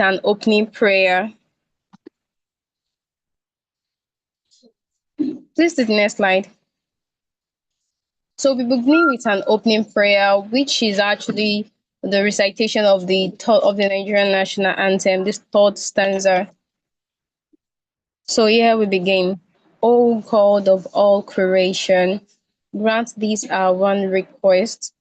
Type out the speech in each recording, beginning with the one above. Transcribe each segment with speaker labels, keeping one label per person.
Speaker 1: an opening prayer. Please to the next slide. So we begin with an opening prayer, which is actually the recitation of the Nigerian national anthem, this third stanza. So here we begin. O God of all creation, grant this our one request.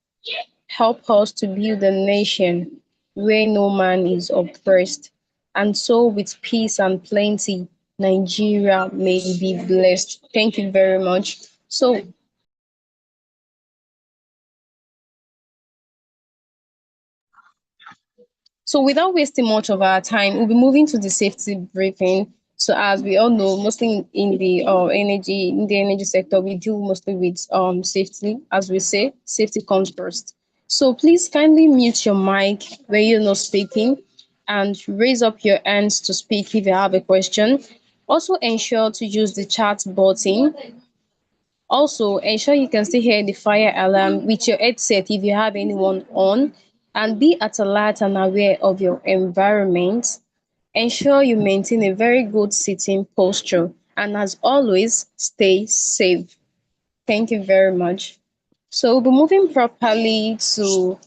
Speaker 1: Help us to build a nation where no man is oppressed, and so with peace and plenty, Nigeria may be blessed. Thank you very much. So without wasting much of our time, we'll be moving to the safety briefing. So as we all know, mostly in the energy sector, we deal mostly with safety. As we say, safety comes first. So please kindly mute your mic when you're not speaking and raise up your hands to speak if you have a question. Also ensure to use the chat button. Also, ensure you can still hear the fire alarm with your headset if you have anyone on, and be at alert and aware of your environment. Ensure you maintain a very good sitting posture, and as always, stay safe. Thank you very much. So we'll be moving properly to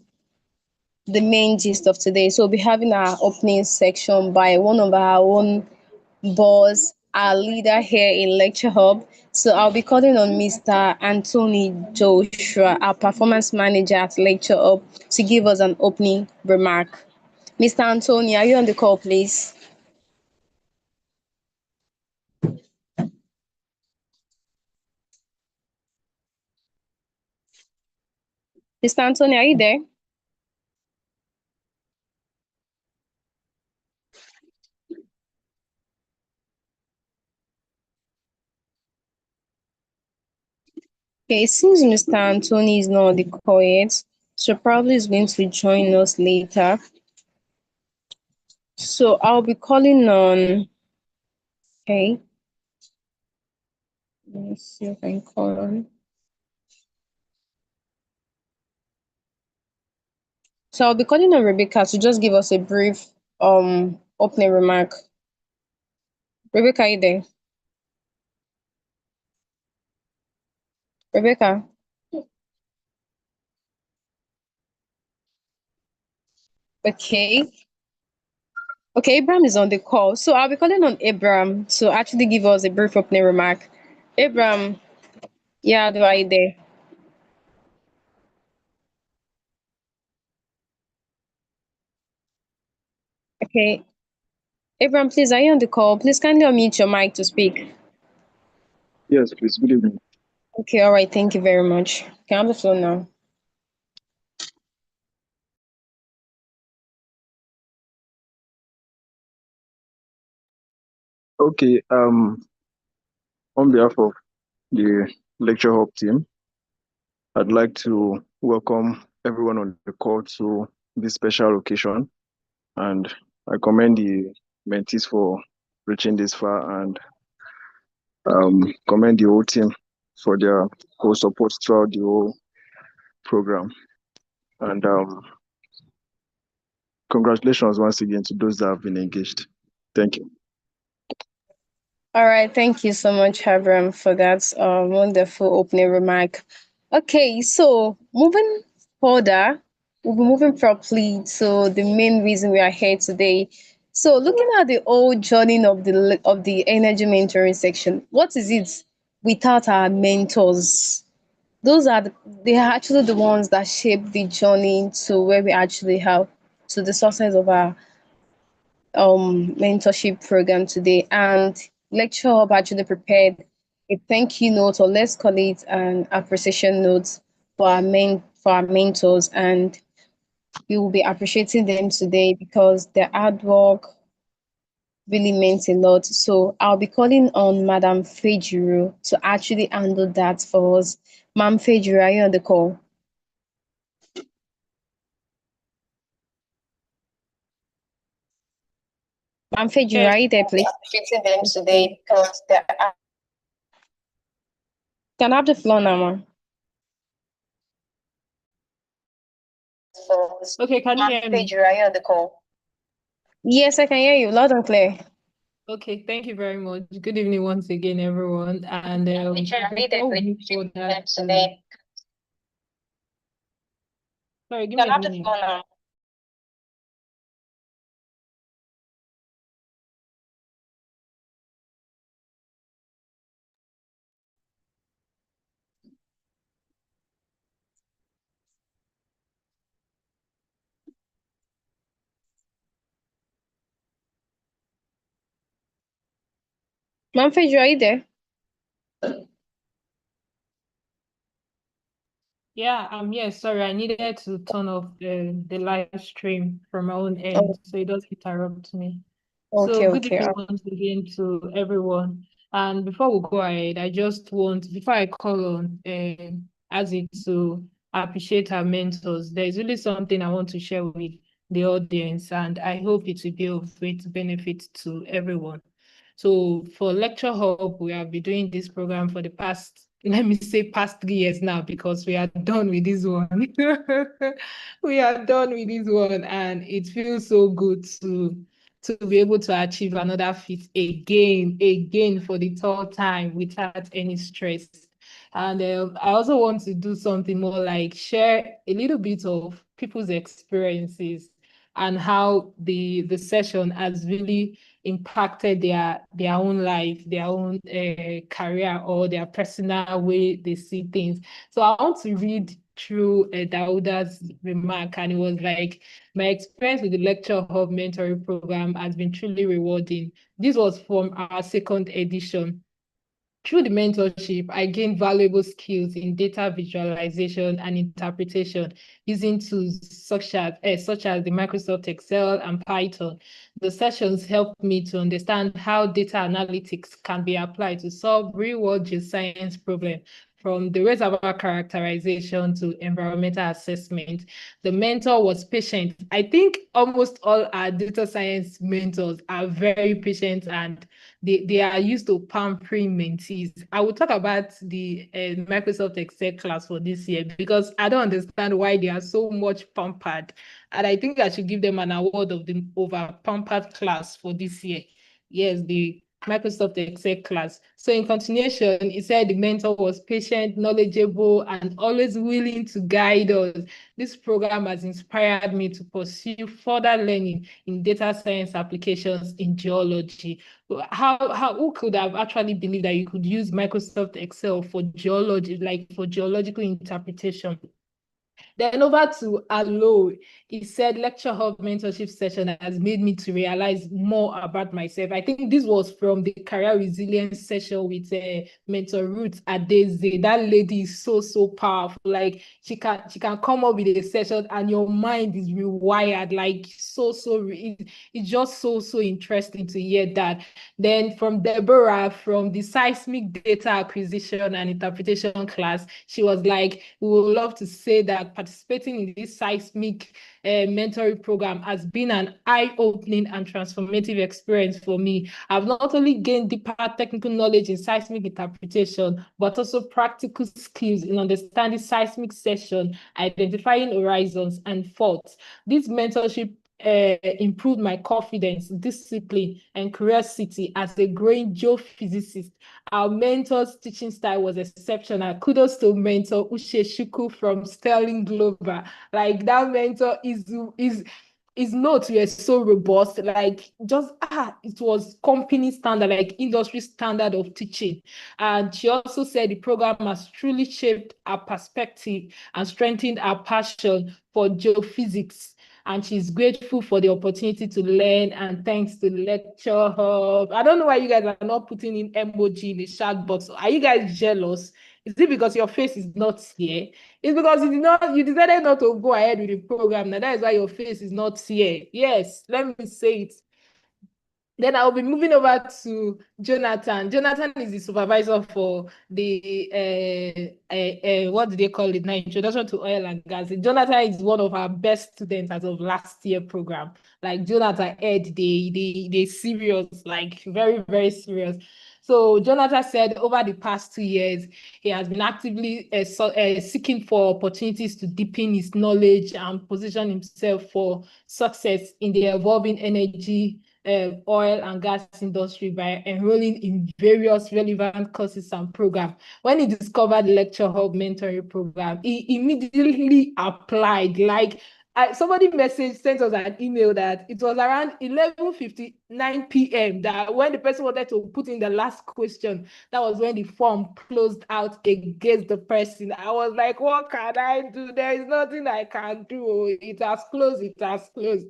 Speaker 1: the main gist of today. So we'll be having our opening section by one of our own boss, our leader here in Lecture Hub. So I'll be calling on Mr. Anthony Joshua, our performance manager at Lecture Hub, to give us an opening remark. Mr. Anthony, are you on the call, please? Mr. Anthony, are you there? Okay, since Mr. Anthony is not on the call yet, so probably is going to join us later. So I'll be calling on, okay, let's see if I can call on. So I'll be calling on Rebecca to just give us a brief opening remark. Rebecca, are you there? Rebecca. Okay. Okay, Abraham is on the call. So I'll be calling on Abraham to actually give us a brief opening remark. Abraham, yeah, do I there? Okay. Abraham, please, are you on the call? Please kindly unmute your mic to speak.
Speaker 2: Yes, please. Good evening.
Speaker 1: Okay, all right. Thank you very much. Can I have the floor now?
Speaker 2: Okay. On behalf of the Lecture Hub team, I'd like to welcome everyone on the call to this special occasion, and I commend the mentees for reaching this far, and commend the whole team for their whole support throughout the whole program. And congratulations once again to those that have been engaged. Thank you.
Speaker 1: All right, thank you so much, Abraham, for that wonderful opening remark. Okay, so moving further, we'll be moving properly to the main reason we are here today. So, looking at the old journey of the energy mentoring section, what is it without our mentors? They are actually the ones that shape the journey to where we actually have to the success of our mentorship program today. And Lecture Hub actually prepared a thank you note, or let's call it an appreciation note for our mentors, and we will be appreciating them today because their hard work really meant a lot. So I'll be calling on Madam Fejuru to actually handle that for us. Ma'am Fejuru, are you on the call? Ma'am Fejuru, are you there, please?
Speaker 3: Appreciating them today because they are.
Speaker 1: Can I have the floor now, ma'am?
Speaker 3: Okay, can you hear me? Are you on the call?
Speaker 1: Yes, I can hear you loud and clear.
Speaker 4: Okay, thank you very much. Good evening once again, everyone. And
Speaker 3: Teacher, I need
Speaker 4: before we
Speaker 3: a
Speaker 4: move further
Speaker 3: today.
Speaker 4: sorry, give
Speaker 3: You're
Speaker 4: me a
Speaker 3: allowed to
Speaker 4: minute.
Speaker 3: go now.
Speaker 1: Manfred, are you there?
Speaker 4: Yeah, yes, sorry, I needed to turn off the live stream from my own
Speaker 1: Oh,
Speaker 4: end so it doesn't interrupt me. So
Speaker 1: okay,
Speaker 4: good
Speaker 1: okay.
Speaker 4: evening once again to everyone. And before we go ahead, I just want, before I call on Azik to appreciate our mentors, there's really something I want to share with the audience, and I hope it will be of great benefit to everyone. So for Lecture Hub, we have been doing this program for the past, let me say past 3 years now, because we are done with this one. We are done with this one, and it feels so good to be able to achieve another feat again for the third time without any stress. And I also want to do something more like share a little bit of people's experiences and how the session has really impacted their own life, their own career, or their personal way they see things. So I want to read through Dauda's remark, and it was like, my experience with the Lecture Hub mentoring program has been truly rewarding. This was from our second edition. Through the mentorship, I gained valuable skills in data visualization and interpretation using tools such as the Microsoft Excel and Python. The sessions helped me to understand how data analytics can be applied to solve real-world geoscience problems, from the reservoir characterization to environmental assessment. The mentor was patient. I think almost all our data science mentors are very patient, and they are used to pampering mentees. I will talk about the Microsoft Excel class for this year because I don't understand why they are so much pampered. And I think I should give them an award of the over pampered class for this year. Yes, the Microsoft Excel class. So in continuation, he said the mentor was patient, knowledgeable, and always willing to guide us. This program has inspired me to pursue further learning in data science applications in geology. How who could have actually believed that you could use Microsoft Excel for geology, like for geological interpretation? Then over to Alo. He said lecture hub mentorship session has made me to realize more about myself. I think this was from the career resilience session with mentor Ruth Adeze. That lady is so powerful. Like she can come up with a session and your mind is rewired. Like it's just so interesting to hear that. Then from Deborah, from the seismic data acquisition and interpretation class, she was like, we would love to say that participating in this seismic mentoring program has been an eye-opening and transformative experience for me. I've not only gained deeper technical knowledge in seismic interpretation, but also practical skills in understanding seismic session, identifying horizons and faults. This mentorship improved my confidence, discipline, and curiosity as a growing geophysicist. Our mentor's teaching style was exceptional. Kudos to mentor Ushe Shuku from Sterling Global. Like that mentor is his notes were so robust, like just it was company standard, like industry standard of teaching. And she also said the program has truly shaped our perspective and strengthened our passion for geophysics, and she's grateful for the opportunity to learn, and thanks to Lecture Hub. I don't know why you guys are not putting in emoji in the chat box. Are you guys jealous? Is it because your face is not here? It's because you decided not to go ahead with the program. Now that is why your face is not here. Yes, let me say it. Then I'll be moving over to Jonathan. Jonathan is the supervisor for the what do they call it now? Introduction to Oil and Gas. Jonathan is one of our best students as of last year program. Like Jonathan Ed, they serious, like very, very serious. So Jonathan said over the past 2 years, he has been actively seeking for opportunities to deepen his knowledge and position himself for success in the evolving energy, oil and gas industry by enrolling in various relevant courses and programs. When he discovered the Lecture Hub mentoring program, he immediately applied. Like somebody sent us an email that it was around 11:59 p.m. that when the person wanted to put in the last question, that was when the form closed out against the person. I was like, what can I do? There is nothing I can do. It has closed. It has closed.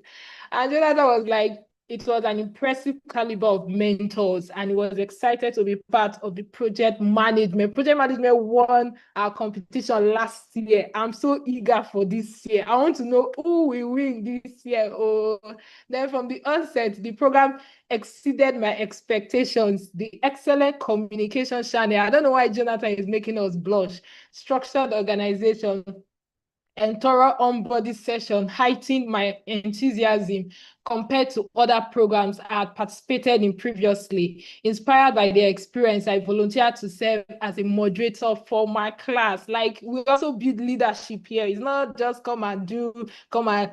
Speaker 4: And Jonathan was like, it was an impressive caliber of mentors, and he was excited to be part of the project management. Project management won our competition last year. I'm so eager for this year. I want to know who will win this year. Oh, then from the onset, the program exceeded my expectations. The excellent communication channel. I don't know why Jonathan is making us blush. Structured organization and thorough onboarding session heightened my enthusiasm compared to other programs I had participated in previously. Inspired by their experience, I volunteered to serve as a moderator for my class. Like, we also build leadership here. It's not just come and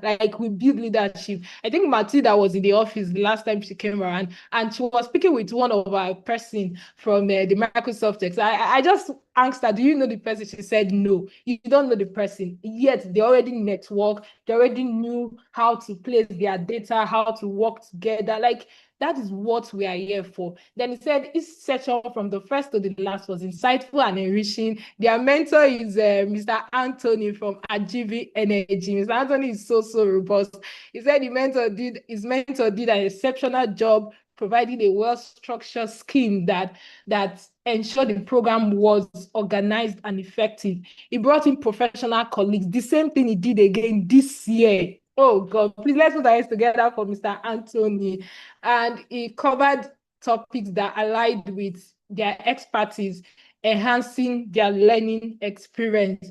Speaker 4: like, we build leadership. I think Matilda was in the office the last time she came around, and she was speaking with one of our person from the Microsoft X. I just asked her, do you know the person? She said, no, you don't know the person. Yet they already network, they already knew how to place their data, how to work together. Like, that is what we are here for. Then he said each session from the first to the last was insightful and enriching. Their mentor is Mr. Anthony from Ajivi Energy. Mr. Anthony is so robust. He said his mentor did an exceptional job providing a well-structured scheme that ensured the program was organized and effective. He brought in professional colleagues. The same thing he did again this year. Oh God, please let's put our hands together for Mr. Anthony. And he covered topics that aligned with their expertise, enhancing their learning experience.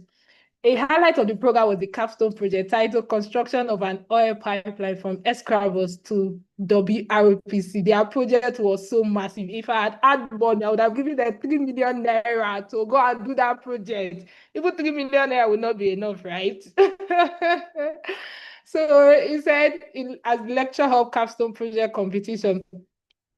Speaker 4: A highlight of the program was the Capstone project titled Construction of an Oil Pipeline from Escravos to WRPC. Their project was so massive. If I had money, I would have given them 3 million naira to go and do that project. Even 3 million naira would not be enough, right? So he said, as Lecture Hub Capstone project competition,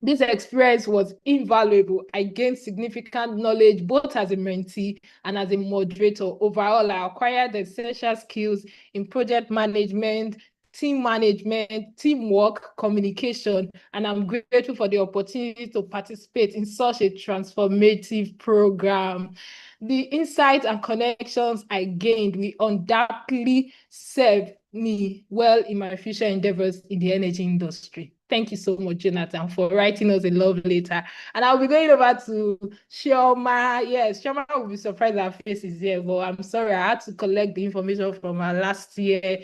Speaker 4: this experience was invaluable. I gained significant knowledge both as a mentee and as a moderator. Overall, I acquired essential skills in project management, teamwork, communication, and I'm grateful for the opportunity to participate in such a transformative program. The insights and connections I gained will undoubtedly serve me well in my future endeavors in the energy industry. Thank you so much, Jonathan, for writing us a love letter. And I'll be going over to Shioma. Yes, Shioma will be surprised her face is here, but I'm sorry, I had to collect the information from her last year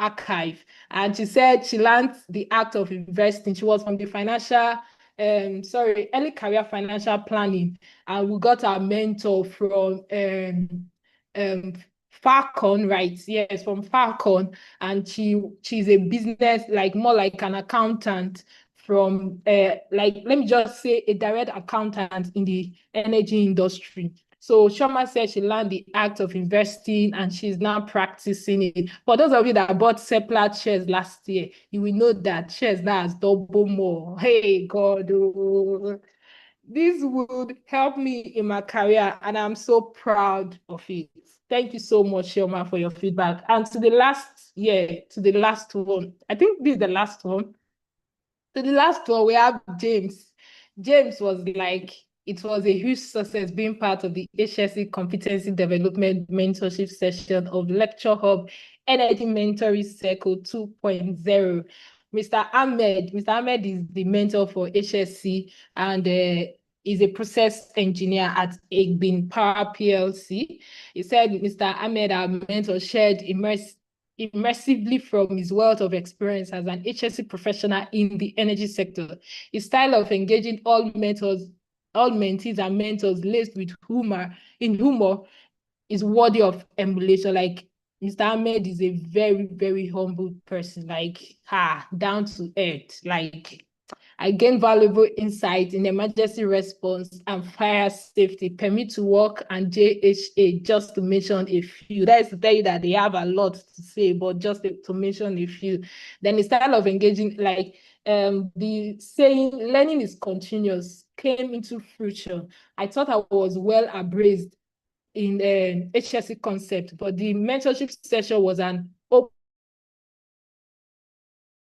Speaker 4: archive. And she said she learned the act of investing. She was from the early career financial planning. And we got our mentor from Falcon, right? Yes, from Falcon, and she's a business, like more like an accountant from like, let me just say, a direct accountant in the energy industry. So Shoma said she learned the act of investing and she's now practicing it. For those of you that bought Seplat shares last year, you will know that shares now has double more. Hey God, oh. This would help me in my career, and I'm so proud of it. Thank you so much, Shoma, for your feedback. And to the last one, I think this is the last one. To the last one, we have James. James was like, it was a huge success being part of the HSC Competency Development Mentorship session of Lecture Hub Energy Mentoring Circle 2.0. Mr. Ahmed is the mentor for HSC and is a process engineer at Egbin Power PLC. He said Mr. Ahmed, our mentor, shared immersively from his wealth of experience as an HSC professional in the energy sector. His style of engaging all mentees and mentors laced with humor is worthy of emulation. Like Mr. Ahmed is a very, very humble person, like down to earth. Like I gained valuable insight in emergency response and fire safety, permit to work, and JHA, just to mention a few. That is to tell you that they have a lot to say, but just to mention a few. Then the style of engaging, like the saying, learning is continuous, came into fruition. I thought I was well abreast in HSC concept, but the mentorship session was an open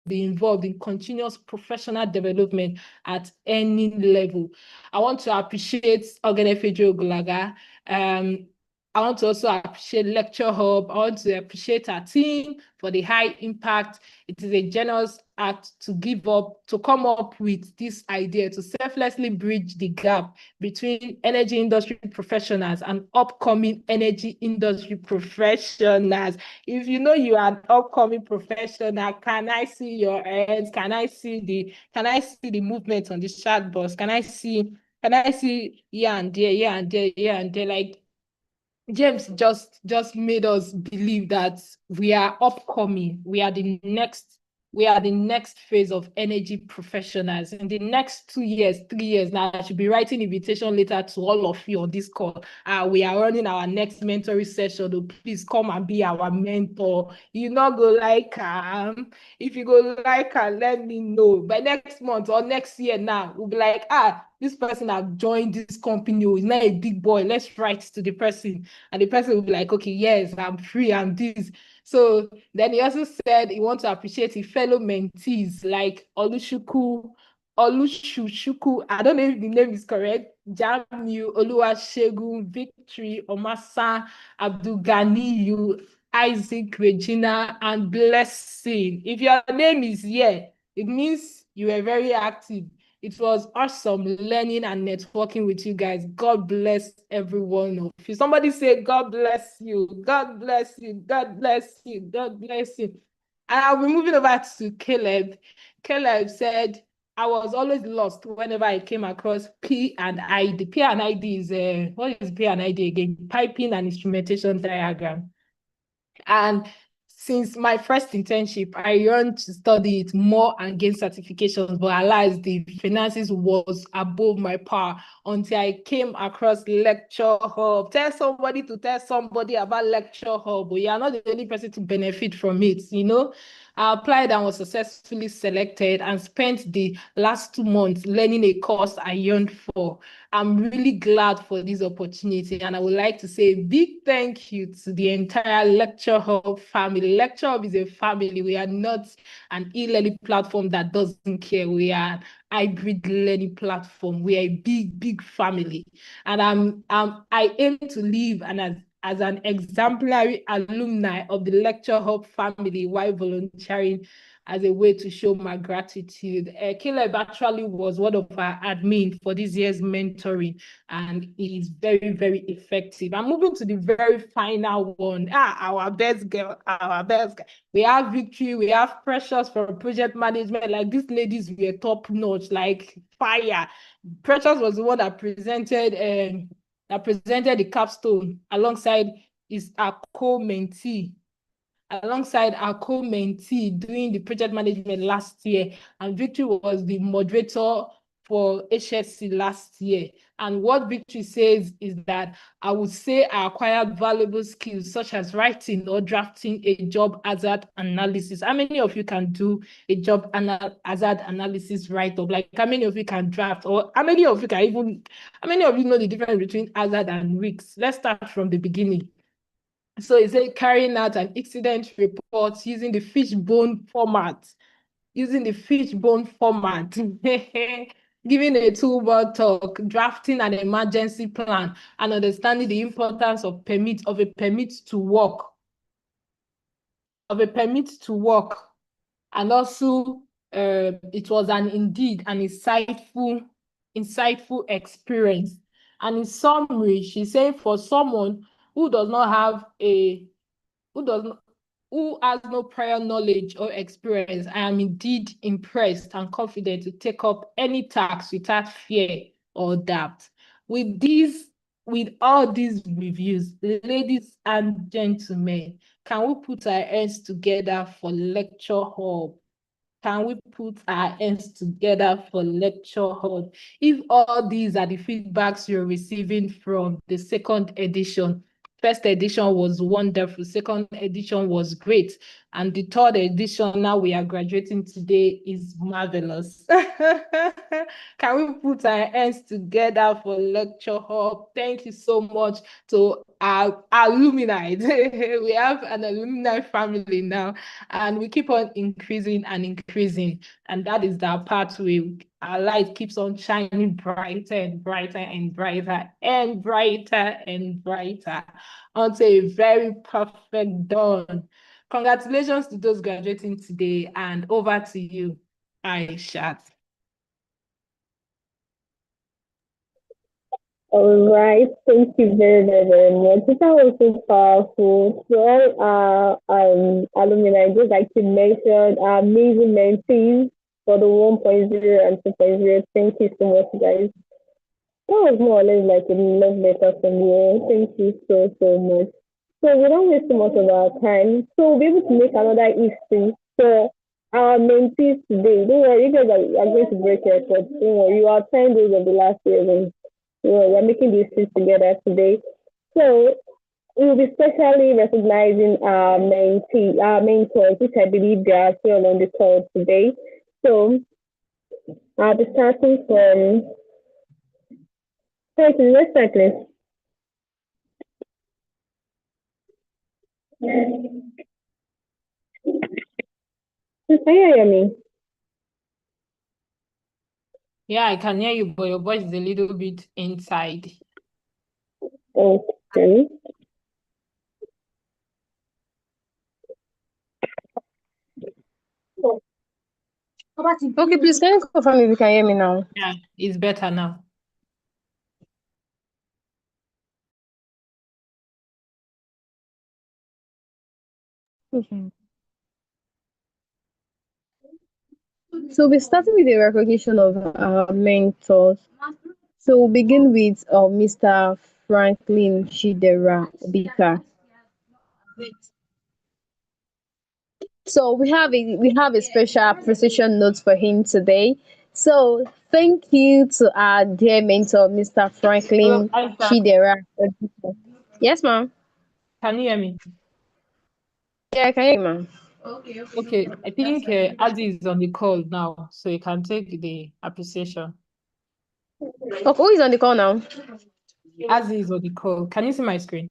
Speaker 4: be involved in continuous professional development at any level. I want to appreciate Ogenefejo Ogulaga. I want to also appreciate Lecture Hub. I want to appreciate our team for the high impact. It is a generous act to come up with this idea to selflessly bridge the gap between energy industry professionals and upcoming energy industry professionals. If you know you are an upcoming professional, can I see your hands? Can I see the movement on this chat box? Can I see yeah and there, yeah and there, yeah and there? Like James just made us believe that we are upcoming. We are the next phase of energy professionals. In the next 2 years, 3 years, now I should be writing invitation letter to all of you on this call. We are running our next mentoring session. So please come and be our mentor. You not go like if you go like let me know. By next month or next year now, we'll be like, this person have joined this company. He's not a big boy. Let's write to the person. And the person will be like, okay, yes, I'm free, I'm this. So then he also said he wants to appreciate his fellow mentees like Olushushuku, I don't know if the name is correct, Jamu, Oluwasegun, Victory, Omasa, Abdul Ganiyu, Isaac, Regina, and Blessing. If your name is here, it means you were very active. It was awesome learning and networking with you guys. God bless everyone of you. Somebody say, God bless you. God bless you. God bless you. God bless you. And I'll be moving over to Caleb. Caleb said, I was always lost whenever I came across P and ID. P and ID is, what is P and ID again? Piping and instrumentation diagram. And since my first internship, I yearned to study it more and gain certifications, but alas, the finances was above my power until I came across Lecture Hub. Tell somebody to tell somebody about Lecture Hub, but you are not the only person to benefit from it, you know? I applied and was successfully selected and spent the last 2 months learning a course I yearned for. I'm really glad for this opportunity, and I would like to say a big thank you to the entire Lecture Hub family. Lecture Hub is a family. We are not an e-learning platform that doesn't care. We are an hybrid learning platform. We are a big, big family, and I aim to live as an exemplary alumni of the Lecture Hub family while volunteering as a way to show my gratitude. Caleb actually was one of our admin for this year's mentoring, and he is very, very effective. I'm moving to the very final one. Our best girl, our best girl. We have Victory, we have Precious for project management. Like these ladies were top notch, like fire. Precious was the one that presented the capstone alongside our co-mentee doing the project management last year, and Victory was the moderator for HSC last year. And what Victory says is that I would say I acquired valuable skills such as writing or drafting a job hazard analysis. How many of you can do a job hazard analysis write-up? Like how many of you can draft, or how many of you know the difference between hazard and risks? Let's start from the beginning. So is it carrying out an incident report using the fishbone format, giving a toolbar talk, drafting an emergency plan, and understanding the importance of a permit to work, and also it was indeed an insightful experience. And in summary, she said, for someone who does not have a who does not who has no prior knowledge or experience, I am indeed impressed and confident to take up any task without fear or doubt. With all these reviews, ladies and gentlemen, can we put our hands together for Lecture Hub? Can we put our hands together for Lecture Hub? If all these are the feedbacks you're receiving from the second edition, first edition was wonderful, second edition was great, and the third edition, now we are graduating today, is marvelous. Can we put our hands together for Lecture Hub? Thank you so much to our alumni. We have an alumni family now, and we keep on increasing and increasing, and that is our pathway. Our light keeps on shining brighter and brighter and brighter and brighter and brighter until a very perfect dawn. Congratulations to those graduating today, and over to you, Aishat.
Speaker 3: All right, thank you very, very, very much. That was so powerful. So all alumni, just like you mentioned, our amazing mentees for the 1.0 and 2.0. Thank you so much, guys. That was more or less like a love letter from you. Thank you so, so much. So we don't waste too much of our time. So we'll be able to make another history. So our mentees today, don't worry, you guys are going to break your records. Don't worry, you are 10 days of the last year. And, we're making these things together today. So we'll be specially recognizing our our mentors, which I believe they are still on the call today. So I'll be starting from, sorry, let's start, please. Can you hear me?
Speaker 4: Yeah, I can hear you, but your voice is a little bit inside.
Speaker 3: Okay.
Speaker 1: Okay, please can you confirm if you can hear me now?
Speaker 4: Yeah, it's better now.
Speaker 1: Okay. So we're starting with the recognition of our mentors. So we'll begin with Mr. Franklin Shidera Obika. So we have a special appreciation note for him today. So thank you to our dear mentor, Mr.
Speaker 4: Hello,
Speaker 1: Franklin
Speaker 4: Aishat.
Speaker 1: Shidera Obika. Yes, ma'am.
Speaker 4: Can you hear me?
Speaker 1: Yeah, I can hear you, ma'am.
Speaker 4: Okay, I think Azi is on the call now, so you can take the appreciation.
Speaker 1: Oh, who is on the call now?
Speaker 4: Azi is on the call. Can you see my screen?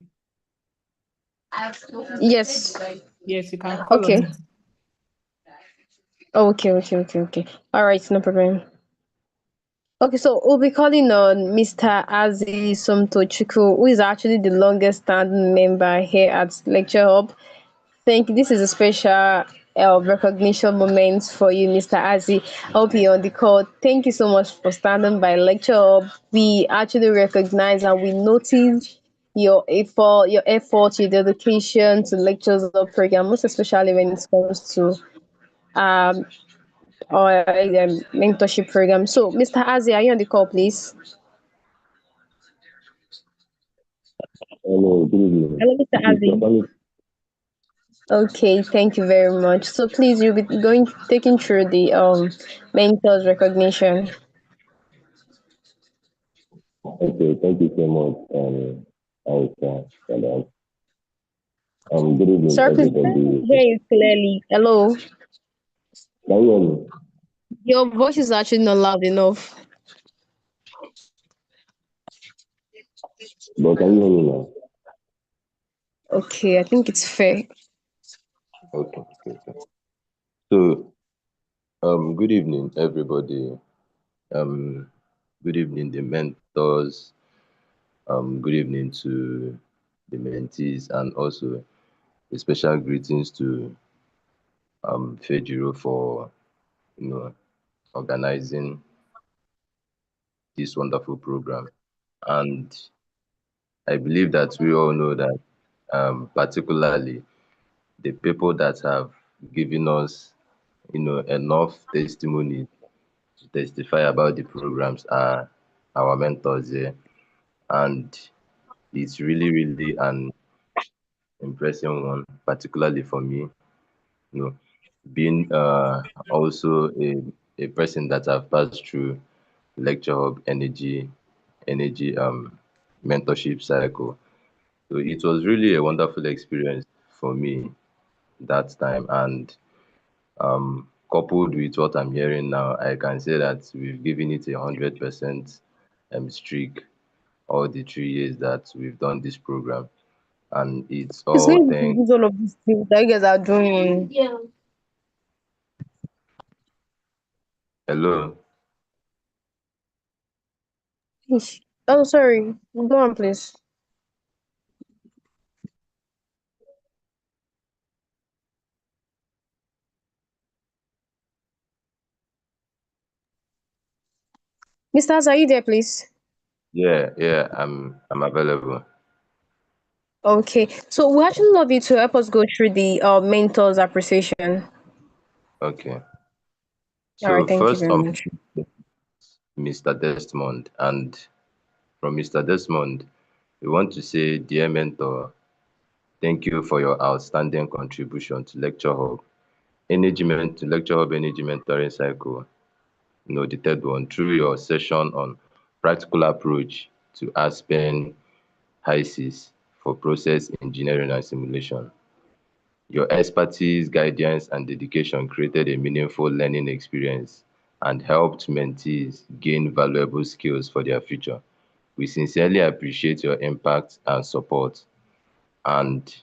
Speaker 1: Yes.
Speaker 4: Yes, you can call on
Speaker 1: Okay.
Speaker 4: it.
Speaker 1: Okay. All right, no problem. Okay, so we'll be calling on Mr. Azi Somtochukwu, who is actually the longest standing member here at Lecture Hub. This is a special recognition moment for you, Mr. Azi. I hope you're on the call. Thank you so much for standing by Lecture Hub. We actually recognize and we notice your effort, your dedication to Lectures Hub program, most especially when it comes to um our mentorship program. So, Mr. Azi, are you on the call, please?
Speaker 5: Hello, good evening.
Speaker 1: Hello, Mr. Azi. Okay, thank you very much. So please, you'll be taking through the mentors recognition.
Speaker 5: Okay, thank you so much, Aisha, for that. Good evening,
Speaker 1: Sir, please can
Speaker 5: everybody.
Speaker 1: hear you clearly. Hello.
Speaker 5: Can you hear me?
Speaker 1: Your voice is actually not loud enough.
Speaker 5: But can you hear me now?
Speaker 1: Okay, I think it's fair.
Speaker 5: Okay. So, good evening, everybody. Good evening, the mentors. Good evening to the mentees, and also a special greetings to Fejiro for organizing this wonderful program. And I believe that we all know that, particularly the people that have given us, enough testimony to testify about the programs are our mentors here. And it's really, really an impressive one, particularly for me, you know, being also a person that have passed through lecture hub energy mentorship cycle. So it was really a wonderful experience for me that time. And coupled with what I'm hearing now, I can say that we've given it 100% streak all the 3 years that we've done this program. And it's
Speaker 1: It's
Speaker 5: all
Speaker 1: going to
Speaker 5: thanks.
Speaker 1: use all of these things that you guys are doing. Yeah.
Speaker 5: Hello.
Speaker 1: Oh, sorry. Go on, please. Mr. Has, are you there, please?
Speaker 5: Yeah, yeah, I'm available.
Speaker 1: Okay. So we actually love you to help us go through the mentors appreciation.
Speaker 5: Okay.
Speaker 1: All right.
Speaker 5: So
Speaker 1: Thank you
Speaker 5: first
Speaker 1: very
Speaker 5: on
Speaker 1: much.
Speaker 5: Mr. Desmond, and from Mr. Desmond, we want to say, dear mentor, thank you for your outstanding contribution to Lecture Hub. To Lecture Hub Energy Mentoring Cycle. The third one, through your session on practical approach to Aspen HYSIS for process engineering and simulation. Your expertise, guidance, and dedication created a meaningful learning experience and helped mentees gain valuable skills for their future. We sincerely appreciate your impact and support. And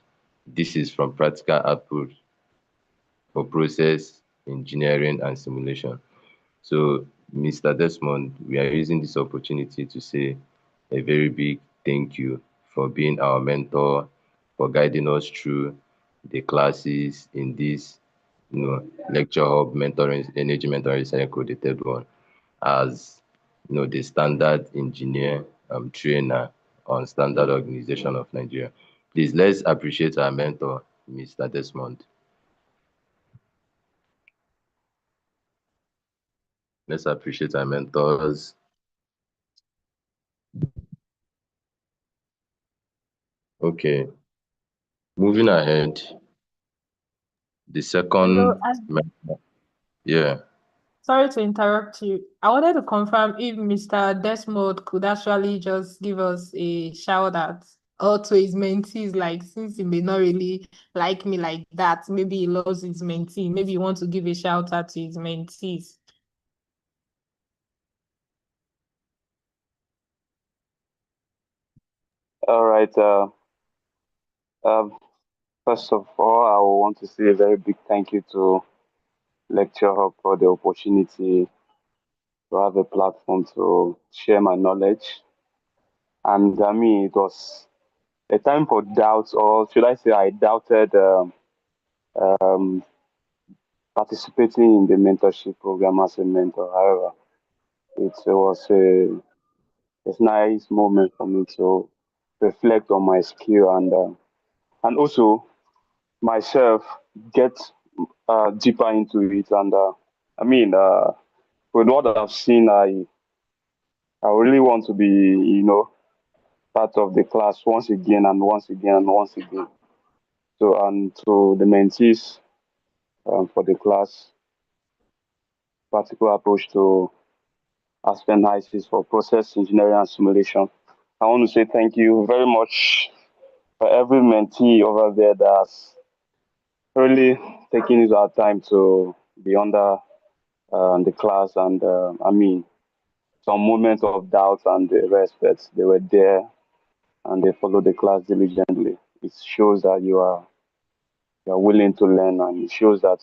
Speaker 5: this is from Practical Approach for Process Engineering and Simulation. So, Mr. Desmond, we are using this opportunity to say a very big thank you for being our mentor, for guiding us through the classes in this, lecture hub mentoring, energy mentoring cycle, the third one, as the standard engineer trainer on Standard Organization of Nigeria. Please let's appreciate our mentor, Mr. Desmond. Let's appreciate our mentors. Okay, moving ahead, the
Speaker 4: Hello,
Speaker 5: second, yeah,
Speaker 4: sorry to interrupt you. I wanted to confirm if Mr. Desmond could actually just give us a shout out or to his mentees, like since he may not really like me like that, maybe he loves his mentee. Maybe you want to give a shout out to his mentees.
Speaker 6: All right. Um, First of all, I want to say a very big thank you to Lecture Hub for the opportunity to have a platform to share my knowledge. And I mean, it was a time for doubts, or should I say, I doubted um, participating in the mentorship program as a mentor. However, it was a nice moment for me to reflect on my skill and also myself get deeper into it. And I mean, with what I've seen, I really want to be, part of the class once again and once again and once again. So, and to the mentees for the class, practical approach to Aspen ICs for process engineering and simulation. I want to say thank you very much for every mentee over there that's really taking his our time to be under the class. And I mean, some moments of doubt and the rest, but they were there and they followed the class diligently. It shows that you are willing to learn, and it shows that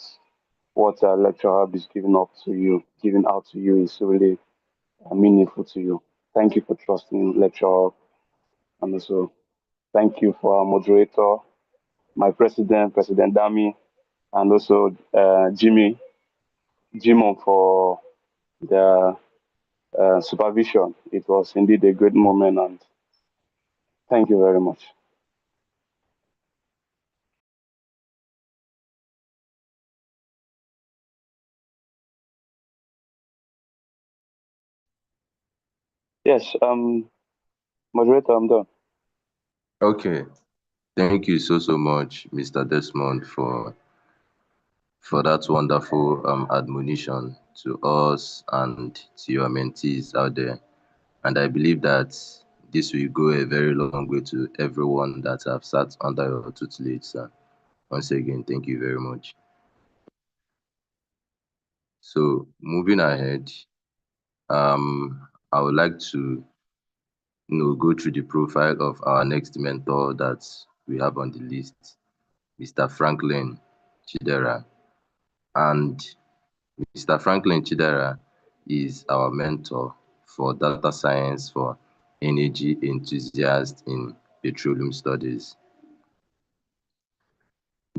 Speaker 6: what a lecture hub is giving out to you is really meaningful to you. Thank you for trusting lecture hub, and also thank you for our moderator, my president, President Dami, and also Jimon for the supervision. It was indeed a great moment, and thank you very much. Yes, moderator, I'm done.
Speaker 5: Okay. Thank you so much, Mr. Desmond, for that wonderful admonition to us and to your mentees out there. And I believe that this will go a very long way to everyone that have sat under your tutelage, sir. Once again, thank you very much. So moving ahead, I would like to go through the profile of our next mentor that we have on the list, Mr. Franklin Chidera. And Mr. Franklin Chidera is our mentor for data science for energy enthusiasts in petroleum studies.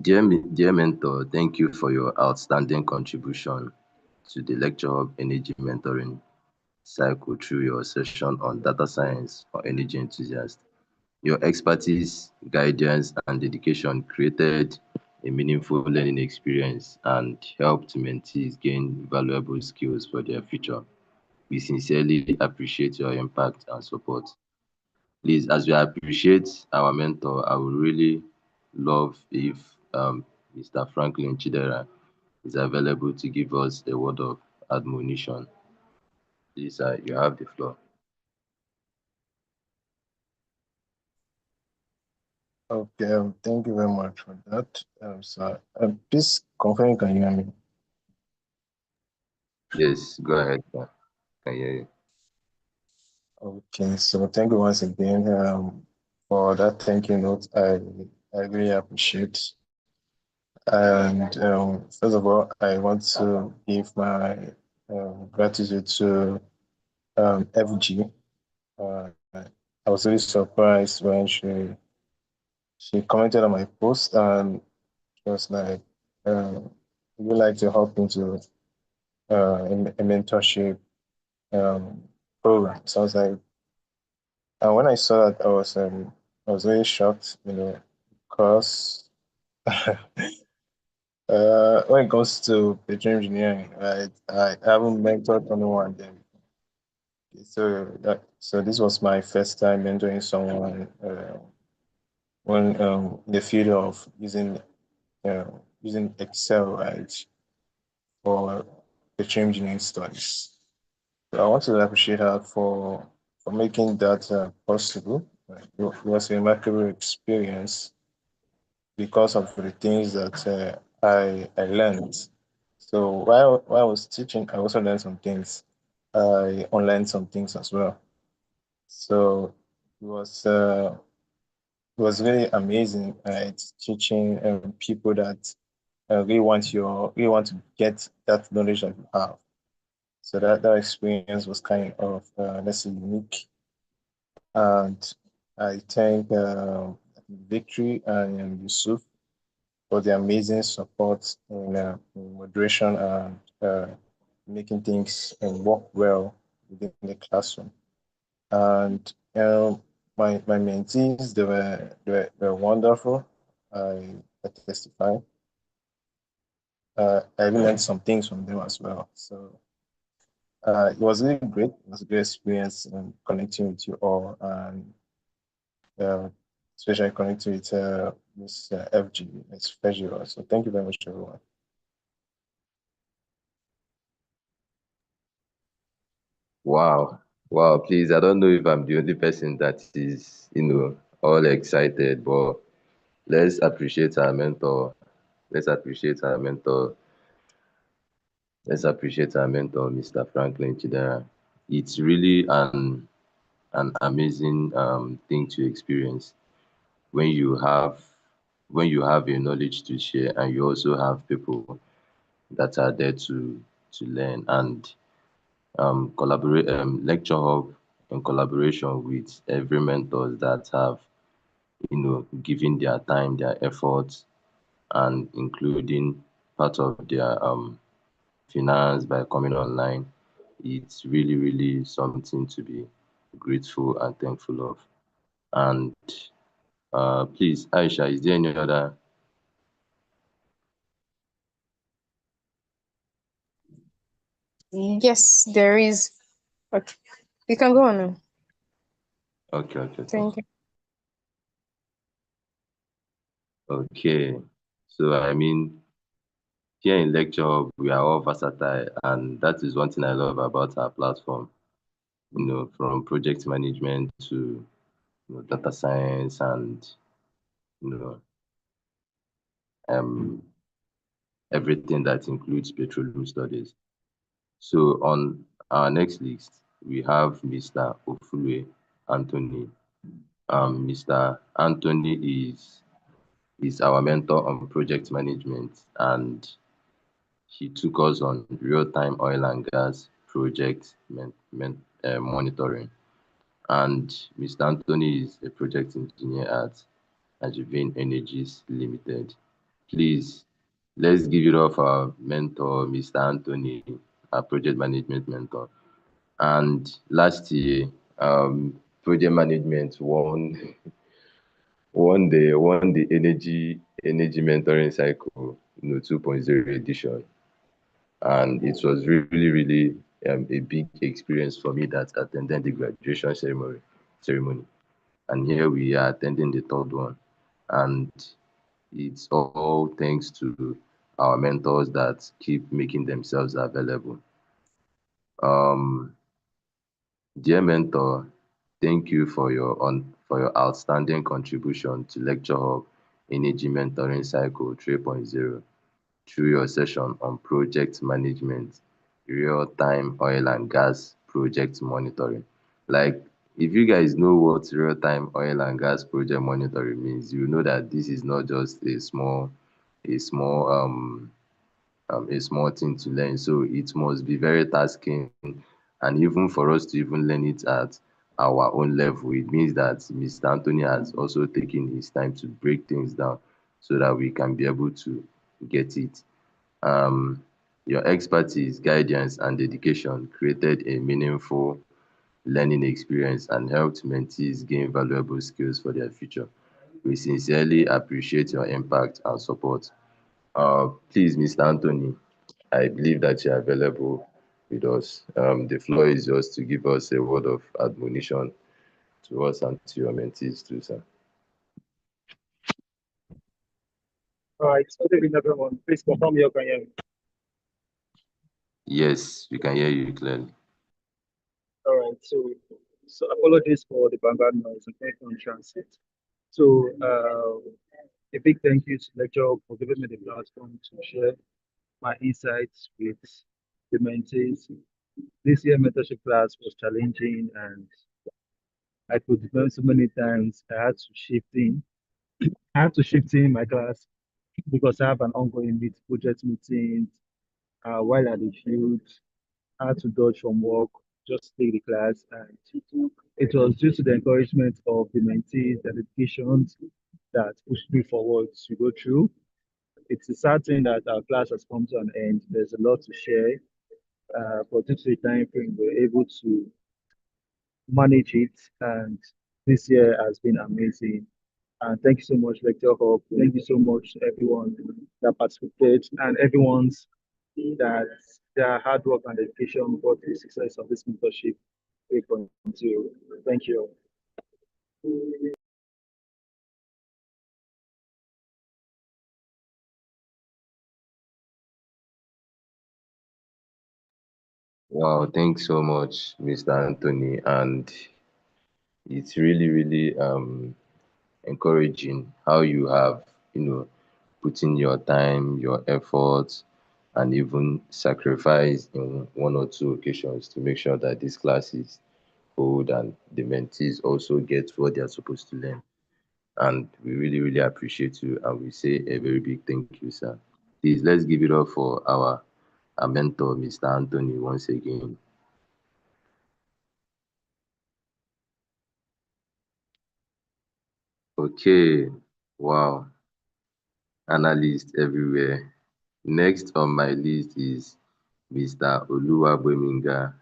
Speaker 5: Dear mentor, thank you for your outstanding contribution to the Lecture Hub Energy Mentoring cycle through your session on data science for energy enthusiasts. Your expertise, guidance, and dedication created a meaningful learning experience and helped mentees gain valuable skills for their future. We sincerely appreciate your impact and support. Please, as we appreciate our mentor, I would really love if Mr. Franklin Chidera is available to give us a word of admonition. Please, you have the floor.
Speaker 7: Okay, thank you very much for that. So, please confirm, can you hear me?
Speaker 5: Yes, go ahead, sir. Can hear you.
Speaker 7: Okay, so thank you once again for that thank you note. I really appreciate. And first of all, I want to give my gratitude to FG. I was really surprised when she commented on my post and she was like, "Would you like to help into a mentorship um, program?" So I was like, and when I saw that, I was really shocked, because when it comes to petroleum engineering, right, I haven't mentored anyone then. So this was my first time mentoring someone when in the field of uh, using Excel, right, for petroleum engineering studies. So I want to appreciate her for making that possible. It was a remarkable experience because of the things that I learned. So while I was teaching, I also learned some things. I unlearned some things as well. So it was uh, it was really amazing, right? Teaching people that really want to get that knowledge that you have. So that experience was kind of let's say unique, and I thank Victory and Yusuf for the amazing support in moderation and making things work well within the classroom. And my mentees, they were wonderful. I testify. I learned some things from them as well. So it was really great. It was a great experience connecting with you all, and uh, especially connecting with Miss FG. It's pleasure. So thank you very much, everyone.
Speaker 5: Wow. Wow, please, I don't know if I'm the only person that is, all excited, but let's appreciate our mentor. Let's appreciate our mentor. Let's appreciate our mentor, Mr. Franklin Chidera. It's really an amazing thing to experience when you have a knowledge to share and you also have people that are there to learn and collaborate lecture hub in collaboration with every mentors that have given their time, their efforts, and including part of their finance by coming online. It's really something to be grateful and thankful of. And please, Aisha, is there any other?
Speaker 1: Yes, there is. Okay. You can go on now.
Speaker 5: Okay, okay, okay.
Speaker 1: Thank you.
Speaker 5: Okay. So I mean, here in Lecture Hub, we are all versatile, and that is one thing I love about our platform. From project management to data science and you know um everything that includes petroleum studies. So on our next list, we have Mr. Ofulwe Anthony. Mr. Anthony is our mentor on project management, and he took us on real-time oil and gas project monitoring. And Mr. Anthony is a project engineer at Ajivin Energies Limited. Please, let's give it up for our mentor, Mr. Anthony, our project management mentor. And last year, project management won the energy mentoring cycle, 2.0 edition. And it was really, really a big experience for me that attended the graduation ceremony. And here we are attending the third one. And it's all thanks to our mentors that keep making themselves available. Um, Dear mentor, thank you for your outstanding contribution to Lecture Hub Energy Mentoring Cycle 3.0 through your session on project management, real-time oil and gas project monitoring. Like, if you guys know what real-time oil and gas project monitoring means, you know that this is not just a small a small thing to learn. So it must be very tasking. And even for us to even learn it at our own level, it means that Mr. Anthony has also taken his time to break things down so that we can be able to get it. Um, your expertise, guidance, and dedication created a meaningful learning experience and helped mentees gain valuable skills for their future. We sincerely appreciate your impact and support. Please, Mr. Anthony, I believe that you are available with us. The floor is yours to give us a word of admonition to us and to your mentees too, sir.
Speaker 8: All right, so good evening, everyone. Please confirm you can hear me.
Speaker 5: Yes, we can hear you clearly.
Speaker 8: All right, so apologies for the background noise. I'm currently on transit. So a big thank you to lecturer for giving me the platform to share my insights with the mentees. This year mentorship class was challenging and I could learn so many times. I had to shift in my class because I have an ongoing project meeting while at the field. I had to dodge from work, just take the class, and it was due to the encouragement of the mentees, the dedications that pushed me forward to go through. It's a sad thing that our class has come to an end. There's a lot to share, but due to the time frame, we're able to manage it, and this year has been amazing. And thank you so much, Lecture Hub. Thank you so much, everyone that participated and everyone's that their hard work and dedication brought the success of this mentorship 3.0. Thank you.
Speaker 5: Wow, thanks so much, Mr. Anthony. And it's really, really encouraging how you have, put in your time, your efforts, and even sacrifice in one or two occasions to make sure that these classes hold and the mentees also get what they are supposed to learn. And we really, really appreciate you. And we say a very big thank you, sir. Please, let's give it up for our mentor, Mr. Anthony, once again. Okay, wow, analysts everywhere. Next on my list is Mr. Oluwabemiga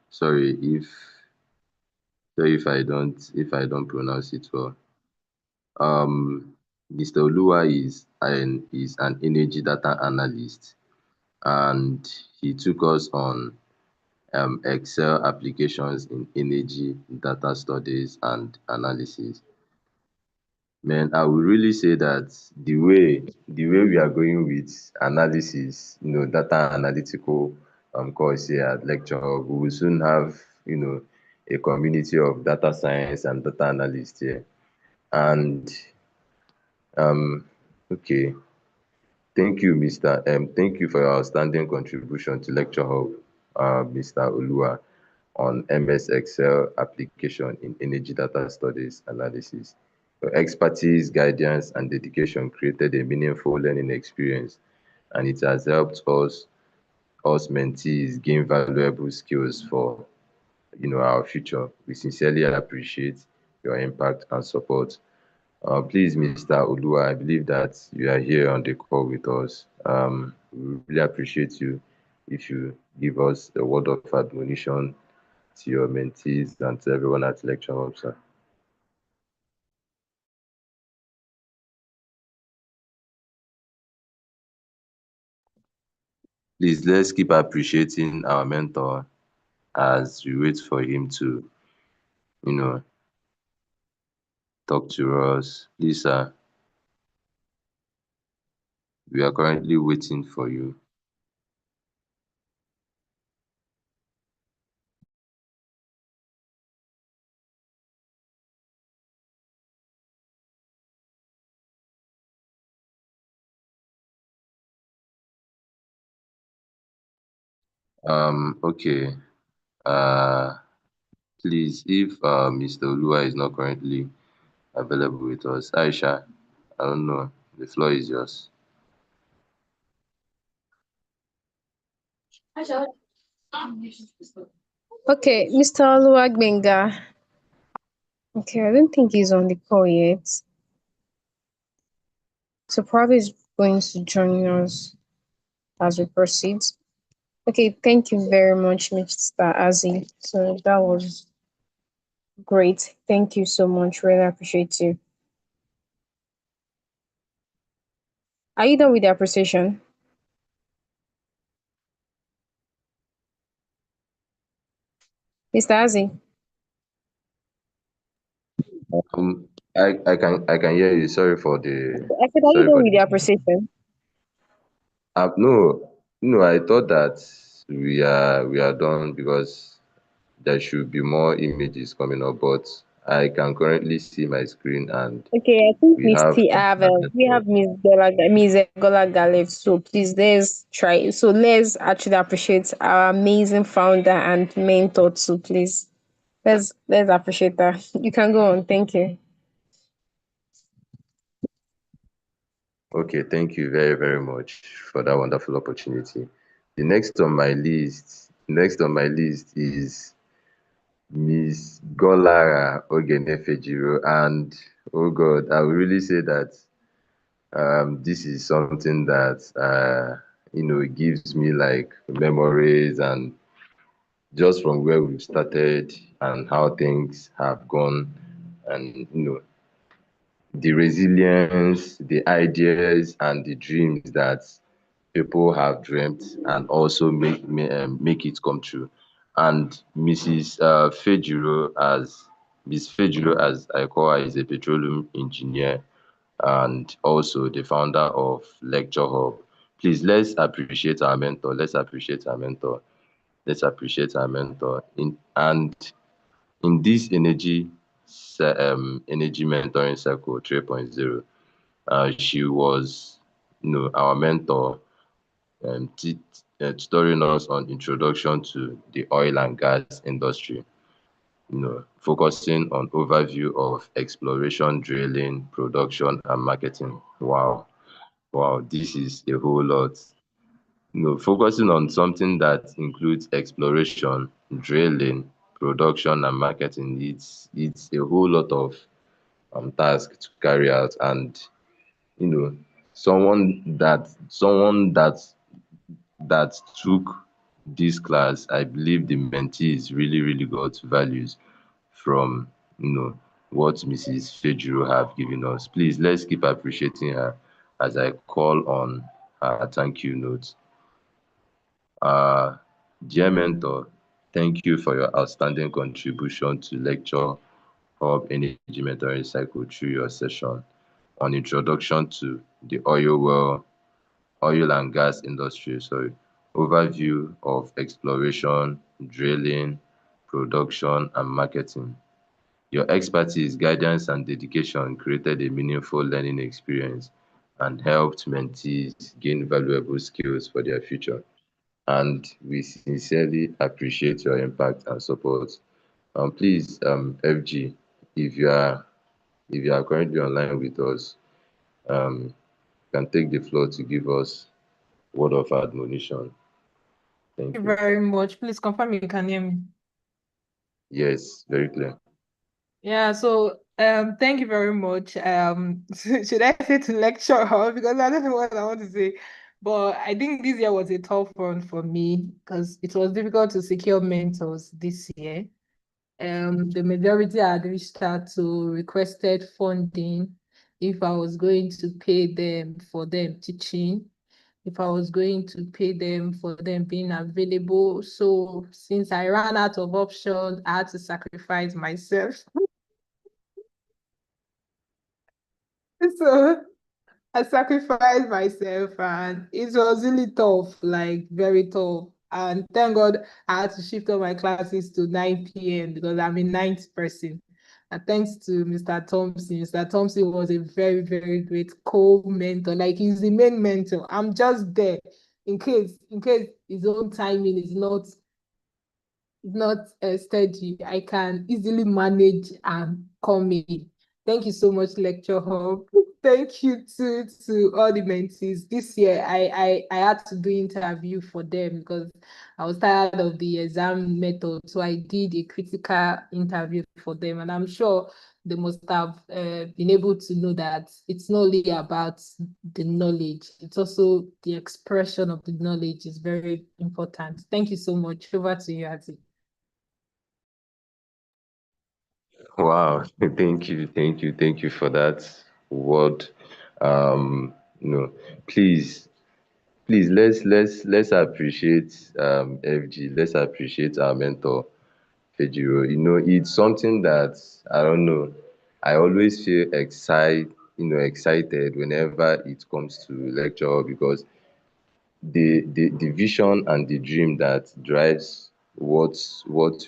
Speaker 5: sorry if I don't pronounce it well. Mr. Oluwa is an energy data analyst, and he took us on Excel applications in energy, data studies, and analysis. Man, I would really say that the way we are going with analysis, data analytical course here at Lecture Hub, we will soon have, a community of data science and data analysts here. And um, okay, thank you for your outstanding contribution to Lecture Hub, Mr. Olua, on MS Excel application in energy data studies analysis. Your expertise, guidance, and dedication created a meaningful learning experience, and it has helped us mentees gain valuable skills for our future. We sincerely appreciate your impact and support. Please, Mr. Olua, I believe that you are here on the call with us. We really appreciate you if you give us a word of admonition to your mentees and to everyone at Lecture Hub, sir. Please, let's keep appreciating our mentor as we wait for him to, you know, talk to us. Please, sir, we are currently waiting for you. Okay. Uh, please, if Mr. Olua is not currently available with us, Aisha, I don't know. The floor is yours.
Speaker 1: Okay, Mr. Oluwagbenga. Okay, I don't think he's on the call yet. So probably he's going to join us as we proceed. Okay, thank you very much, Mr. Azi. So that was great. Thank you so much. Really appreciate you. Are you done with the appreciation? Mr. Azi?
Speaker 5: I can hear you.
Speaker 1: I said, are you
Speaker 5: Sorry
Speaker 1: done
Speaker 5: for
Speaker 1: with the
Speaker 5: the.
Speaker 1: appreciation?
Speaker 5: No, no. I thought that we are done because there should be more images coming up, but I can currently see my screen and
Speaker 1: Okay, I think
Speaker 5: we
Speaker 1: we
Speaker 5: have
Speaker 1: still have we have Miss Golaga left. So please let's try. So let's actually appreciate our amazing founder and mentor too. Please let's appreciate that. You can go on. Thank you.
Speaker 5: Okay. Thank you very very much for that wonderful opportunity. The next on my list is Miss Golara Ogenefejiro, and oh God, I will really say that this is something that gives me like memories, and just from where we've started and how things have gone, and the resilience, the ideas, and the dreams that people have dreamt and also make it come true. And Miss Fejiro, as I call her, is a petroleum engineer and also the founder of Lecture Hub. Please, let's appreciate our mentor. Let's appreciate our mentor. Let's appreciate our mentor. In this energy mentoring circle 3.0, she was, our mentor, tutoring us on introduction to the oil and gas industry. Focusing on overview of exploration, drilling, production, and marketing. Wow, wow, this is a whole lot. Focusing on something that includes exploration, drilling, production, and marketing. It's a whole lot of task to carry out, and you know, someone that took this class, I believe the mentees really, really got values from what Mrs. Fejuro have given us. Please, let's keep appreciating her as I call on her thank you note. Uh, Dear mentor, Thank you for your outstanding contribution to Lecture Hub Energy Mentoring Cycle through your session on Introduction to the Oil and Gas Industry. Sorry, overview of exploration, drilling, production, and marketing. Your expertise, guidance, and dedication created a meaningful learning experience and helped mentees gain valuable skills for their future. And we sincerely appreciate your impact and support. Please, FG, if you are if you are currently online with us, you can take the floor to give us word of admonition.
Speaker 4: Thank
Speaker 5: Thank
Speaker 4: you
Speaker 5: you.
Speaker 4: very much. Please confirm you can hear me.
Speaker 5: Yes, very clear.
Speaker 4: Yeah, so thank you very much. Should I say to lecture her? Because I don't know what I want to say. But I think this year was a tough one for me because it was difficult to secure mentors this year. The majority had reached out to requested funding if I was going to pay them for them teaching, if I was going to pay them for them being available. So since I ran out of options, I had to sacrifice myself. So I sacrificed myself and it was really tough, like very tough. And thank God I had to shift all my classes to 9 p.m. because I'm a ninth person. And thanks to Mr. Thompson. Mr. Thompson was a very, very great co-mentor. Like he's the main mentor. I'm just there in case his own timing is not steady. I can easily manage and come in. Thank you so much, Lecture Hub. Thank you to all the mentees. This year, I had to do interview for them because I was tired of the exam method. So I did a critical interview for them. And I'm sure they must have been able to know that it's not only about the knowledge, it's also the expression of the knowledge is very important. Thank you so much. Over to you, Ati.
Speaker 5: Wow, thank you for that word. Um, you know, please, please let's appreciate FG. Let's appreciate our mentor, Fejiro. It's something that I don't know. I always feel excited whenever it comes to lecture because the vision and the dream that drives what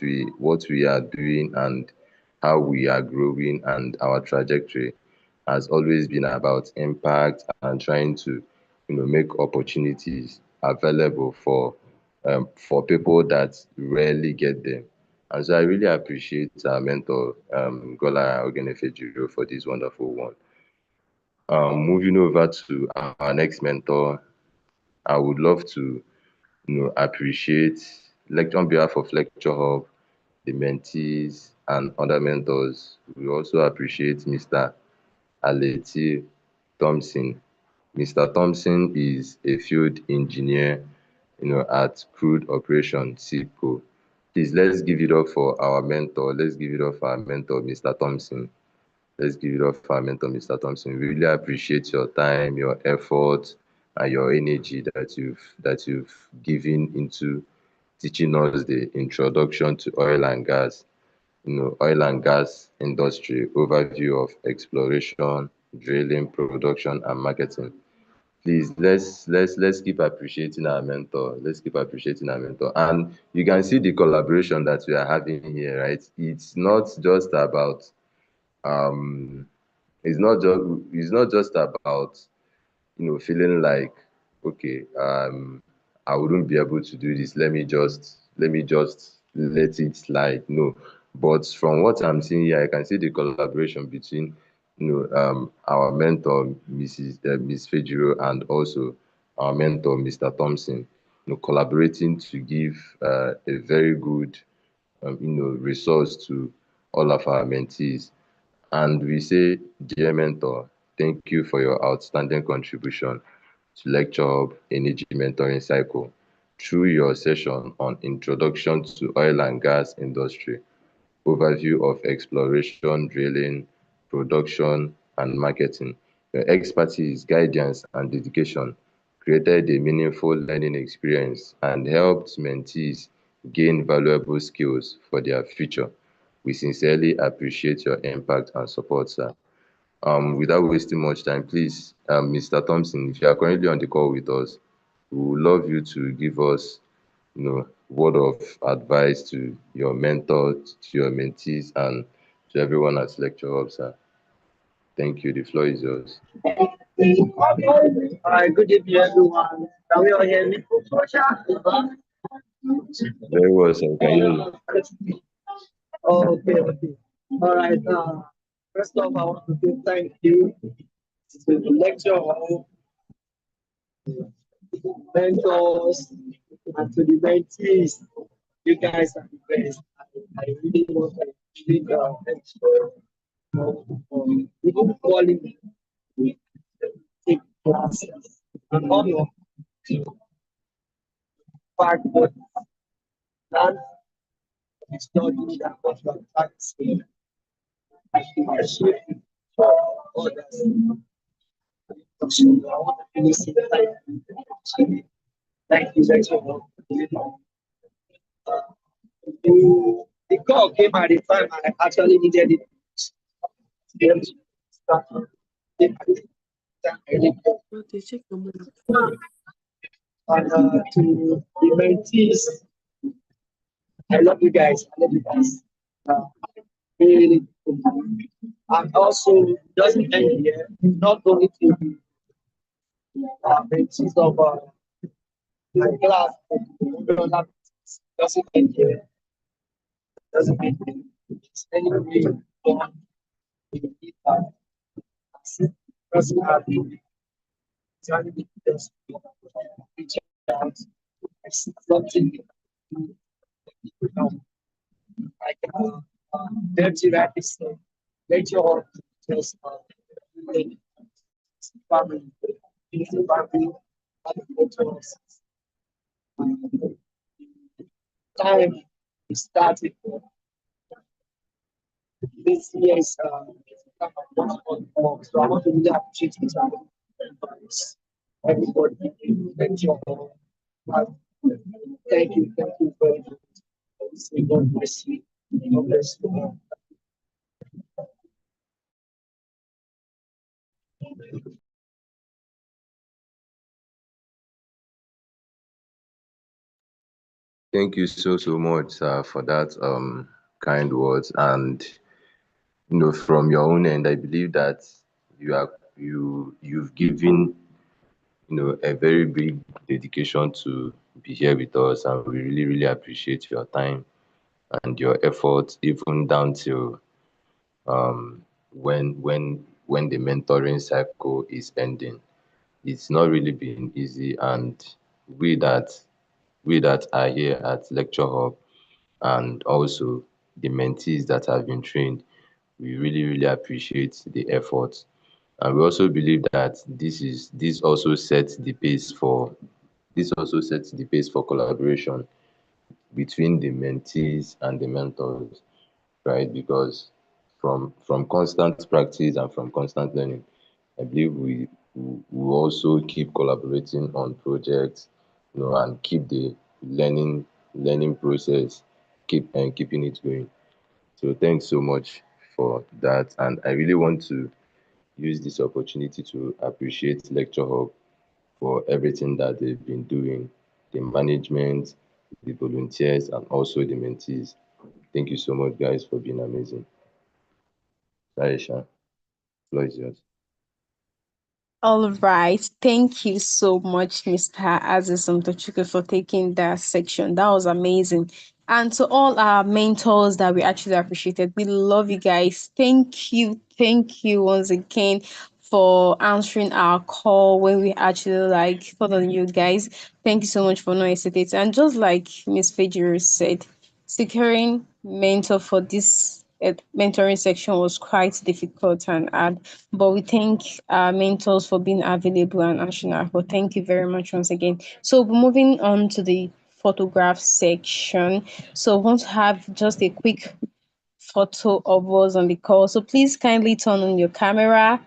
Speaker 5: we are doing and how we are growing and our trajectory has always been about impact and trying to make opportunities available for people that rarely get them. And so I really appreciate our mentor, Gola Ogenefejiro, for this wonderful one. Moving over to our next mentor, I would love to appreciate on behalf of Lecture Hub, the mentees and other mentors. We also appreciate Mr. Aleti Thompson. Mr. Thompson is a field engineer, at Crude Operation SIPCO. Please let's give it up for our mentor. Let's give it up for our mentor, Mr. Thompson. Let's give it up for our mentor, Mr. Thompson. We really appreciate your time, your effort, and your energy that you've given into teaching us the introduction to oil and gas, oil and gas industry, overview of exploration, drilling, production, and marketing. Please let's keep appreciating our mentor. Let's keep appreciating our mentor. And you can see the collaboration that we are having here, right? It's not just about um it's not just about feeling like, okay, I wouldn't be able to do this. Let me just let it slide. No, but from what I'm seeing here, I can see the collaboration between our mentor, Miss Fejiro, and also our mentor, Mr. Thompson. Collaborating to give a very good resource to all of our mentees. And we say, dear mentor, thank you for your outstanding contribution to Lecture Hub Energy Mentoring Cycle through your session on Introduction to Oil and Gas Industry, overview of exploration, drilling, production, and marketing. Your expertise, guidance, and dedication created a meaningful learning experience and helped mentees gain valuable skills for their future. We sincerely appreciate your impact and support, sir. Without wasting much time, please, Mr. Thompson, if you are currently on the call with us, we would love you to give us, word of advice to your mentors, to your mentees, and to everyone at Lecture Hub, sir. Thank you. The floor is yours.
Speaker 9: All right, good evening, everyone. Can we all hear me?
Speaker 5: Very well, sir. We can hear you.
Speaker 9: Oh, okay, okay. All right. First off, I want to say thank you to the lecture hall, mentors, and to the mentees. You guys are the best. I really want to big thanks for even calling me to take classes and honor to part what that is not doing that much of practicing. I appreciate for others. So I want to really say thank you very much. Uh, the call came at the time I actually needed it. And to the mentees, I love you guys. I love you guys. Uh, really. And also, doesn't end here. Not only to the mentees of my class, but doesn't end here. Doesn't end here. It's anyway on the personality, trying to just reach out. I see something like dirty rabbit said, let your just family, family, time started this year's so I want to really appreciate each other. Everybody, thank you. Thank you very much. God bless you. God bless you.
Speaker 5: Thank you so much, sir, for that kind words. And from your own end, I believe that you've given a very big dedication to be here with us, and we really appreciate your time and your efforts, even down to when the mentoring cycle is ending. It's not really been easy, and we that we that are here at Lecture Hub, and also the mentees that have been trained, we really appreciate the effort. And we also believe that this also sets the pace for collaboration between the mentees and the mentors, right? Because from constant practice and from constant learning, I believe we also keep collaborating on projects, and keep the learning process, keeping it going. So thanks so much for that. And I really want to use this opportunity to appreciate Lecture Hub for everything that they've been doing, the management, the volunteers, and also the mentees. Thank you so much, guys, for being amazing. Aisha, floor is yours.
Speaker 1: All right. Thank you so much, Mr. Aziz Mtochuku, for taking that section. That was amazing. And to all our mentors that we actually appreciated, we love you guys. Thank you. Thank you once again for answering our call when we actually called on you guys. Thank you so much for not hesitating. And just like Miss Fajir said, securing mentor for this mentoring section was quite difficult and hard, but we thank our mentors for being available and answering our call. Thank you very much once again. So moving on to the photograph section. So I want to have just a quick photo of us on the call. So please kindly turn on your camera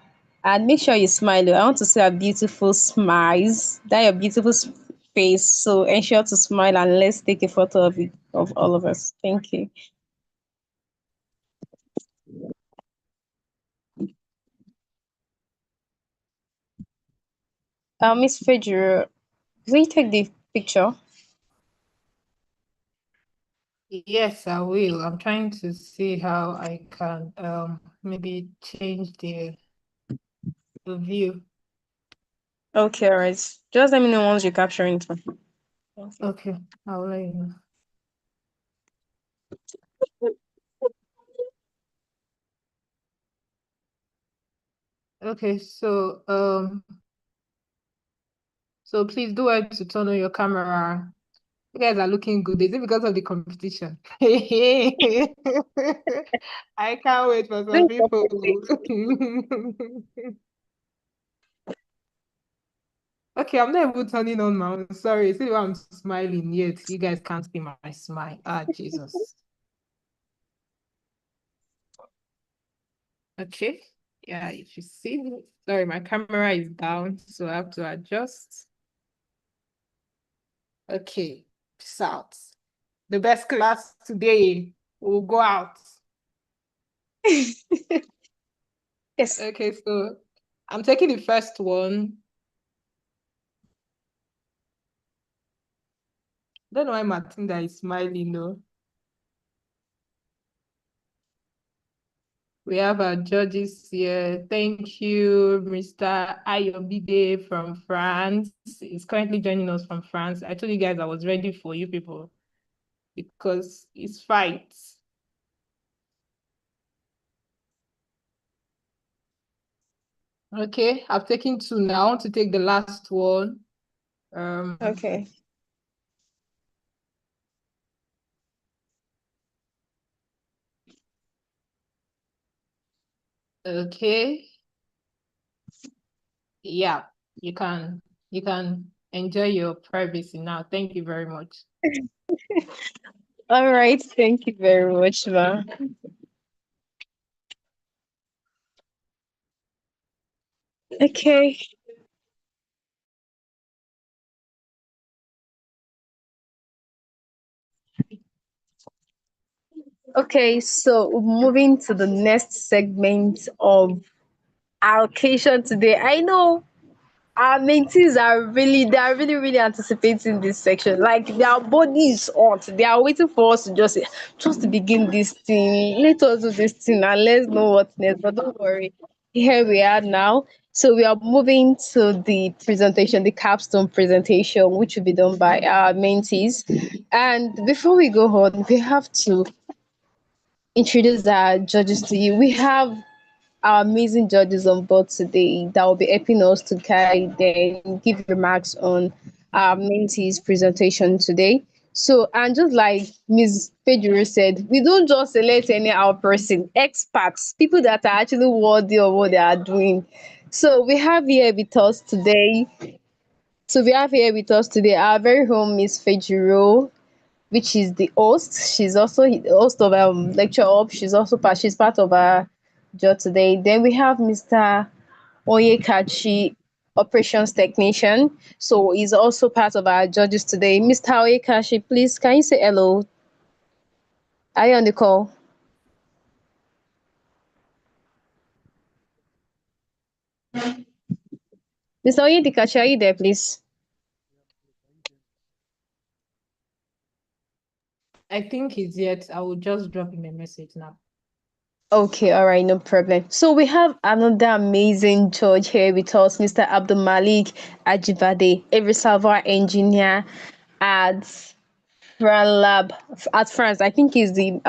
Speaker 1: and make sure you smile. I want to see our beautiful smiles. That your beautiful face. So ensure to smile and let's take a photo of it, of all of us. Thank you. Miss Fedra, will you take the picture?
Speaker 4: Yes, I will. I'm trying to see how I can maybe change the view.
Speaker 1: Okay, all right. Just let me know once you're capturing it.
Speaker 4: Okay, I'll let you know. Okay, so please do it to turn on your camera. You guys are looking good. Is it because of the competition? I can't wait for some people. Okay, I'm not even turning on my own. Sorry, see why I'm smiling yet. You guys can't see my smile. Ah, Jesus. Okay. Yeah, if you see me. Sorry, my camera is down, so I have to adjust. Okay. Peace out. The best class today will go out.
Speaker 1: Yes.
Speaker 4: Okay, so I'm taking the first one. Don't know why Matinda is smiling though. We have our judges here. Thank you, Mr. Ayobide from France. He's currently joining us from France. I told you guys I was ready for you people because it's fights. Okay, I've taken two now. I want to take the last one.
Speaker 1: Okay.
Speaker 4: Okay. Yeah, you can enjoy your privacy now. Thank you very much.
Speaker 1: All right. Thank you very much, ma. Okay. Okay, so moving to the next segment of our occasion today. I know our mentees they are really anticipating this section. Like their body is hot. They are waiting for us to just to begin this thing. Let us do this thing and let's know what's next. But don't worry, here we are now. So we are moving to the presentation, the capstone presentation, which will be done by our mentees. And before we go on, we have to introduce our judges to you. We have our amazing judges on board today that will be helping us to guide and give remarks on our mentees presentation today. So, and just like Ms. Pedro said, we don't just select any our person, experts, people that are actually worthy of what they are doing. So we have here with us today. So we have here with us today our very own Miss Fejiro, which is the host. She's also the host of lecture up. She's part of our job today. Then we have Mr. Oyekachi, operations technician. So he's also part of our judges today. Mr. Oyekachi, please can you say hello? Are you on the call? Mr. Oyekachi, are you there, please?
Speaker 4: I think he's yet. I will just drop him a message now.
Speaker 1: Okay, all right, no problem. So we have another amazing judge here with us, Mr. Abdul Malik Ajibade, a reservoir engineer at Lab at France. I think he's the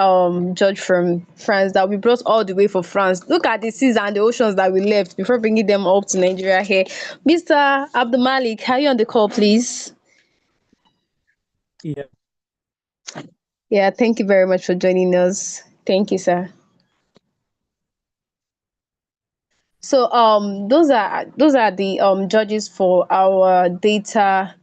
Speaker 1: judge from France that we brought all the way for France. Look at the seas and the oceans that we left before bringing them up to Nigeria here. Mr. Abdul Malik, are you on the call, please?
Speaker 8: Yeah.
Speaker 1: Yeah, thank you very much for joining us. Thank you, sir. So those are the judges for our data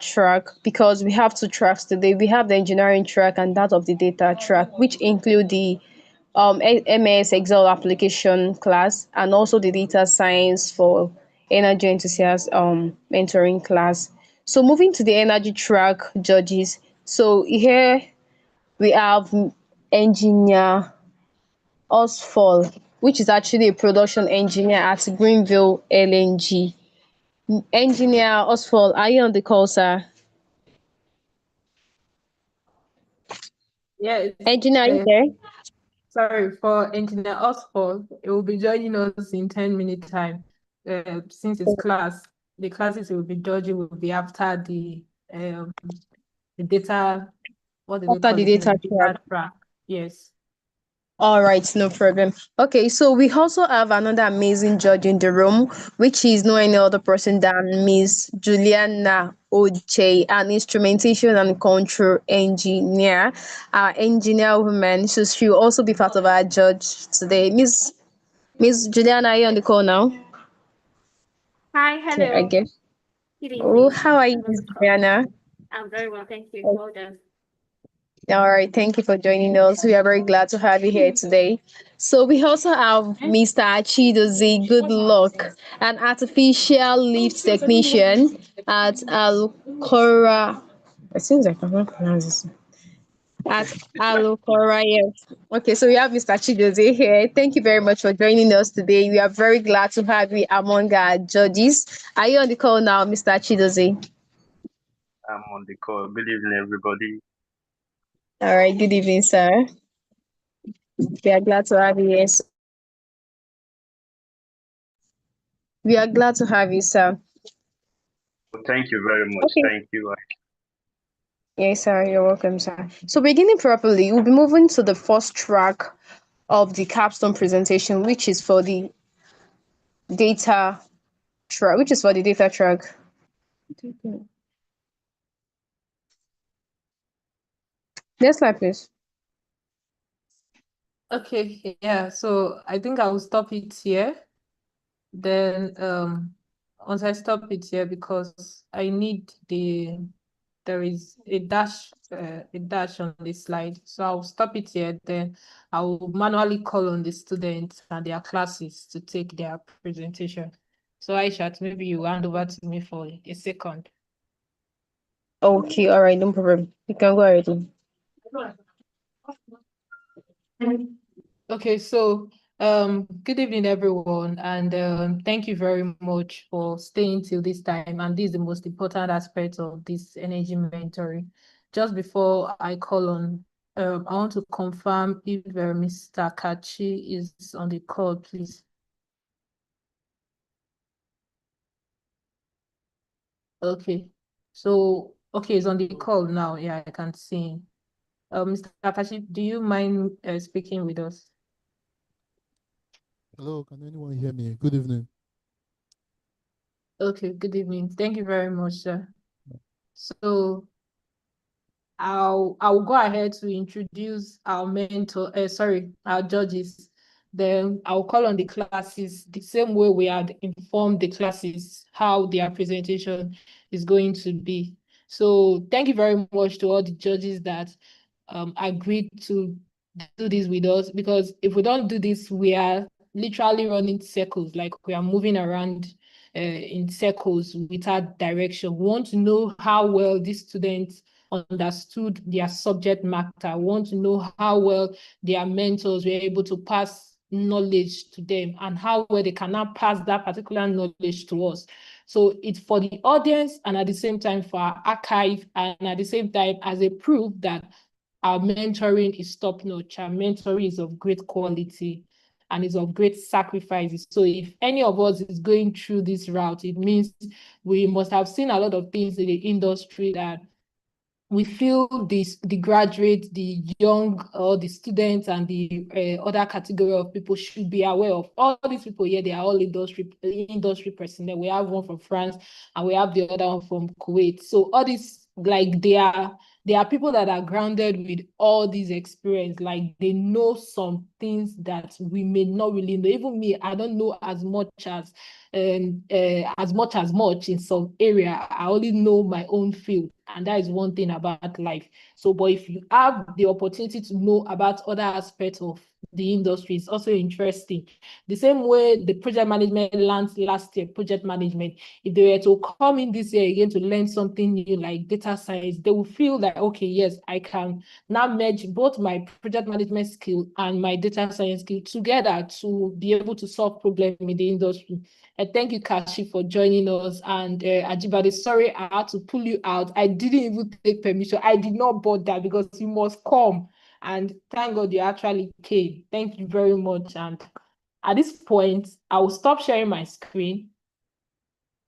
Speaker 1: track, because we have two tracks today. We have the engineering track and that of the data track, which include the MS Excel application class and also the data science for energy enthusiast mentoring class. So moving to the energy track judges. So here we have engineer Osfall, which is actually a production engineer at Greenville LNG. Engineer Osfall, are you on the call, sir?
Speaker 4: Yes.
Speaker 1: Engineer, are you there?
Speaker 4: Sorry, for Engineer Oswald, it will be joining us in 10-minute time. Since it's class, the classes it will be judging will be after the data, what do they
Speaker 1: After
Speaker 4: call
Speaker 1: the
Speaker 4: it?
Speaker 1: data
Speaker 4: The
Speaker 1: track.
Speaker 4: data track. Yes.
Speaker 1: All right, no problem. Okay, so we also have another amazing judge in the room, which is no any other person than Miss Juliana Oche, an instrumentation and control engineer, our engineer woman. So she'll also be part of our judge today. Miss Juliana, are you on the call now?
Speaker 10: Hi,
Speaker 1: Okay, I
Speaker 10: hello.
Speaker 1: guess.
Speaker 10: Good
Speaker 1: Oh,
Speaker 10: evening.
Speaker 1: how are you,
Speaker 10: I'm on
Speaker 1: Miss
Speaker 10: the call.
Speaker 1: Juliana?
Speaker 10: I'm very well, thank you. Well done.
Speaker 1: All right, thank you for joining us. We are very glad to have you here today. So we also have Mr. Chidozie Good Luck, an artificial lift technician at Alcora. It seems like I'm not pronouncing this. At Alcora, yes. Okay, so we have Mr. Chidozie here. Thank you very much for joining us today. We are very glad to have you among our judges. Are you on the call now, Mr. Chidozie?
Speaker 11: I'm on the call. Good evening, everybody.
Speaker 1: All right, good evening, sir. We are glad to have you here. We are glad to have you, sir.
Speaker 11: Thank you very much.
Speaker 1: Okay.
Speaker 11: Thank you.
Speaker 1: Yes, sir. You're welcome, sir. So, beginning properly, we'll be moving to the first track of the capstone presentation, which is for the data track. Which is for the data track. Next slide, please.
Speaker 4: Okay, yeah. So I think I will stop it here. Then once I stop it here, because I need there is a dash on this slide. So I'll stop it here. Then I will manually call on the students and their classes to take their presentation. So Aishat, maybe you hand over to me for a second.
Speaker 1: Okay, all right, no problem. You can go ahead.
Speaker 4: Okay, so good evening, everyone, and thank you very much for staying till this time. And this is the most important aspect of this energy mentoring. Just before I call on, I want to confirm if Mr. Kachi is on the call, please. Okay, so okay, he's on the call now. Yeah, I can see him. Mr. Kachi, do you mind speaking with us?
Speaker 12: Hello, can anyone hear me? Good evening.
Speaker 4: Okay, good evening. Thank you very much, sir. So I'll go ahead to introduce our our judges. Then I'll call on the classes the same way we had informed the classes how their presentation is going to be. So thank you very much to all the judges that agreed to do this with us, because if we don't do this, we are literally running circles, like we are moving around in circles without direction. We want to know how well these students understood their subject matter. We want to know how well their mentors were able to pass knowledge to them and how well they can now pass that particular knowledge to us. So it's for the audience and at the same time for our archive, and at the same time as a proof that our mentoring is top-notch. Our mentoring is of great quality and is of great sacrifices. So if any of us is going through this route, it means we must have seen a lot of things in the industry that we feel the graduates, the young or the students and the other category of people should be aware of. All these people here, they are all industry personnel. We have one from France and we have the other one from Kuwait. So all these, like, they are people that are grounded with all these experience, like they know some things that we may not really know. Even me, I don't know as much as much in some area. I only know my own field, and that is one thing about life. So, but if you have the opportunity to know about other aspects of the industry, it's also interesting. The same way the project management learned last year, project management, if they were to come in this year again to learn something new like data science, they will feel that, okay, yes, I can now merge both my project management skill and my data science skill together to be able to solve problems in the industry. And thank you, Kashi, for joining us. And Ajibade, sorry, I had to pull you out. I didn't even take permission. I did not bother because you must come. And thank God you actually came. Thank you very much. And at this point, I will stop sharing my screen,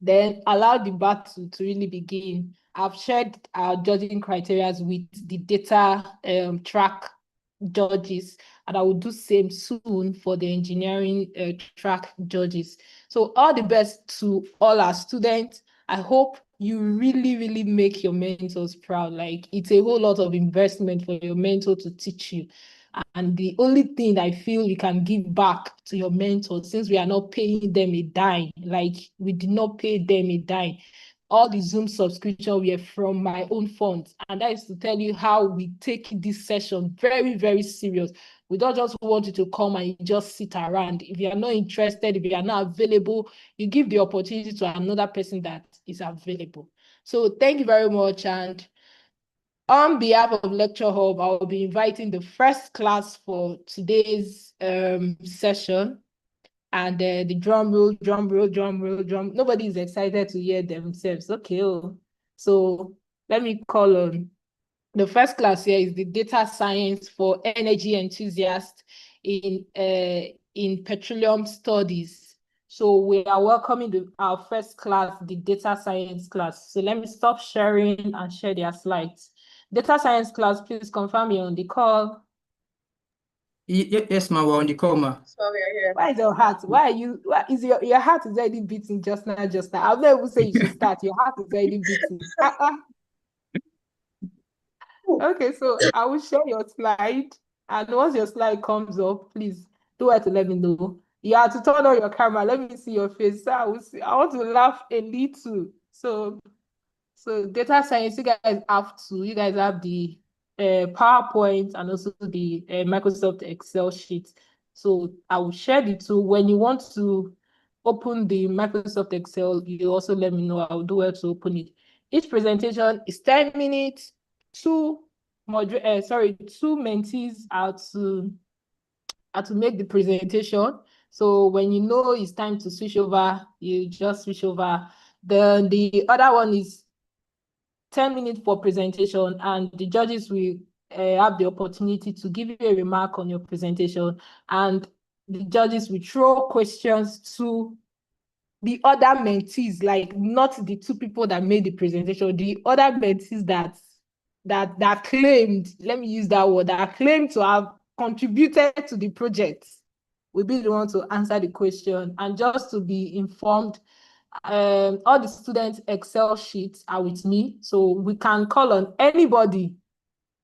Speaker 4: then allow the battle to really begin. I've shared our judging criteria with the data track judges, and I will do same soon for the engineering track judges. So all the best to all our students. I hope you really, really make your mentors proud. Like, it's a whole lot of investment for your mentor to teach you. And the only thing I feel you can give back to your mentors, since we are not paying them a dime, like we did not pay them a dime, all the Zoom subscription were from my own funds. And that is to tell you how we take this session very, very serious. We don't just want you to come and just sit around. If you are not interested, if you are not available, you give the opportunity to another person that is available. So thank you very much. And on behalf of Lecture Hub, I will be inviting the first class for today's session. And the drum roll, drum roll, drum roll, drum. Nobody is excited to hear themselves. Okay. So let me call on the first class here is the data science for energy enthusiasts in petroleum studies. So we are welcoming our first class, the data science class. So let me stop sharing and share their slides. Data science class, please confirm you're on the call.
Speaker 13: Yes, ma'am, we're on the call, ma.
Speaker 4: Sorry, why is your heart? Why is your heart is already beating just now? I'll never say you should start. Your heart is already beating. Okay, so I will share your slide, and once your slide comes up, please do it to let me know. You have to turn on your camera. Let me see your face. So I will see. I want to laugh a little. So data science, you guys have the PowerPoint and also the Microsoft Excel sheet. So I will share the two. When you want to open the Microsoft Excel, you also let me know. I'll do it to open it. Each presentation is 10 minutes. Two mentees are to make the presentation. So when you know it's time to switch over, you just switch over. Then the other one is 10 minutes for presentation, and the judges will have the opportunity to give you a remark on your presentation, and the judges will throw questions to the other mentees, like not the two people that made the presentation, the other mentees that claimed, let me use that word, that claimed to have contributed to the project will be the one to answer the question. And just to be informed, all the students' Excel sheets are with me, so we can call on anybody's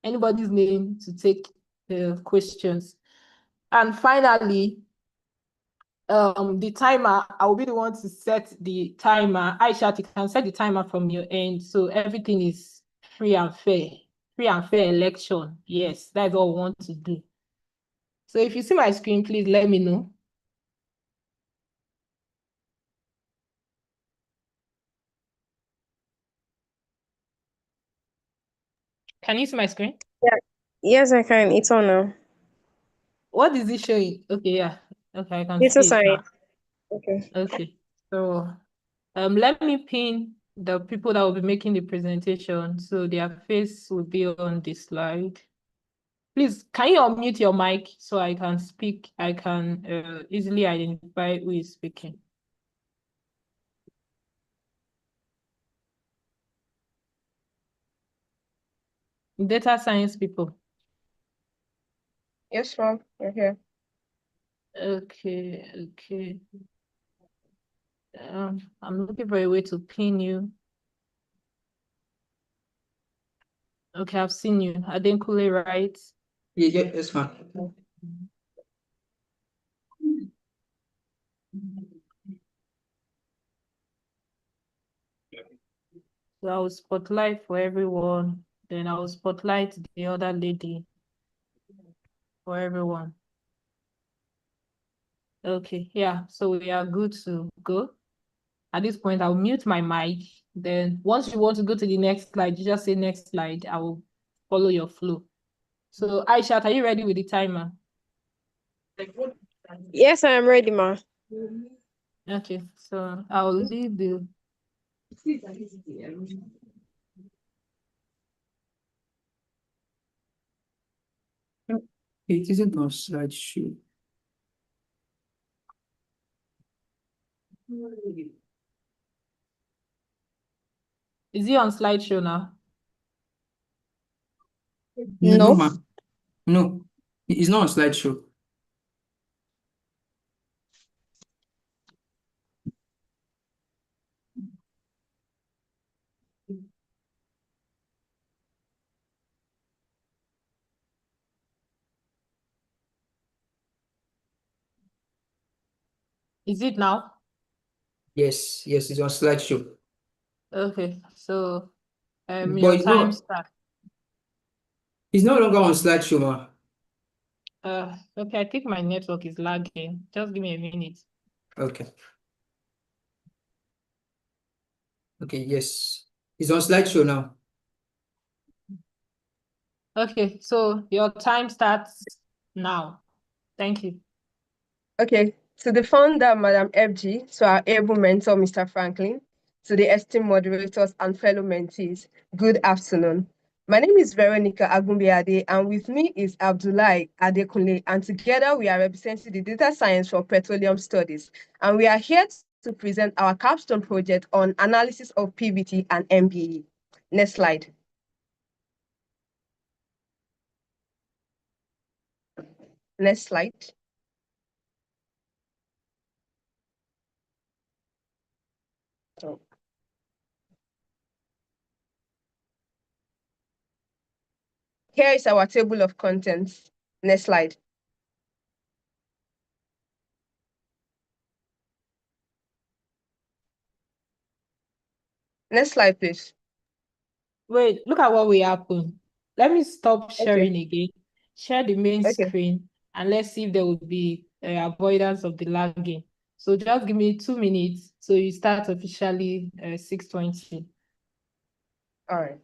Speaker 4: name to take the questions. And finally, the timer, I will be the one to set the timer. Aisha, you can set the timer from your end, so everything is free and fair election. Yes, that's all we want to do. So if you see my screen, please let me know. Can you see my screen?
Speaker 1: Yeah. Yes, I can. It's on now.
Speaker 4: What is it showing? Okay, yeah. Okay, I can
Speaker 1: Data
Speaker 4: see it now.
Speaker 1: science. Okay.
Speaker 4: Okay. So let me pin the people that will be making the presentation, so their face will be on the slide. Please, can you unmute your mic so I can speak? I can easily identify who is speaking. Data science people.
Speaker 1: Yes, ma'am. You're here.
Speaker 4: Okay. I'm looking for a way to pin you. Okay, I've seen you. Adenkule, right?
Speaker 13: Yes, ma'am.
Speaker 4: So I will spotlight for everyone. Then I will spotlight the other lady for everyone. Okay, yeah, so we are good to go. At this point, I'll mute my mic. Then once you want to go to the next slide, you just say next slide. I will follow your flow. So Aisha, are you ready with the timer?
Speaker 1: Yes, I am ready, ma.
Speaker 4: Okay, so I'll leave the
Speaker 13: It isn't on slideshow.
Speaker 4: Is he on slideshow now?
Speaker 13: No,
Speaker 1: No.
Speaker 13: ma. No, it's not on slideshow.
Speaker 4: Is it now?
Speaker 13: Yes, it's on slideshow.
Speaker 4: Okay, so
Speaker 13: But
Speaker 4: your time start.
Speaker 13: it's no longer on slideshow, ma.
Speaker 4: Okay, I think my network is lagging. Just give me a minute.
Speaker 13: Okay. Okay, yes. It's on slideshow now.
Speaker 4: Okay, so your time starts now. Thank you.
Speaker 14: Okay, to the founder, Madam FG, to our able mentor, Mr. Franklin, to the esteemed moderators and fellow mentees, good afternoon. My name is Veronica Agumbiade, and with me is Abdullahi Adekunle, and together we are representing the Data Science for Petroleum Studies, and we are here to present our capstone project on analysis of PVT and MBE. Next slide. Next slide. So, here is our table of contents. Next slide. Next slide, please.
Speaker 4: Wait, look at what will happen. Let me stop
Speaker 14: Okay.
Speaker 4: sharing again. Share the main
Speaker 14: Okay.
Speaker 4: screen and let's see if there will be avoidance of the lagging. So just give me 2 minutes. So you start officially 6:20.
Speaker 14: All right.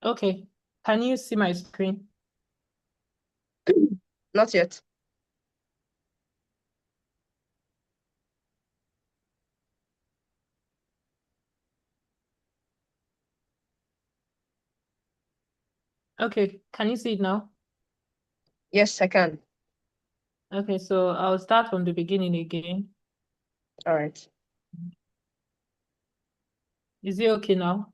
Speaker 4: Okay, can you see my screen?
Speaker 14: Not yet.
Speaker 4: Okay, can you see it now?
Speaker 14: Yes, I can.
Speaker 4: Okay, so I'll start from the beginning again.
Speaker 14: All right.
Speaker 4: Is it okay now?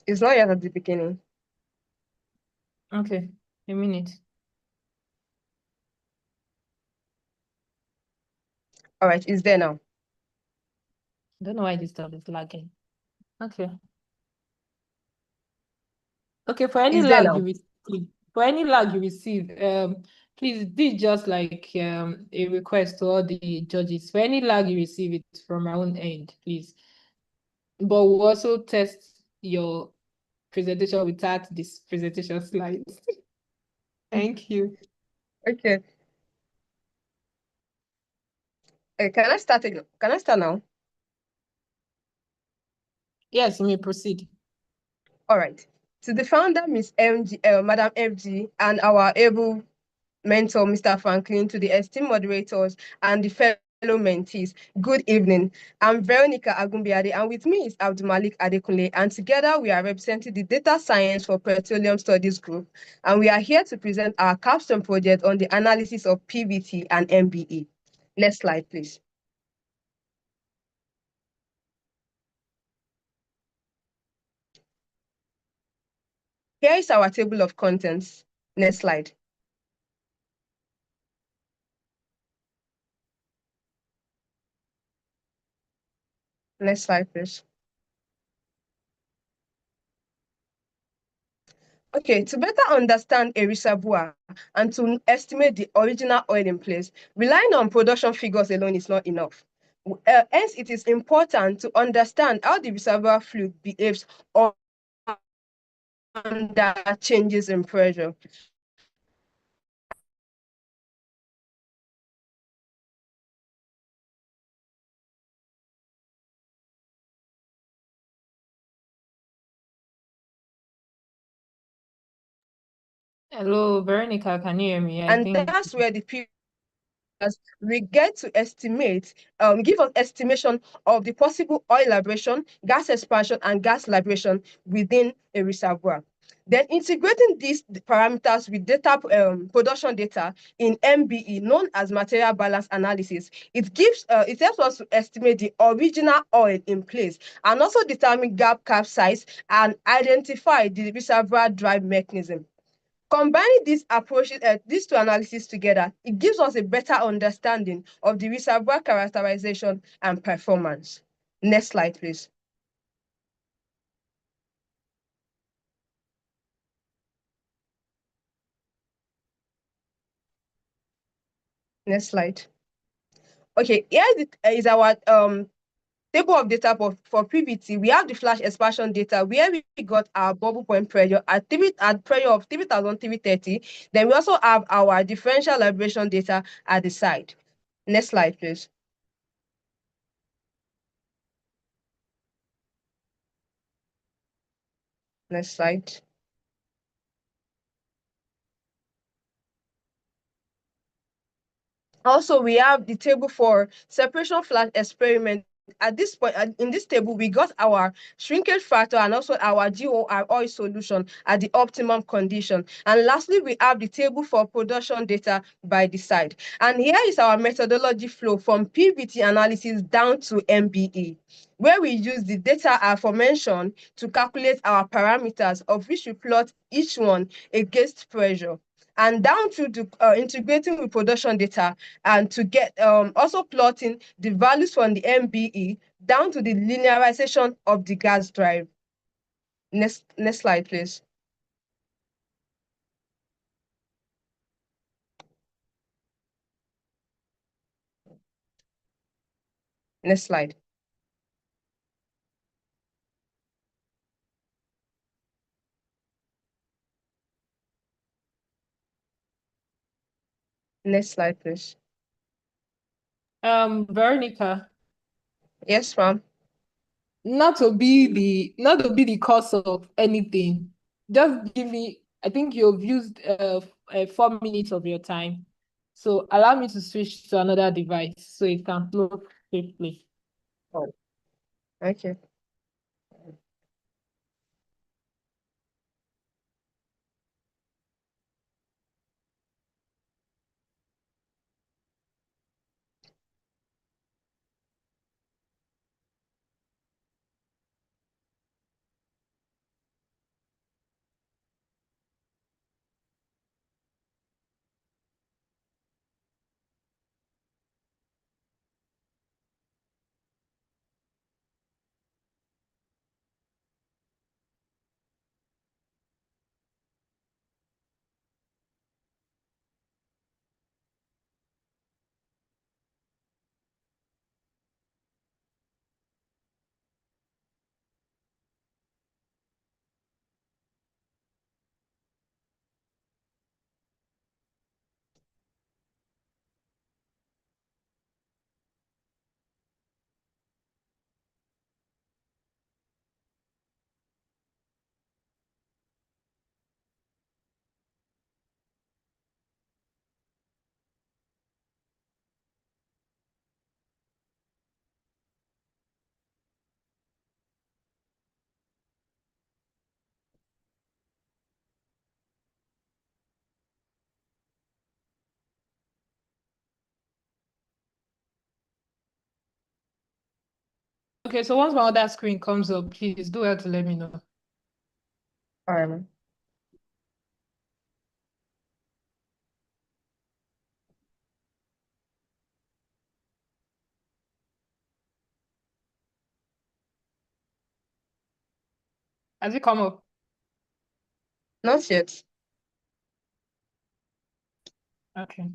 Speaker 14: It's not yet at the beginning.
Speaker 4: Okay, a minute.
Speaker 14: All right, it's there now.
Speaker 4: I don't know why this stuff is lagging. Okay. Okay, for any
Speaker 14: It's there
Speaker 4: lag
Speaker 14: now.
Speaker 4: you receive, please do just like a request to all the judges. For any lag you receive, it's from our own end, please. But we'll also test your presentation without this presentation slides. Thank you.
Speaker 14: Okay. Can I start again? Can I start now?
Speaker 4: Yes, you may proceed.
Speaker 14: All right. To the founder, Miss MG, Madam FG, and our able mentor, Mr. Franklin, to the esteemed moderators and the fellow mentees, good evening. I'm Veronica Agumbiade, and with me is Abdulmalik Adekunle, and together we are representing the Data Science for Petroleum Studies Group, and we are here to present our capstone project on the analysis of PVT and MBE. Next slide, please. Here is our table of contents. Next slide. Next slide, please. Okay, to better understand a reservoir and to estimate the original oil in place, relying on production figures alone is not enough. Hence, it is important to understand how the reservoir fluid behaves under changes in pressure.
Speaker 4: Hello, Veronica, can you hear me? I
Speaker 14: And
Speaker 4: think
Speaker 14: that's where the we get to estimate, give us estimation of the possible oil liberation, gas expansion, and gas liberation within a reservoir. Then integrating these parameters with data production data in MBE, known as material balance analysis, it helps us to estimate the original oil in place and also determine gap size and identify the reservoir drive mechanism. Combining these approaches, these two analyses together, it gives us a better understanding of the reservoir characterization and performance. Next slide, please. Next slide. Okay, here is our table of data for PVT. We have the flash expansion data where we got our bubble point pressure at pressure of 3,330. Then we also have our differential liberation data at the side. Next slide, please. Next slide. Also, we have the table for separation flash experiment. At this point, in this table, we got our shrinkage factor and also our GOR oil solution at the optimum condition. And lastly, we have the table for production data by the side. And here is our methodology flow from PVT analysis down to MBE, where we use the data aforementioned to calculate our parameters, of which we plot each one against pressure, and down to the integrating with production data and to get also plotting the values from the MBE down to the linearization of the gas drive. Next slide, please. Next slide. Next slide, please.
Speaker 4: Veronica.
Speaker 14: Yes, ma'am.
Speaker 4: Not to be the cause of anything. Just give me, I think you've used 4 minutes of your time. So allow me to switch to another device so it can flow swiftly.
Speaker 14: Oh, okay.
Speaker 4: Okay, so once my other screen comes up, please do have to let me know.
Speaker 14: All right, ma'am.
Speaker 4: Has it come up?
Speaker 14: Not yet.
Speaker 4: Okay.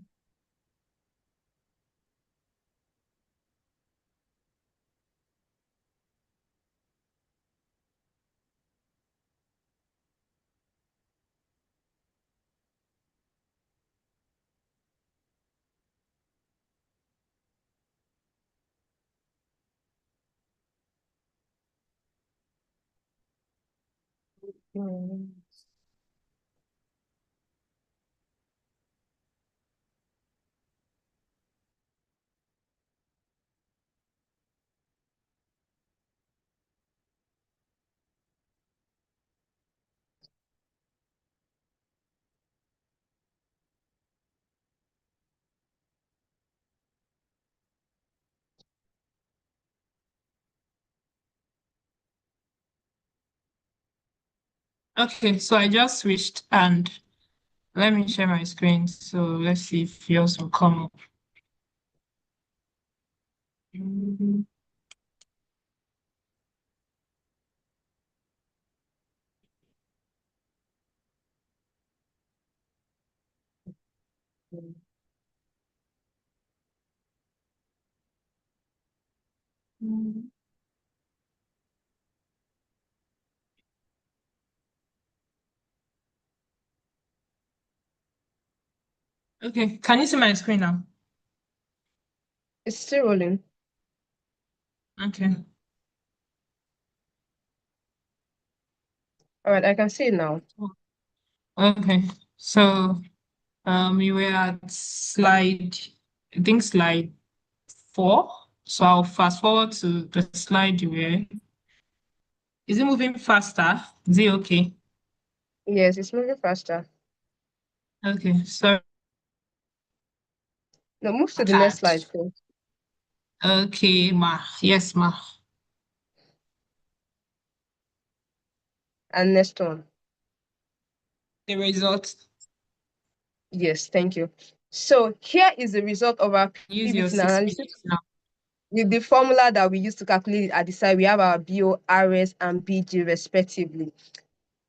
Speaker 4: Okay, so I just switched and let me share my screen. So let's see if yours will come up. Okay, can you see my screen now?
Speaker 14: It's still rolling.
Speaker 4: Okay.
Speaker 14: All right, I can see it now.
Speaker 4: Okay, so we were at slide, I think slide 4. So I'll fast forward to the slide you were. Is it moving faster? Is it okay?
Speaker 14: Yes, it's moving faster.
Speaker 4: Okay, so
Speaker 14: No, move to the next slide, please.
Speaker 4: okay, ma. Yes, ma.
Speaker 14: And next one.
Speaker 4: The result.
Speaker 14: Yes, thank you. So here is the result of our
Speaker 4: Use your
Speaker 14: PVT
Speaker 4: 6
Speaker 14: analysis.
Speaker 4: minutes now.
Speaker 14: With the formula that we use to calculate it at the side, we have our BO, RS, and BG respectively.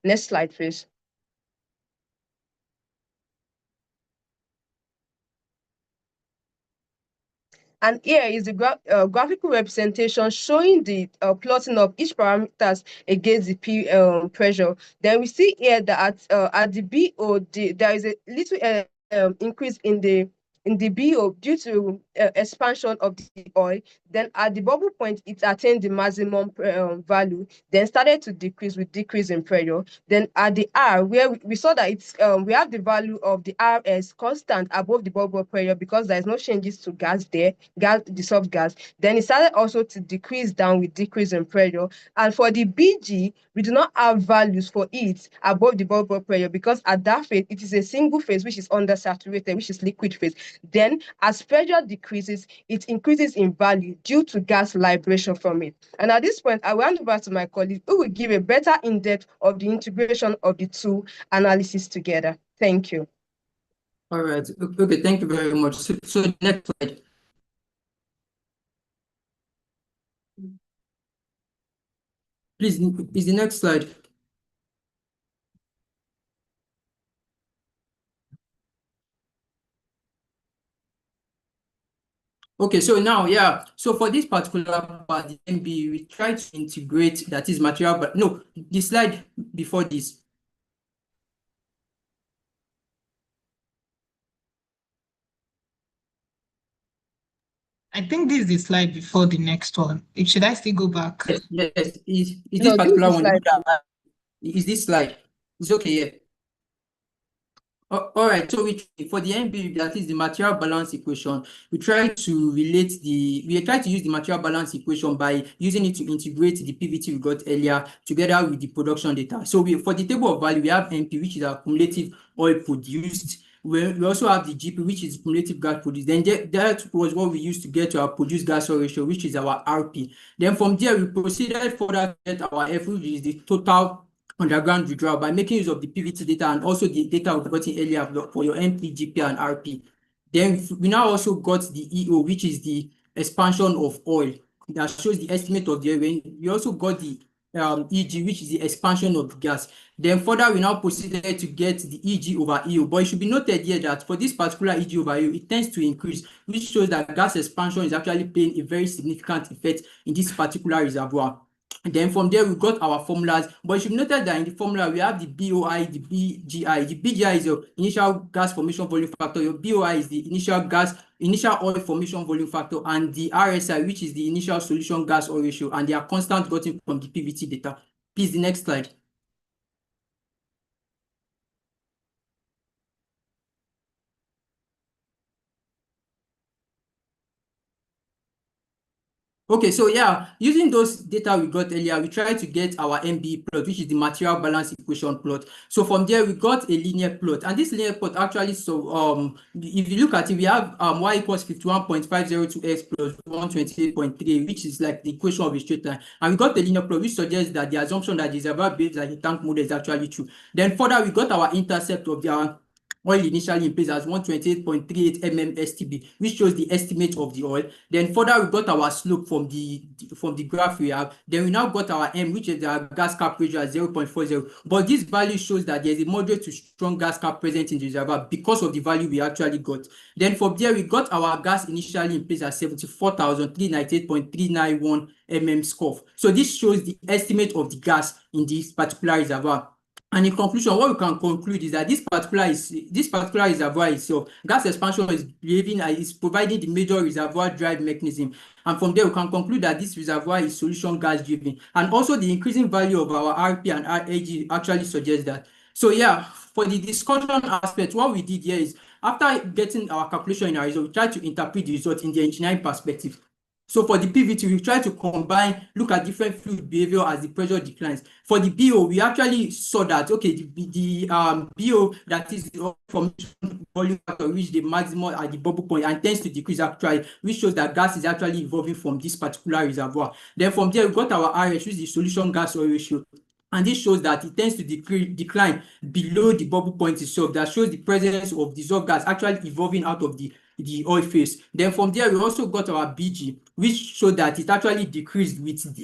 Speaker 14: Next slide, please. And here is the graphical representation showing the plotting of each parameters against the pressure. Then we see here that at the BO, there is a little increase in the BO due to expansion of the oil. Then at the bubble point, it attained the maximum value, then started to decrease with decrease in pressure. Then at the R, where we saw that it's we have the value of the RS constant above the bubble pressure because there is no changes to gas there, dissolved gas. Then it started also to decrease down with decrease in pressure. And for the BG, we do not have values for it above the bubble pressure because at that phase, it is a single phase which is undersaturated, which is liquid phase. Then as pressure decreases, it increases in value due to gas liberation from it. And at this point, I will hand over to my colleague who will give a better in-depth of the integration of the two analyses together. Thank you.
Speaker 13: All right. Okay, thank you very much. So next slide. Please, is the next slide. Okay, so now, yeah, so for this particular part, the MB, we try to integrate that is material, but no, the slide before this.
Speaker 4: I think this is the slide before the next one. Should I still go back?
Speaker 13: Yes, yes. Is this
Speaker 14: No,
Speaker 13: particular
Speaker 14: this
Speaker 13: one?
Speaker 14: slide.
Speaker 13: Is this slide? It's okay, yeah. All right, so for the MB, that is the material balance equation, we try to use the material balance equation by using it to integrate the PVT we got earlier together with the production data. So for the table of value, we have MP, which is our cumulative oil produced. We also have the GP, which is cumulative gas produced. Then that was what we used to get to our produced gas oil ratio, which is our RP. Then from there, we proceeded further to get our F, which is the total underground withdrawal by making use of the PVT data and also the data we've gotten earlier for your MP, GP, and RP. Then we now also got the EO, which is the expansion of oil that shows the estimate of the oil. We also got the EG, which is the expansion of the gas. Then further, we now proceeded to get the EG over EO. But it should be noted here that for this particular EG over EO, it tends to increase, which shows that gas expansion is actually playing a very significant effect in this particular reservoir. And then from there, we got our formulas. But you should note that in the formula, we have the BOI, the BGI. The BGI is your initial gas formation volume factor. Your BOI is the initial oil formation volume factor, and the RSI, which is the initial solution gas oil ratio, and they are constant gotten from the PVT data. Please, the next slide. Okay, so yeah, using those data we got earlier, we tried to get our MBE plot, which is the material balance equation plot. So from there, we got a linear plot, and this linear plot actually, so if you look at it, we have y equals 51.502x plus 128.3, which is like the equation of a straight line. And we got the linear plot, which suggests that the assumption that the reservoir behaves like a tank model is actually true. Then further, we got our intercept of the oil initially in place as 128.38 STB, which shows the estimate of the oil. Then further, we got our slope from the graph we have. Then we now got our M, which is our gas cap ratio at 0.40. But this value shows that there's a moderate to strong gas cap present in the reservoir because of the value we actually got. Then from there, we got our gas initially in place at 74,398.391 SCOF. So this shows the estimate of the gas in this particular reservoir. And in conclusion, what we can conclude is that this particular reservoir itself, gas expansion is providing the major reservoir drive mechanism. And from there, we can conclude that this reservoir is solution gas driven. And also the increasing value of our RP and RAG actually suggests that. So yeah, for the discussion aspect, what we did here is after getting our calculation in our result, we tried to interpret the result in the engineering perspective. So for the PVT, we try to look at different fluid behavior as the pressure declines. For the BO, we actually saw that, okay, the BO, that is the formation volume factor, reached the maximum at the bubble point and tends to decrease actually, which shows that gas is actually evolving from this particular reservoir. Then from there, we got our RS, which is the solution gas oil ratio. And this shows that it tends to decline below the bubble point itself. That shows the presence of dissolved gas actually evolving out of the oil phase. Then from there, we also got our BG, which showed that it actually increased with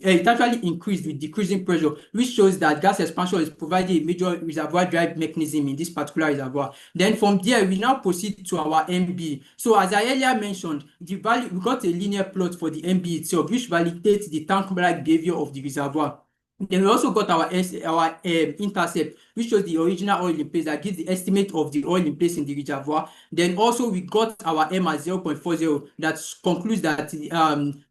Speaker 13: decreasing pressure, which shows that gas expansion is providing a major reservoir drive mechanism in this particular reservoir. Then from there, we now proceed to our MB. So as I earlier mentioned, we got a linear plot for the MB itself, which validates the tank-like behavior of the reservoir. Then we also got our intercept, which shows the original oil in place that gives the estimate of the oil in place in the reservoir. Then also we got our M at 0.40 that concludes that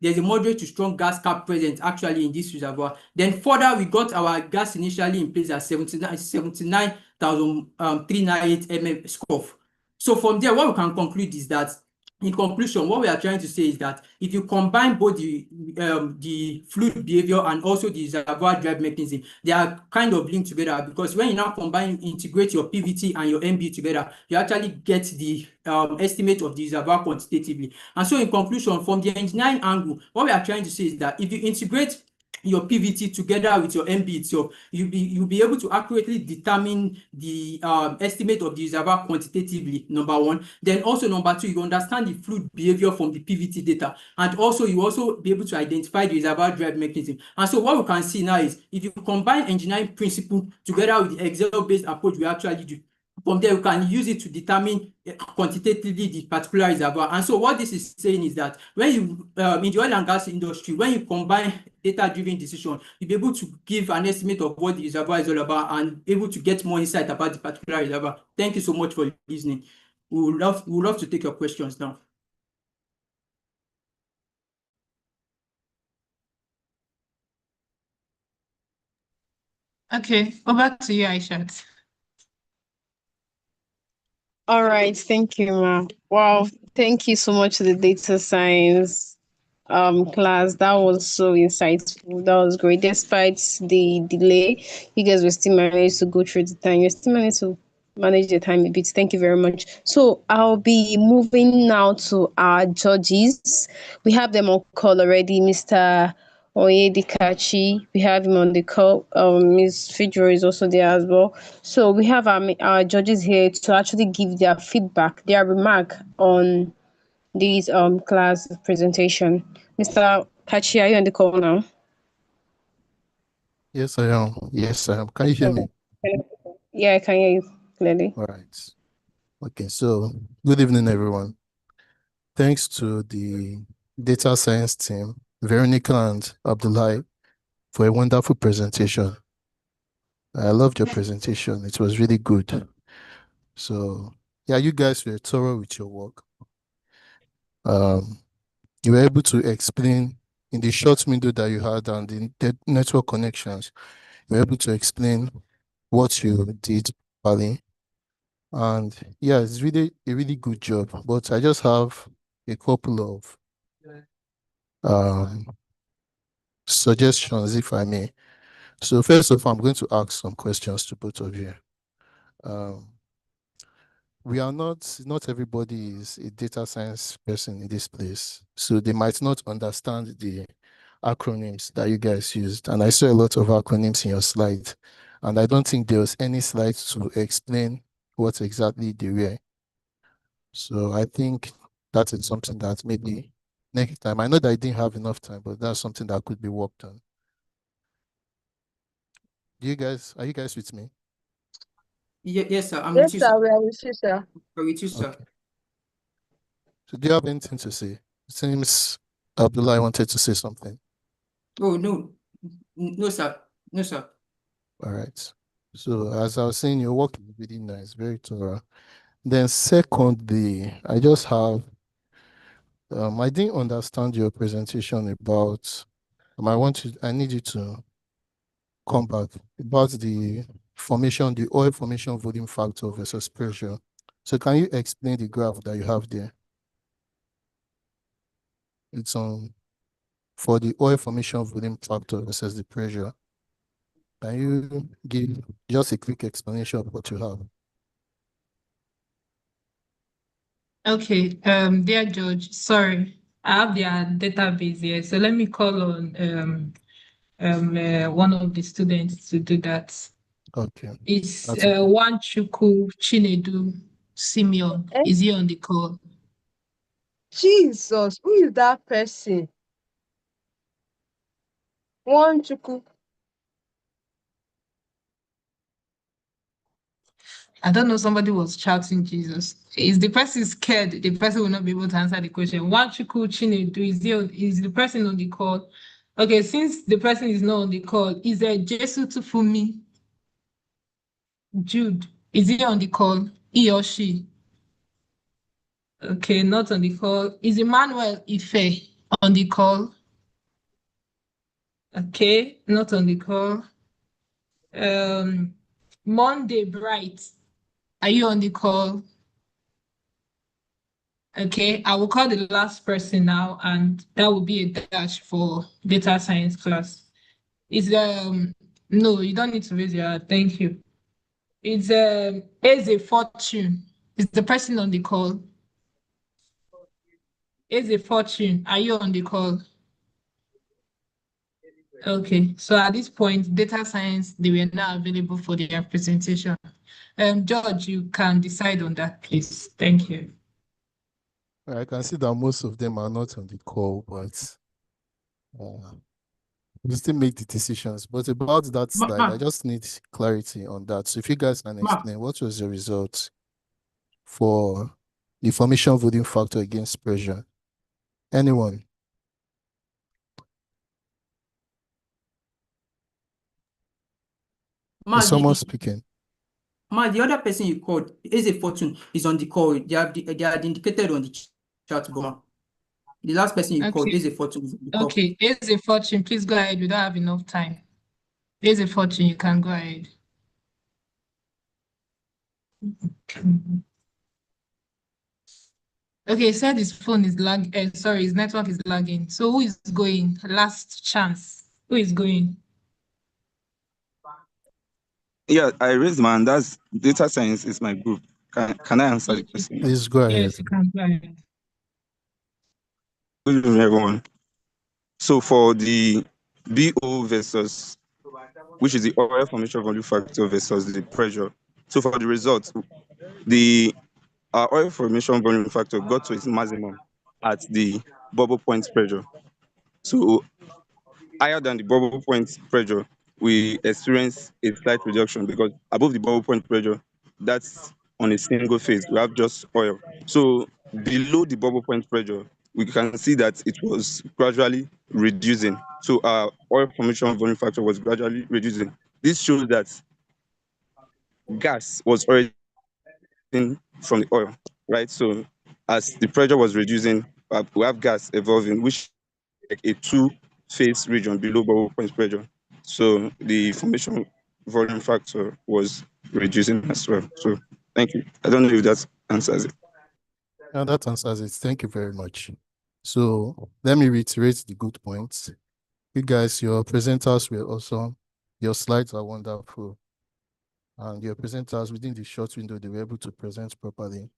Speaker 13: there's a moderate to strong gas cap present actually in this reservoir. Then further, we got our gas initially in place at 79,398 SCOF. So from there, what we can conclude is that in conclusion, what we are trying to say is that if you combine both the fluid behavior and also the reservoir drive mechanism, they are kind of linked together, because when you now integrate your PVT and your MB together, you actually get the estimate of the reservoir quantitatively. And so in conclusion, from the engineering angle, what we are trying to say is that if you integrate your PVT together with your MB itself, you'll be able to accurately determine the estimate of the reservoir quantitatively, number one. Then also number two, you understand the fluid behavior from the PVT data, and also you also be able to identify the reservoir drive mechanism. And so what we can see now is if you combine engineering principle together with the Excel-based approach we actually do, from there, you can use it to determine quantitatively the particular reservoir. And so what this is saying is that when you, in the oil and gas industry, when you combine data-driven decision, you'll be able to give an estimate of what the reservoir is all about and able to get more insight about the particular reservoir. Thank you so much for listening. We would love to take your questions now.
Speaker 4: Okay, over to you, Aishat.
Speaker 1: All right, thank you, Ma. Wow, thank you so much to the data science class. That was so insightful. That was great. Despite the delay, you guys were still managed to go through the time. You're still managed to manage the time a bit. Thank you very much. So I'll be moving now to our judges. We have them on call already, Mr. Oyedikachi. We have him on the call. Ms. Fidro is also there as well. So we have our judges here to actually give their feedback, their remark on this class presentation. Mr. Kachi, are you on the call now?
Speaker 12: Yes, I am. Yes, I am. Can you hear me?
Speaker 1: Yeah, I can hear you clearly.
Speaker 12: All right. Okay, so good evening, everyone. Thanks to the data science team, Veronica and Abdullah, for a wonderful presentation. I loved your presentation. It was really good. So, yeah, you guys were thorough with your work. You were able to explain in the short window that you had and the network connections, you were able to explain what you did properly. And yeah, it's really a really good job. But I just have a couple of suggestions, if I may. So first of all, I'm going to ask some questions to both of you. Um, we are not everybody is a data science person in this place, so they might not understand the acronyms that you guys used. And I saw a lot of acronyms in your slide, and I don't think there was any slide to explain what exactly they were. So I think that is something that maybe next time, I know that I didn't have enough time, but that's something that could be worked on. Are you guys with me?
Speaker 13: Yes, sir. I'm
Speaker 14: Yes,
Speaker 13: with you,
Speaker 14: sir.
Speaker 13: sir.
Speaker 14: We are with you, sir.
Speaker 13: I'm with you, sir.
Speaker 12: Okay. So do you have anything to say? It seems Abdullah wanted to say something.
Speaker 13: Oh, no. No, sir. No, sir.
Speaker 12: All right. So as I was saying, your work is really nice, very thorough. Then secondly, I just have I didn't understand your presentation about I need you to come back about the oil formation volume factor versus pressure. So can you explain the graph that you have there? It's on for the oil formation volume factor versus the pressure. Can you give just a quick explanation of what you have?
Speaker 4: Okay, dear George, sorry, I have their database here, so let me call on one of the students to do that.
Speaker 12: Okay,
Speaker 4: It's
Speaker 12: that's okay.
Speaker 4: Wanchuku Chinedu Simeon.
Speaker 14: Eh?
Speaker 4: Is he on the call?
Speaker 14: Jesus, who is that person? One chuku.
Speaker 4: I don't know, somebody was shouting Jesus. Is the person scared? The person will not be able to answer the question. Wanchuku Chinedu, is the person on the call? Okay, since the person is not on the call, is there Jesu Tufumi? Jude, is he on the call? He or she? Okay, not on the call. Is Emmanuel Ife on the call? Okay, not on the call. Um, Monday Bright, are you on the call? Okay, I will call the last person now, and that will be a dash for data science class. Is no, you don't need to raise your hand. Thank you. It's Eze Fortune. Is the person on the call? Eze Fortune, are you on the call? Okay, so at this point, data science, they were not available for their presentation. George, you can decide on that, please. Thank you.
Speaker 12: I can see that most of them are not on the call, but we still make the decisions. But about that slide, I just need clarity on that. So if you guys can explain, what was the result for the formation volume factor against pressure? Anyone? Is someone speaking?
Speaker 13: The other person you called, Eze Fortune, is on the call. They are indicated on the chat box. The last person you called,
Speaker 4: Okay.
Speaker 13: Eze Fortune, is on the call.
Speaker 4: Okay, here's a fortune. Please go ahead. We don't have enough time. Here's a fortune. You can go ahead. Okay, said his phone is sorry, his network is lagging. So who is going? Last chance. Who is going?
Speaker 15: Yeah, I raised my hand. That's data science is my group. Can I answer the question?
Speaker 12: Please go ahead.
Speaker 4: Yes, you can go ahead.
Speaker 15: Good evening, everyone. So for the BO versus, which is the oil formation volume factor versus the pressure. So for the results, the oil formation volume factor got to its maximum at the bubble point pressure. So higher than the bubble point pressure, we experience a slight reduction because above the bubble point pressure, that's on a single phase. We have just oil. So below the bubble point pressure, we can see that it was gradually reducing. So our oil formation volume factor was gradually reducing. This shows that gas was already from the oil, right? So as the pressure was reducing, we have gas evolving, which like a two-phase region below bubble point pressure. So the formation volume factor was reducing as well. So thank you. I don't know if that answers it.
Speaker 12: Now that answers it. Thank you very much. So let me reiterate the good points. You guys, your presenters were awesome. Your slides are wonderful. And your presenters within the short window, they were able to present properly.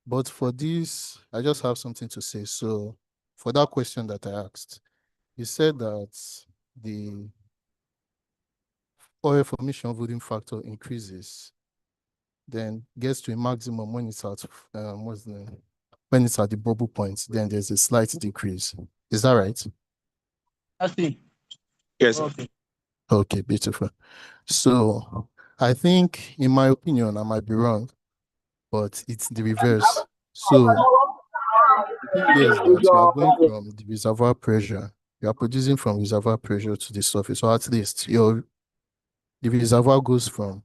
Speaker 12: But for this, I just have something to say. So for that question that I asked, you said that the oil formation volume factor increases, then gets to a maximum when it's at when it's at the bubble point, then there's a slight decrease. Is that right?
Speaker 9: I see.
Speaker 15: Yes.
Speaker 9: Okay.
Speaker 12: Okay, beautiful. So I think, in my opinion, I might be wrong, but it's the reverse. So the thing here is that you are going from the reservoir pressure, you are producing from reservoir pressure to the surface, or at least the reservoir goes from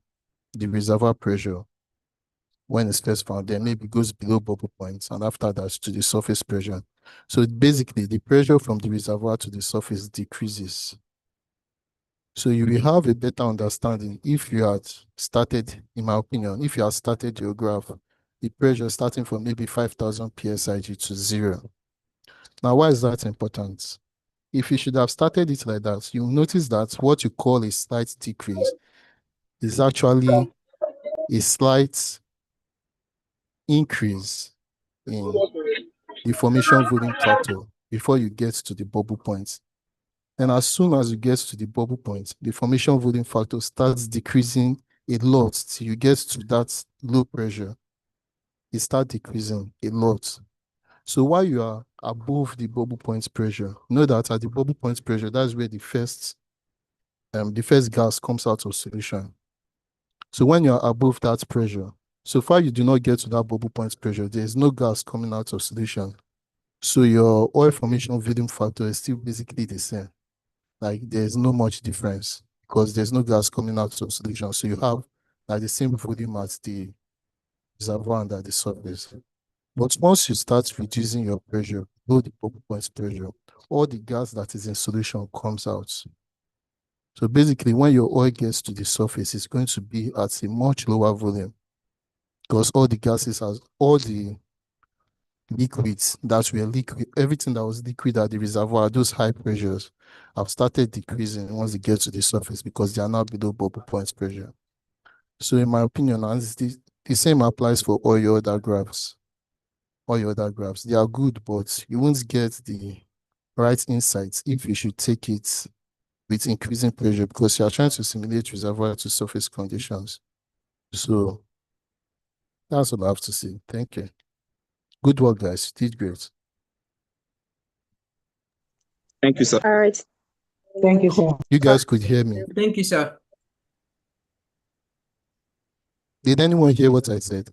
Speaker 12: the reservoir pressure when it's first found, then maybe goes below bubble points, and after that to the surface pressure. So basically, the pressure from the reservoir to the surface decreases. So you will have a better understanding if you had started, in my opinion, if you had started your graph, the pressure starting from maybe 5,000 psig to 0. Now, why is that important? If you should have started it like that, you'll notice that what you call a slight decrease is actually a slight increase in the formation volume factor before you get to the bubble point. And as soon as you get to the bubble point, the formation volume factor starts decreasing a lot till you get to that low pressure. It starts decreasing a lot. So while you are above the bubble point pressure, know that at the bubble point pressure, that's where the first gas comes out of solution. So when you are above that pressure, so far you do not get to that bubble point pressure, there is no gas coming out of solution. So your oil formation volume factor is still basically the same. Like there's no much difference because there's no gas coming out of solution. So you have like the same volume as the reservoir under the surface. But once you start reducing your pressure, below the bubble point pressure, all the gas that is in solution comes out. So basically, when your oil gets to the surface, it's going to be at a much lower volume because all the gases, all the liquids that were liquid, everything that was liquid at the reservoir, those high pressures, have started decreasing once they get to the surface because they are now below bubble point pressure. So in my opinion, and the same applies for all your other graphs. All your other graphs, they are good, but you won't get the right insights if you should take it with increasing pressure because you are trying to simulate reservoir to surface conditions. So that's all I have to say. Thank you. Good work, guys. You did great.
Speaker 15: Thank you, sir.
Speaker 3: All right.
Speaker 9: Thank you, sir.
Speaker 12: You guys could hear me.
Speaker 13: Thank you, sir.
Speaker 12: Did anyone hear what I said?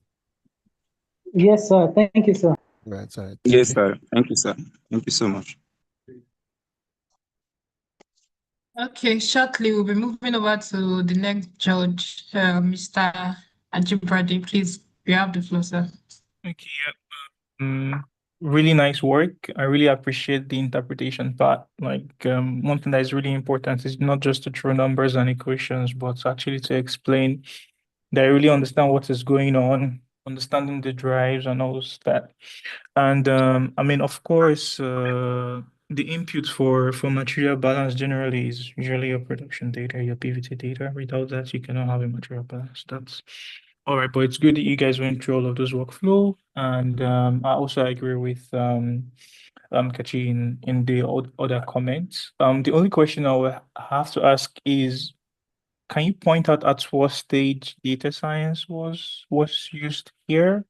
Speaker 9: Yes, sir. Thank you, sir.
Speaker 12: Right, all right. Thank
Speaker 15: Yes,
Speaker 12: you.
Speaker 15: sir. Thank you, sir. Thank you so much.
Speaker 4: Okay, shortly we'll be moving over to the next judge, Mr. Ajibrade. Please, you have the floor, sir.
Speaker 16: Okay, yeah. Really nice work. I really appreciate the interpretation part. Like, one thing that is really important is not just to throw numbers and equations, but actually to explain that I really understand what is going on, understanding the drives and all that. And I mean, of course, the input for material balance generally is usually your production data, your PVT data. Without that, you cannot have a material balance. That's all right, but it's good that you guys went through all of those workflow. And I also agree with Kachi in the other comments. The only question I will have to ask is, can you point out at what stage data science was used here?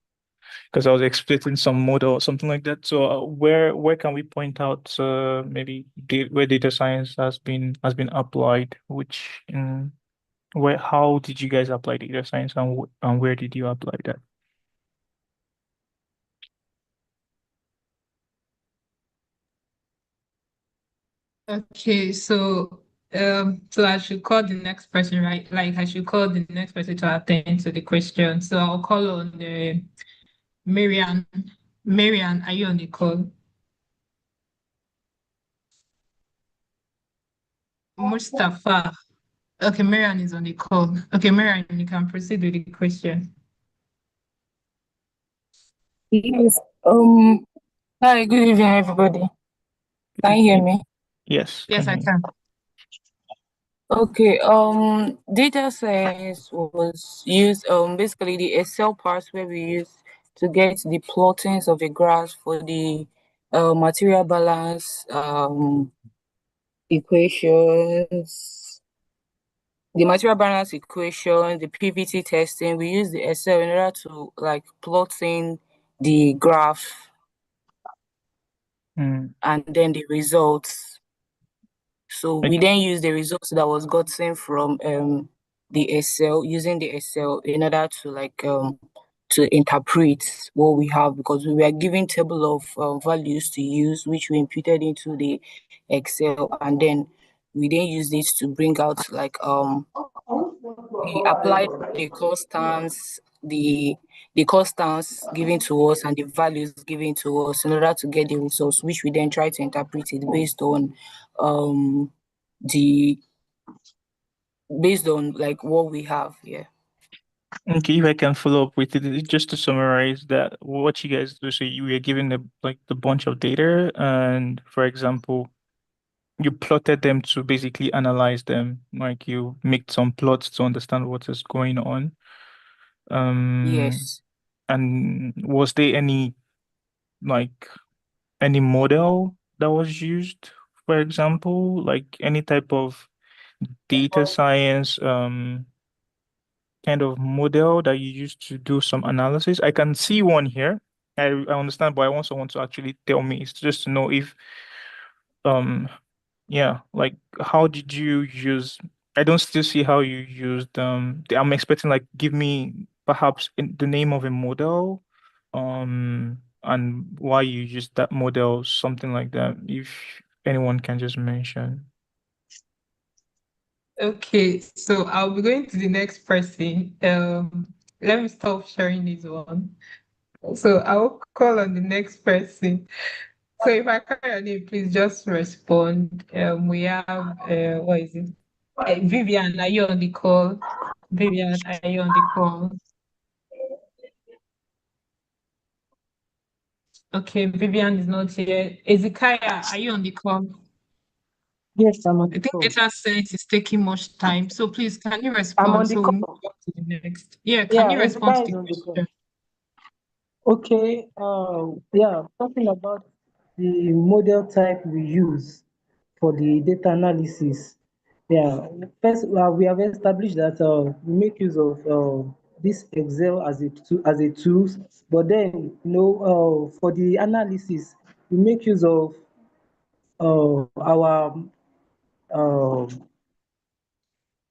Speaker 16: because I was expecting some model or something like that. So where can we point out maybe where data science has been applied, which in where how did you guys apply data science and where did you apply that?
Speaker 4: Okay, so I should call the next person, right? Like I should call the next person to attend to the question. So I'll call on the Marian. Marian, are you on the call? Mustafa. Okay, Marian is on the call. Okay, Marian, you can proceed with the question.
Speaker 17: Yes. Hi, good evening, everybody. Can you hear me?
Speaker 16: Yes,
Speaker 4: Yes,
Speaker 16: can
Speaker 4: I
Speaker 16: hear you.
Speaker 4: can.
Speaker 17: Okay. Data science was used. Basically the Excel parts where we use to get the plottings of the graphs for the material balance equations, the material balance equation, the PVT testing. We use the Excel in order to like plotting the graph
Speaker 16: Mm.
Speaker 17: and then the results. So we
Speaker 16: Like,
Speaker 17: then use the results that was gotten from the Excel, using the Excel in order to to interpret what we have, because we were given table of values to use, which we imputed into the Excel, and then we then use this to bring out we applied the constants, the constants given to us and the values given to us in order to get the results, which we then try to interpret it um the based on like what we have. Yeah.
Speaker 16: okay, if I can follow up with it, just to summarize that what you guys do, so you were given the bunch of data, and for example, you plotted them to basically analyze them, like you make some plots to understand what is going on. Um,
Speaker 17: Yes.
Speaker 16: and was there like any model that was used, for example, like any type of data science kind of model that you use to do some analysis? I can see one here. I understand, but I want someone to actually tell me. It's just to know if um yeah, like how did you use I don't still see how you used I'm expecting like give me perhaps the name of a model and why you used that model, something like that. If anyone can just mention.
Speaker 4: Okay, so I'll be going to the next person. Let me stop sharing this one. So I'll call on the next person. So if I call your name, please just respond. We have what is it? Vivian, are you on the call? Vivian, are you on the call? Okay, Vivian is not here. Ezekiah, are you on the call?
Speaker 9: Yes, I'm on
Speaker 4: I
Speaker 9: the
Speaker 4: think
Speaker 9: call.
Speaker 4: data science is taking much time. So please, can you
Speaker 9: I'm on
Speaker 4: respond?
Speaker 9: the
Speaker 4: So we'll move
Speaker 9: call.
Speaker 4: on to the next. Yeah, can
Speaker 9: Yeah,
Speaker 4: you respond
Speaker 9: Ezekiel
Speaker 4: to
Speaker 9: is
Speaker 4: the
Speaker 9: on the call.
Speaker 4: question?
Speaker 9: Okay, yeah, talking about the model type we use for the data analysis. Yeah, first we have established that we make use of this Excel as a tool, but then for the analysis we make use of our uh,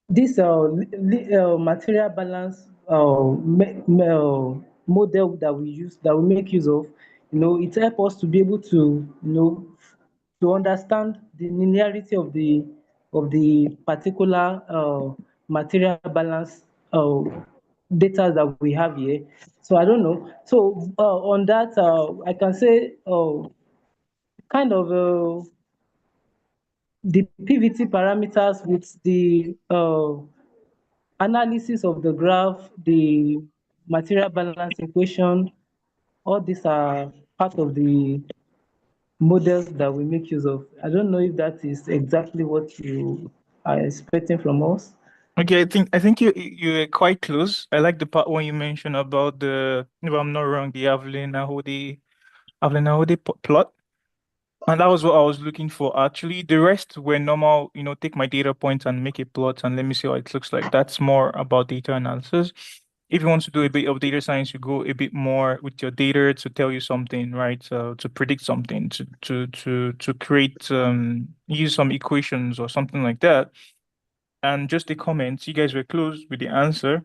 Speaker 9: this material balance model that we make use of, it helps us to be able to, to understand the linearity of the particular material balance data that we have here. So I don't know. So on that, I can say kind of the PVT parameters with the analysis of the graph, the material balance equation, all these are part of the models that we make use of. I don't know if that is exactly what you are expecting from us.
Speaker 16: Okay, I think you were quite close. I like the part when you mentioned about if I'm not wrong, the Avelin plot. And that was what I was looking for actually. The rest were normal, take my data points and make a plot and let me see how it looks like. That's more about data analysis. if you want to do a bit of data science, you go a bit more with your data to tell you something, right? To predict something, to create use some equations or something like that. And just the comments, you guys were close with the answer.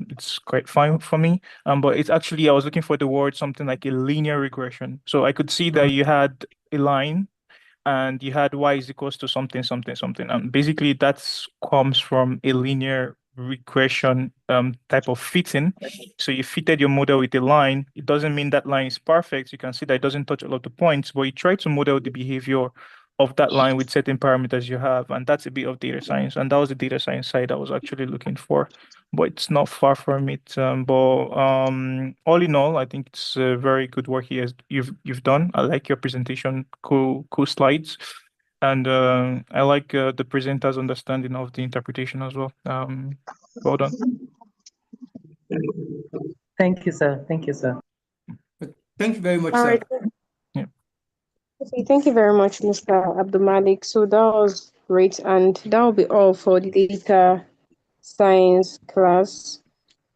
Speaker 16: It's quite fine for me. But it's actually I was looking for the word something like a linear regression. So I could see that you had a line and you had y is equals to something, something, something. And basically that's comes from a linear regression type of fitting. So you fitted your model with a line. It doesn't mean that line is perfect. You can see that it doesn't touch all of the points, but you try to model the behavior of that line with certain parameters you have. And that's a bit of data science. And that was the data science side I was actually looking for, but it's not far from it. But all in all, I think it's very good work you've done. I like your presentation, cool slides, and I like the presenter's understanding of the interpretation as well. Well done.
Speaker 18: Thank you, sir. Thank you, sir.
Speaker 13: Thank you very much,
Speaker 1: All
Speaker 13: sir.
Speaker 1: right. Okay, thank you very much, Mr. Abdulmalik. So that was great, and that will be all for the data science class.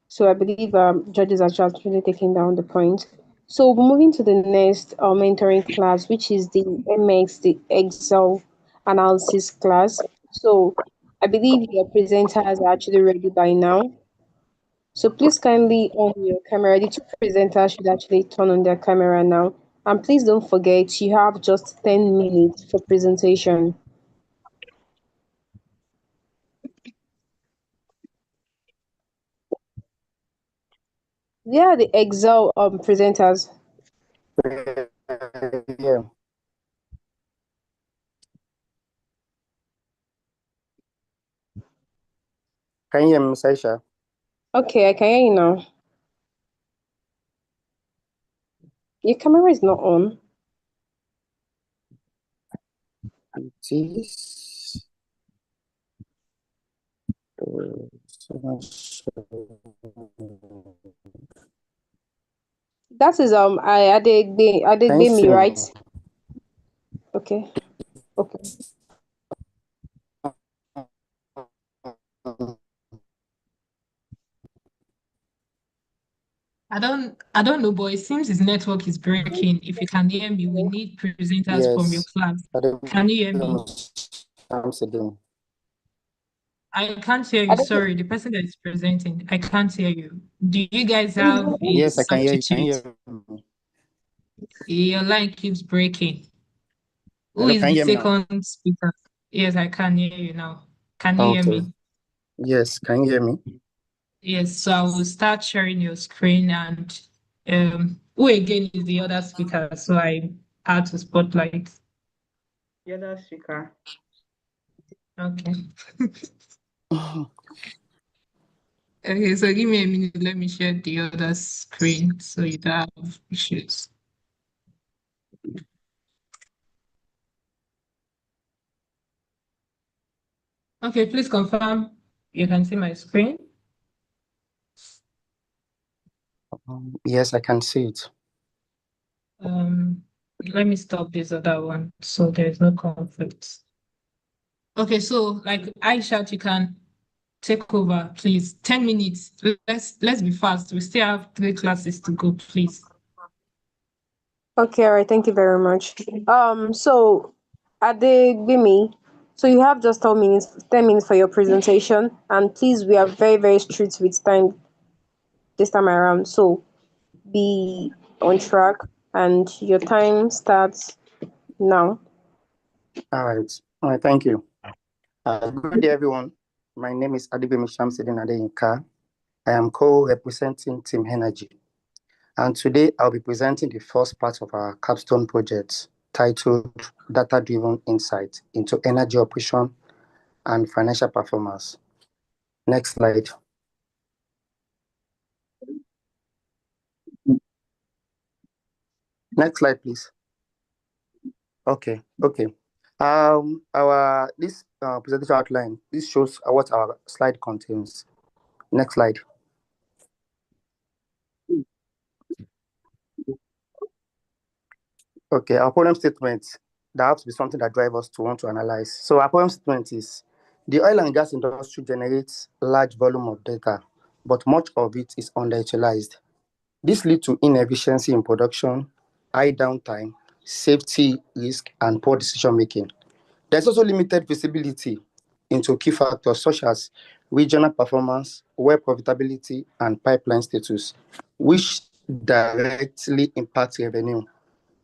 Speaker 1: So I believe judges are just really taking down the point. So we're moving to the next mentoring class, which is the MX, the Excel analysis class. So I believe your presenters are actually ready by now. So please kindly on your camera. The two presenters should actually turn on their camera now. And please don't forget, you have just 10 minutes for presentation. Yeah, the Excel presenters.
Speaker 19: Yeah. Can you hear me, Miss Aisha?
Speaker 1: Okay, I can hear you now. Your camera is not on.
Speaker 19: It is.
Speaker 1: That is
Speaker 19: Can you see
Speaker 1: me, right?
Speaker 19: me?
Speaker 1: Okay. Okay.
Speaker 4: I don't know, but it seems his network is breaking. If you can hear me, we need presenters from your
Speaker 19: Yes.
Speaker 4: class. Can you hear me?
Speaker 19: I'm sitting.
Speaker 4: I can't hear you. Sorry, the person that is presenting, I can't hear you. Do you guys have a
Speaker 19: Yes, I can hear you. Can you
Speaker 4: substitute?
Speaker 19: hear me?
Speaker 4: Your line keeps breaking. Who
Speaker 19: Hello,
Speaker 4: is
Speaker 19: can you
Speaker 4: the
Speaker 19: hear me now?
Speaker 4: second speaker? Yes, I can hear you now. Can you hear
Speaker 19: Okay.
Speaker 4: me?
Speaker 19: Yes, can you hear me?
Speaker 4: Yes, so I will start sharing your screen and who again is the other speaker? So I had to spotlight the other speaker. Okay. Okay, so give me a minute. Let me share the other screen so you don't have issues. Okay, please confirm you can see my screen.
Speaker 19: Yes, I can see it.
Speaker 4: Let me stop this other one so there's no conflict. Okay, so like Aisha, you can take over, please. 10 minutes. Let's be fast. We still have 3 classes to go, please.
Speaker 1: Okay, all right, thank you very much. So Adebimi, so you have just 10 minutes for your presentation, and please, we are very, very strict with time this time around. So be on track, and your time starts now.
Speaker 19: All right. All right, thank you. Good day, everyone. My name is Adibemi Shamsidin Adeyinka. I am co-representing Team Energy. And today I'll be presenting the first part of our Capstone project titled Data-Driven Insight into Energy Operation and Financial Performance. Next slide. Next slide, please. Okay. Our this presentation outline, this shows what our slide contains. Next slide. Okay, our problem statement, that has to be something that drives us to want to analyze. So our problem statement is, the oil and gas industry generates large volume of data but much of it is underutilized. This leads to inefficiency in production, high downtime, safety risk, and poor decision making. There's also limited visibility into key factors such as regional performance, well profitability, and pipeline status, which directly impact revenue.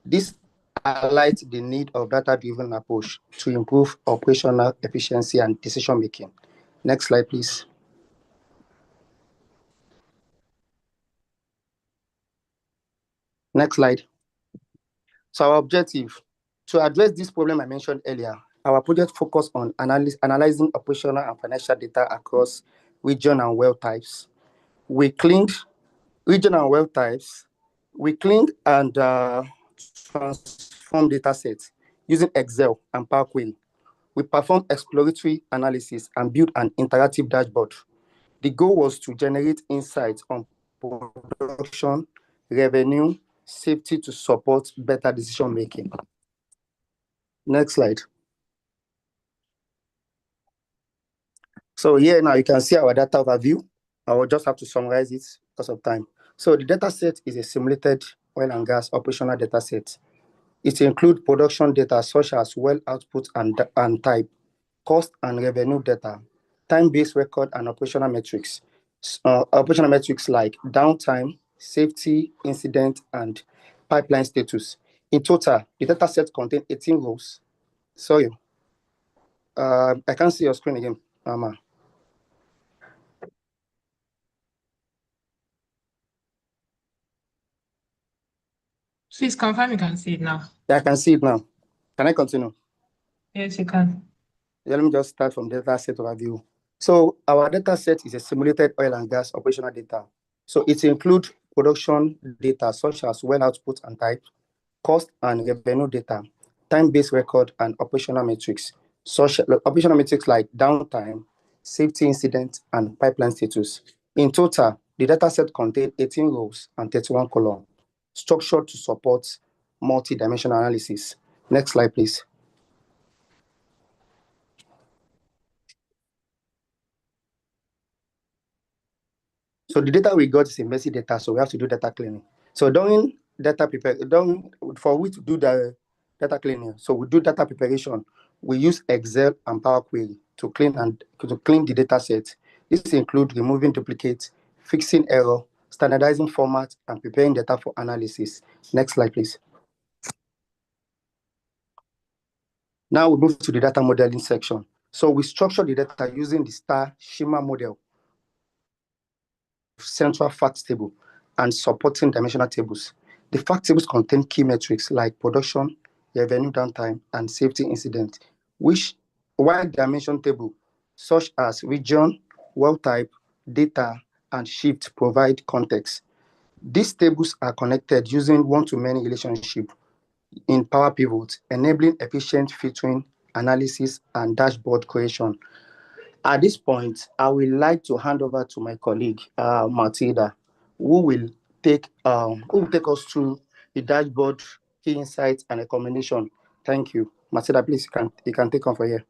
Speaker 19: This highlights the need of data-driven approach to improve operational efficiency and decision making. Next slide, please. Next slide. So our objective, to address this problem I mentioned earlier, our project focused on analyzing operational and financial data across region and well types. We cleaned region and well types. We cleaned and transformed data sets using Excel and Power Query. We performed exploratory analysis and built an interactive dashboard. The goal was to generate insights on production, revenue, safety to support better decision making. Next slide. So here now you can see our data overview. I will just have to summarize it because of time. So the data set is a simulated oil and gas operational data set. It includes production data such as well output and type, cost and revenue data, time-based record and operational metrics. Operational metrics like downtime, safety, incident, and pipeline status. In total, the data set contains 18 rows. Sorry, I can't see your screen again, Mama.
Speaker 4: Please confirm you can see it now.
Speaker 19: Yeah, I can see it now. Can I continue?
Speaker 4: Yes, you can.
Speaker 19: Yeah, let me just start from data set overview. So our data set is a simulated oil and gas operational data. So it includes production data such as well output and type, cost and revenue data, time-based record, and operational metrics. Operational metrics like downtime, safety incident, and pipeline status. In total, the data set contains 18 rows and 31 columns, structured to support multi-dimensional analysis. Next slide, please. So the data we got is a messy data, so we have to do data cleaning. So during for we to do the data cleaning, so we do data preparation. We use Excel and Power Query to clean the data set. This includes removing duplicates, fixing error, standardizing format, and preparing data for analysis. Next slide, please. Now we move to the data modeling section. So we structure the data using the star schema model of central facts table and supporting dimensional tables. The fact tables contain key metrics like production, revenue downtime, and safety incident, which while dimension table such as region, well type, data, and shift provide context. These tables are connected using one-to-many relationship in Power Pivot, enabling efficient filtering, analysis, and dashboard creation. At this point, I would like to hand over to my colleague, Matilda, who will take us through the dashboard, key insights, and recommendation. Thank you. Matilda, please, you can take on for here.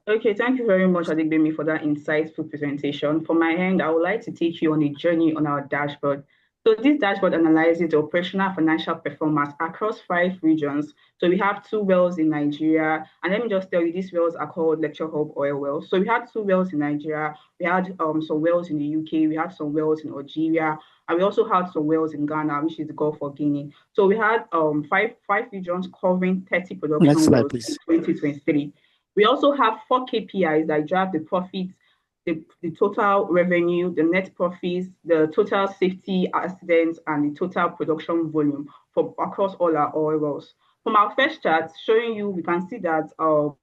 Speaker 20: Okay, thank you very much, Adigbemi, for that insightful presentation. For my end, I would like to take you on a journey on our dashboard. So this dashboard analyzes the operational financial performance across 5 regions. So we have 2 wells in Nigeria. And let me just tell you, these wells are called Lecture Hub oil wells. So we had 2 wells in Nigeria. We had some wells in the UK. We had some wells in Algeria. And we also had some wells in Ghana, which is the Gulf of Guinea. So we had five regions covering 30 production
Speaker 19: Next slide,
Speaker 20: wells
Speaker 19: please.
Speaker 20: in 2023. We also have 4 KPIs that drive the profits, the total revenue, the net profits, the total safety accidents, and the total production volume for across all our oil wells. From our first chart showing you, we can see that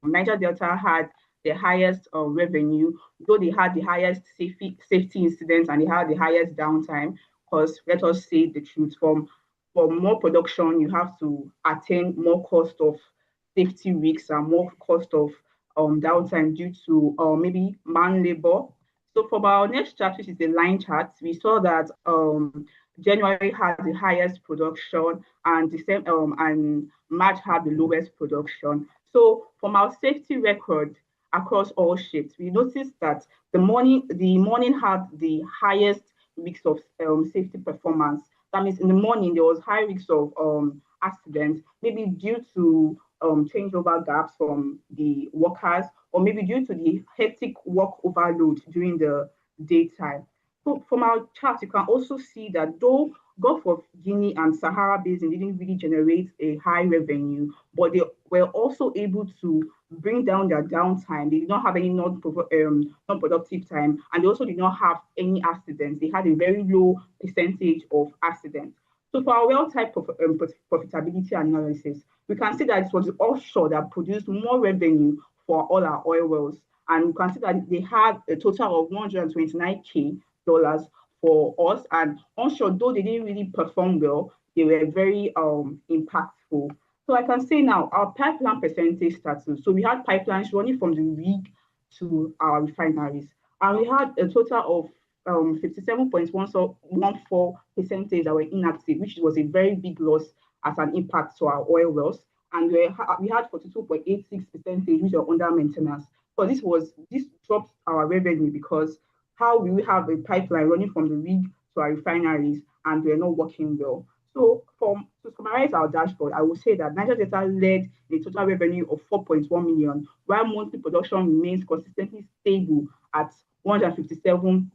Speaker 20: Niger Delta had the highest revenue, though they had the highest safety incidents and they had the highest downtime, because let us say the truth, for more production, you have to attain more cost of safety risks and more cost of downtime due to maybe man labor. So for our next chart, which is the line chart, we saw that January had the highest production and and March had the lowest production. So from our safety record, across all shifts. We noticed that the morning had the highest weeks of safety performance. That means in the morning there was high risks of accidents, maybe due to changeover gaps from the workers, or maybe due to the hectic work overload during the daytime. So from our chart, you can also see that though Gulf of Guinea and Sahara Basin didn't really generate a high revenue, but they were also able to bring down their downtime. They did not have any non-productive time, and they also did not have any accidents. They had a very low percentage of accidents. So for our well type of profitability analysis, we can see that it was the offshore that produced more revenue for all our oil wells. And we can see that they had a total of $129K for us. And onshore, though they didn't really perform well, they were very impactful. So I can say now our pipeline percentage status. So we had pipelines running from the rig to our refineries. And we had a total of 57.14 percentage that were inactive, which was a very big loss as an impact to our oil wells. And we had 42.86 percentage which are under maintenance. So this dropped our revenue because how will we have a pipeline running from the rig to our refineries and we're not working well? So to summarize our dashboard, I will say that Niger Delta led a total revenue of 4.1 million, while monthly production remains consistently stable at 157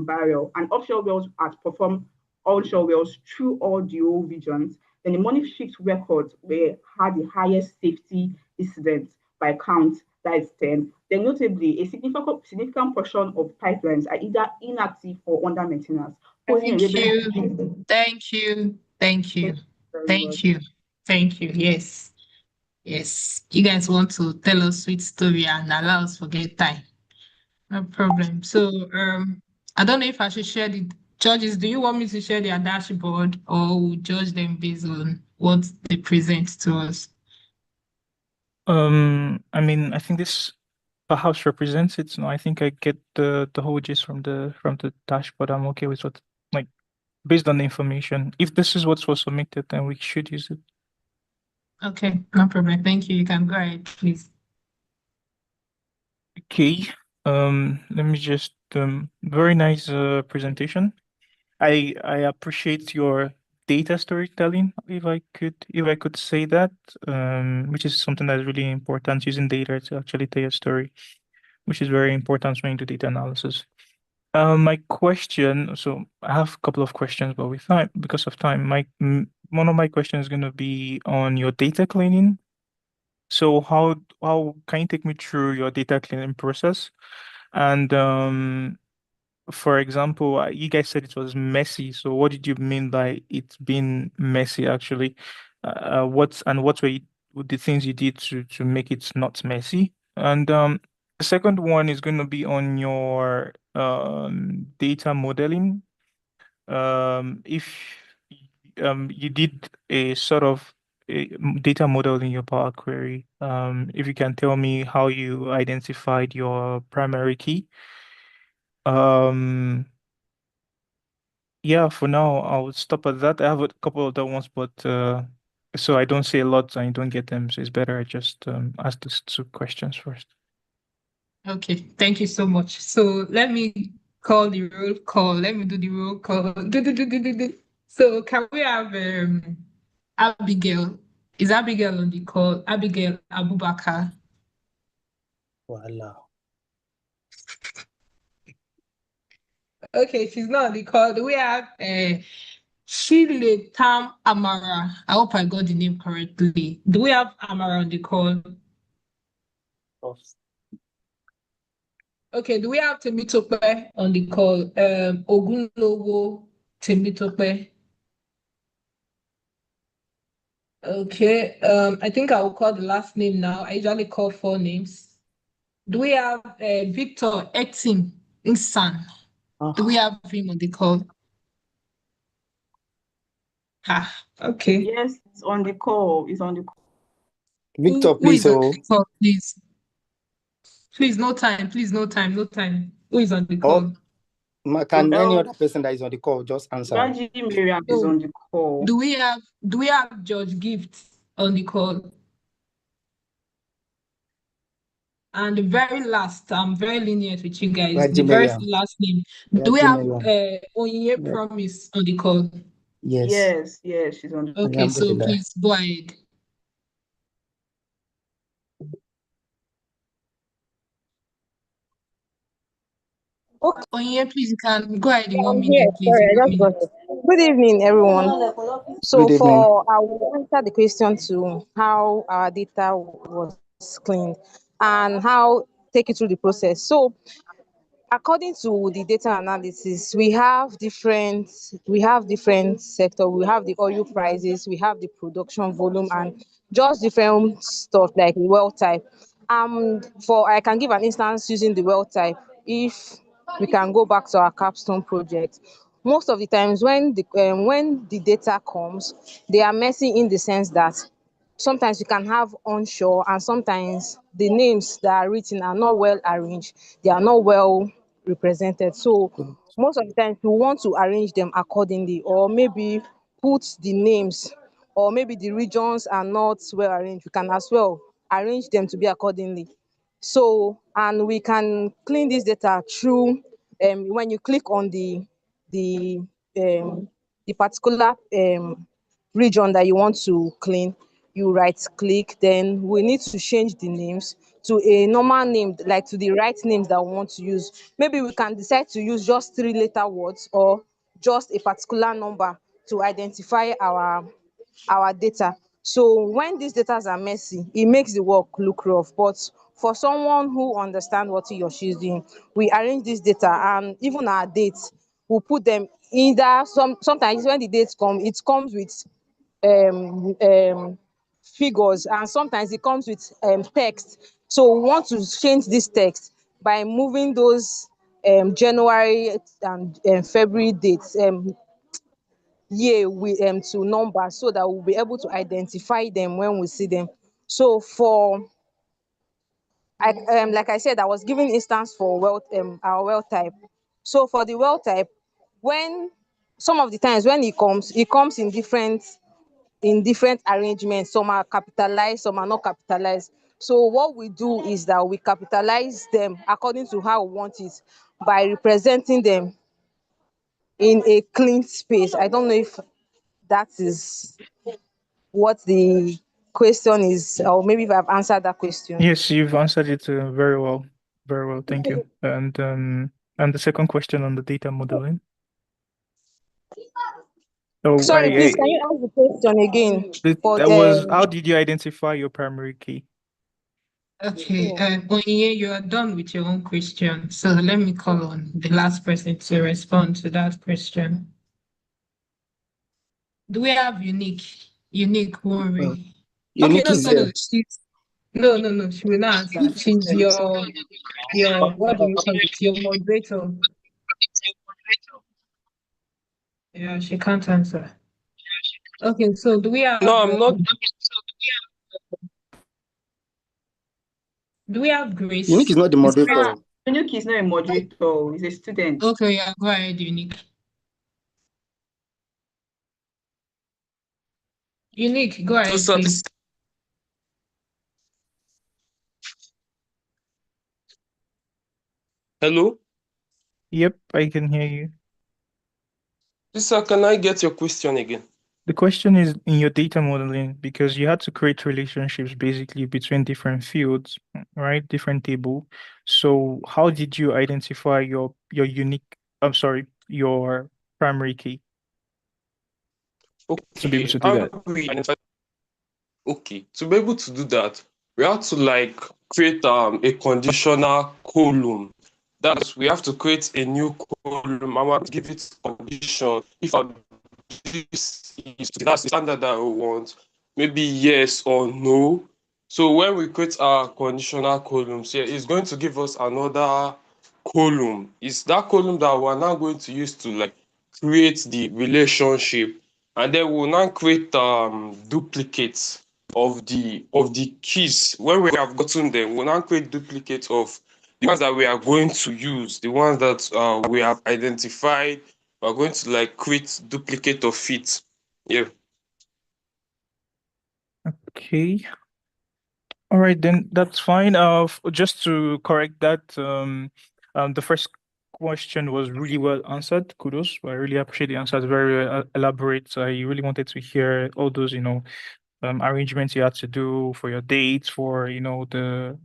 Speaker 20: barrel, and offshore wells outperformed onshore wells through all the oil regions. Then the money shift records had the highest safety incidents by count, that is 10. Then notably, a significant portion of pipelines are either inactive or under maintenance, posing a
Speaker 4: Thank
Speaker 20: revenue.
Speaker 4: you. Thank you. Thank you.
Speaker 20: Very
Speaker 4: Thank
Speaker 20: much.
Speaker 4: you. Thank you. Yes. Yes. You guys want to tell us sweet story and allow us forget time. No problem. So I don't know if I should share the judges. Do you want me to share their dashboard or we judge them based on what they present to us?
Speaker 16: I mean, I think this perhaps represents it. No, I think I get the whole gist from the dashboard. I'm okay with what, like, based on the information. If this is what was submitted, then we should use it.
Speaker 4: Okay, no problem. Thank you. You can go ahead, please.
Speaker 16: Okay. Let me just very nice presentation. I appreciate your data storytelling, if I could say that, which is something that's really important, using data to actually tell a story, which is very important when you do data analysis. My question, so I have a couple of questions, but because of time, one of my questions is going to be on your data cleaning. So how can you take me through your data cleaning process? And for example, you guys said it was messy. So what did you mean by it being messy actually? What were the things you did to make it not messy? And the second one is going to be on your data modeling. If you did a sort of data model in your Power Query, if you can tell me how you identified your primary key. Yeah, for now, I'll stop at that. I have a couple of other ones, but so I don't say a lot and you don't get them, so it's better I just ask these two questions first.
Speaker 4: Okay, thank you so much. So let me call the roll call. Let me do the roll call. Do. So can we have Abigail? Is Abigail on the call? Abigail Abubakar.
Speaker 18: Voila.
Speaker 4: Okay, she's not on the call. Do we have Shile Tam Amara? I hope I got the name correctly. Do we have Amara on the call? Okay, do we have Temitope on the call? Ogunlowo Temitope. Okay, I think I will call the last name now. I usually call four names. Do we have Victor Etim Insan? Do we have him on the call? Okay.
Speaker 20: Yes, it's on the call. It's on the call.
Speaker 19: Victor,
Speaker 4: Who
Speaker 19: please.
Speaker 4: is on the call, please? Please, no time. Please, no time. No time. Who is on the call?
Speaker 19: Can any other person that is on the call just answer?
Speaker 20: Raji Miriam is on the call.
Speaker 4: Do we have George Gift on the call? And the very last, I'm very lenient with you guys. The very
Speaker 19: Rajimaya.
Speaker 4: last name. Do we have
Speaker 19: Rajimaya.
Speaker 4: Onyinye
Speaker 19: Yeah.
Speaker 4: Promise on the call?
Speaker 19: Yes.
Speaker 20: Yes, she's on.
Speaker 4: Okay, so
Speaker 19: Alhamdulillah.
Speaker 4: please go ahead. Onyinye, please, you can go ahead in 1
Speaker 1: I'm here.
Speaker 4: minute, please.
Speaker 1: Sorry,
Speaker 4: In
Speaker 1: I
Speaker 4: 1
Speaker 1: just got
Speaker 4: minute.
Speaker 1: it. Good evening, everyone. So
Speaker 19: Good evening.
Speaker 1: I will answer the question to how our data was cleaned and how take it through the process. So according to the data analysis, we have different sector. We have the oil prices, we have the production volume, and just different stuff like the well type. For I can give an instance using the well type. If we can go back to our capstone project, most of the times when the data comes, they are messy in the sense that sometimes you can have onshore and sometimes the names that are written are not well arranged, they are not well represented. So most of the time you want to arrange them accordingly, or maybe put the names, or maybe the regions are not well arranged, you can as well arrange them to be accordingly. So and we can clean this data through when you click on the um the particular region that you want to clean, you right click, then we need to change the names to a normal name, like to the right names that we want to use. Maybe we can decide to use just 3 letter words or just a particular number to identify our data. So when these data are messy, it makes the work look rough. But for someone who understands what he or she is doing, we arrange this data, and even our dates, we put them either sometimes when the dates come, it comes with figures, and sometimes it comes with text. So we want to change this text by moving those January and February dates year with to numbers, so that we'll be able to identify them when we see them. So for like I said, I was giving instance for our well type. So for the well type, when some of the times when it comes in different arrangements. Some are capitalized, some are not capitalized. So what we do is that we capitalize them according to how we want it by representing them in a clean space. I don't know if that is what the question is, or maybe if I've answered that question.
Speaker 16: Yes, you've answered it very well. Very well, thank you. And the second question on the data modeling. Oh,
Speaker 1: Sorry, please, can you ask the question again?
Speaker 16: that was how did you identify your primary key?
Speaker 4: Okay, Onyinye, you are done with your own question. So let me call on the last person to respond to that question. Do we have unique worry? Okay,
Speaker 19: Unique
Speaker 4: no,
Speaker 19: is
Speaker 4: no,
Speaker 19: there.
Speaker 4: no. No. She will not answer. She's your what do you call it? Your moderator. Yeah, she can't answer. Okay, so do we have
Speaker 19: No, I'm not.
Speaker 4: do we have Grace?
Speaker 19: Unique is not the moderator.
Speaker 20: Unique is not a moderator, he's a student.
Speaker 4: Okay, yeah, go ahead, Unique. Unique, go ahead, please.
Speaker 19: Hello?
Speaker 16: Yep, I can hear you.
Speaker 19: Sir, can I get your question again?
Speaker 16: The question is in your data modeling, because you had to create relationships basically between different fields, right? Different table. So how did you identify your your primary key to be able to do that?
Speaker 19: Okay, to be able to do that, we have to like create a conditional column. That's we have to create a new column. I want to give it condition. If this is that's the standard that we want, maybe yes or no. So when we create our conditional columns here, it's going to give us another column. It's that column that we're now going to use to like create the relationship, and then we'll now create duplicates of the keys. When we have gotten them, we'll now create duplicates of the ones that we are going to use, the ones that we have identified. We're going to like create duplicate of it. Yeah.
Speaker 16: Okay. All right, then that's fine. Just to correct that, the first question was really well answered. Kudos. I really appreciate the answer. It's very elaborate. So I really wanted to hear all those, arrangements you had to do for your dates, for the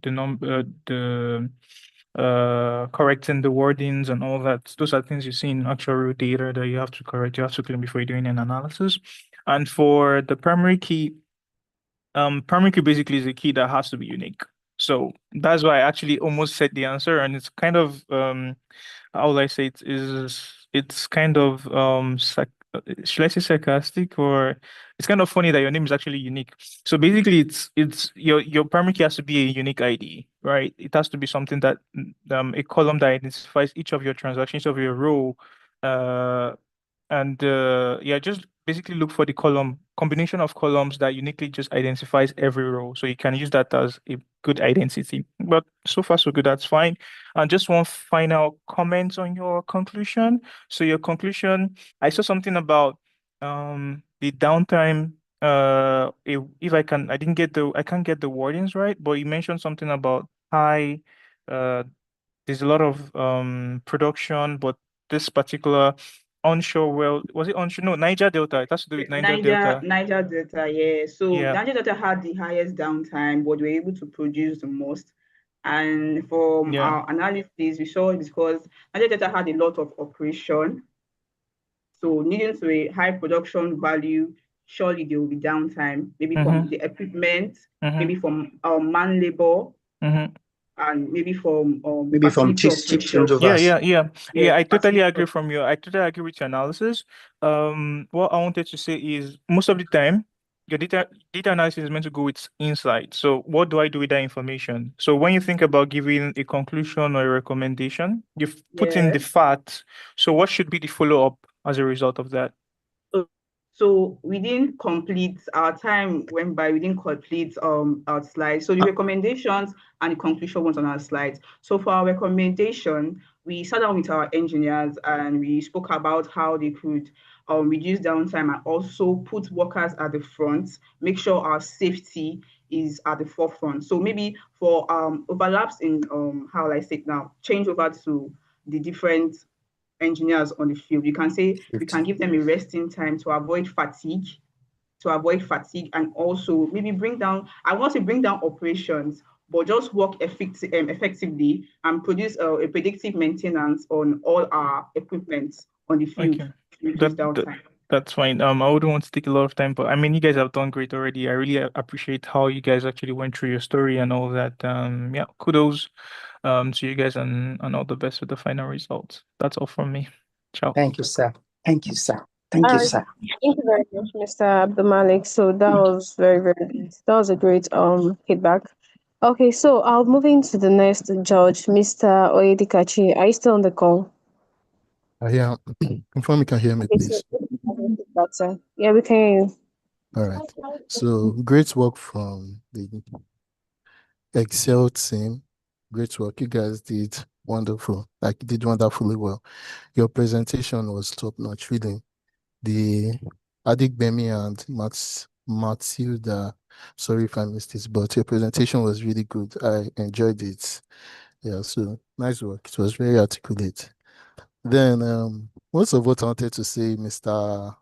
Speaker 16: correcting the wordings and all that. Those are things you see in actual data that you have to correct. You have to clean before you're doing an analysis. And for the primary key basically is a key that has to be unique. So that's why I actually almost said the answer, and it's kind of how will I say it's kind of should I say sarcastic, or it's kind of funny that your name is actually unique. So basically it's your primary key has to be a unique ID, right? It has to be something that a column that identifies each of your transactions of your row, uh and yeah, just basically look for the combination of columns that uniquely just identifies every row. So you can use that as a good identity. But so far so good, that's fine. And just one final comment on your conclusion. So your conclusion, I saw something about the downtime. If I can't get the wordings right, but you mentioned something about high uh there's a lot of production, but this particular onshore well, was it onshore? No, Niger Delta. It has to do with Niger Delta.
Speaker 20: Niger Delta, yeah. So
Speaker 16: Yeah.
Speaker 20: Niger Delta had the highest downtime, but we were able to produce the most. And from
Speaker 16: Yeah.
Speaker 20: our analysis, we saw it's because Niger Delta had a lot of operation. So needing to a high production value, surely there will be downtime, maybe from the equipment, maybe from man labor, and maybe from
Speaker 19: Maybe from
Speaker 20: facility
Speaker 19: chip
Speaker 20: operation.
Speaker 19: changeovers.
Speaker 20: Yes,
Speaker 16: I totally
Speaker 20: facility
Speaker 16: agree from you. I totally agree with your analysis. What I wanted to say is most of the time, your data analysis is meant to go with insight. So what do I do with that information? So when you think about giving a conclusion or a recommendation, you've put in the
Speaker 20: Yes.
Speaker 16: facts. So what should be the follow-up as a result of that?
Speaker 20: So we didn't complete our time went by, we didn't complete our slides. So the recommendations and the conclusion was on our slides. So for our recommendation, we sat down with our engineers and we spoke about how they could reduce downtime and also put workers at the front, make sure our safety is at the forefront. So maybe for overlaps in how will I say it now, change over to the different engineers on the field. You can say we can give them a resting time to avoid fatigue, and also maybe bring down, I want to bring down operations, but just work effectively and produce a predictive maintenance on all our equipment on the field
Speaker 16: Okay.
Speaker 20: to reduce
Speaker 16: That, that
Speaker 20: downtime.
Speaker 16: that's fine. I wouldn't want to take a lot of time, but I mean, you guys have done great already. I really appreciate how you guys actually went through your story and all that. Yeah, kudos to you guys, and all the best with the final results. That's all from me. Ciao.
Speaker 19: Thank you, sir. Thank you, sir. Thank
Speaker 1: All
Speaker 19: you,
Speaker 1: right.
Speaker 19: sir.
Speaker 1: Thank you very much, Mr. Abdulmalik. So that was very, very good. That was a great feedback. Okay, so I'll move into the next judge, Mr. Oyedikachi. Are you still on the call?
Speaker 12: Yeah. Confirm you can hear me,
Speaker 1: Okay, so
Speaker 12: please.
Speaker 1: better. Yeah, we can hear you.
Speaker 12: All right. So great work from the Excel team. Great work. You guys did wonderful. Like you did wonderfully well. Your presentation was top notch, really. The Adigbemi and Matilda, sorry if I missed this, but your presentation was really good. I enjoyed it. Yeah, so nice work. It was very articulate. Then most of what I wanted to say, Mr.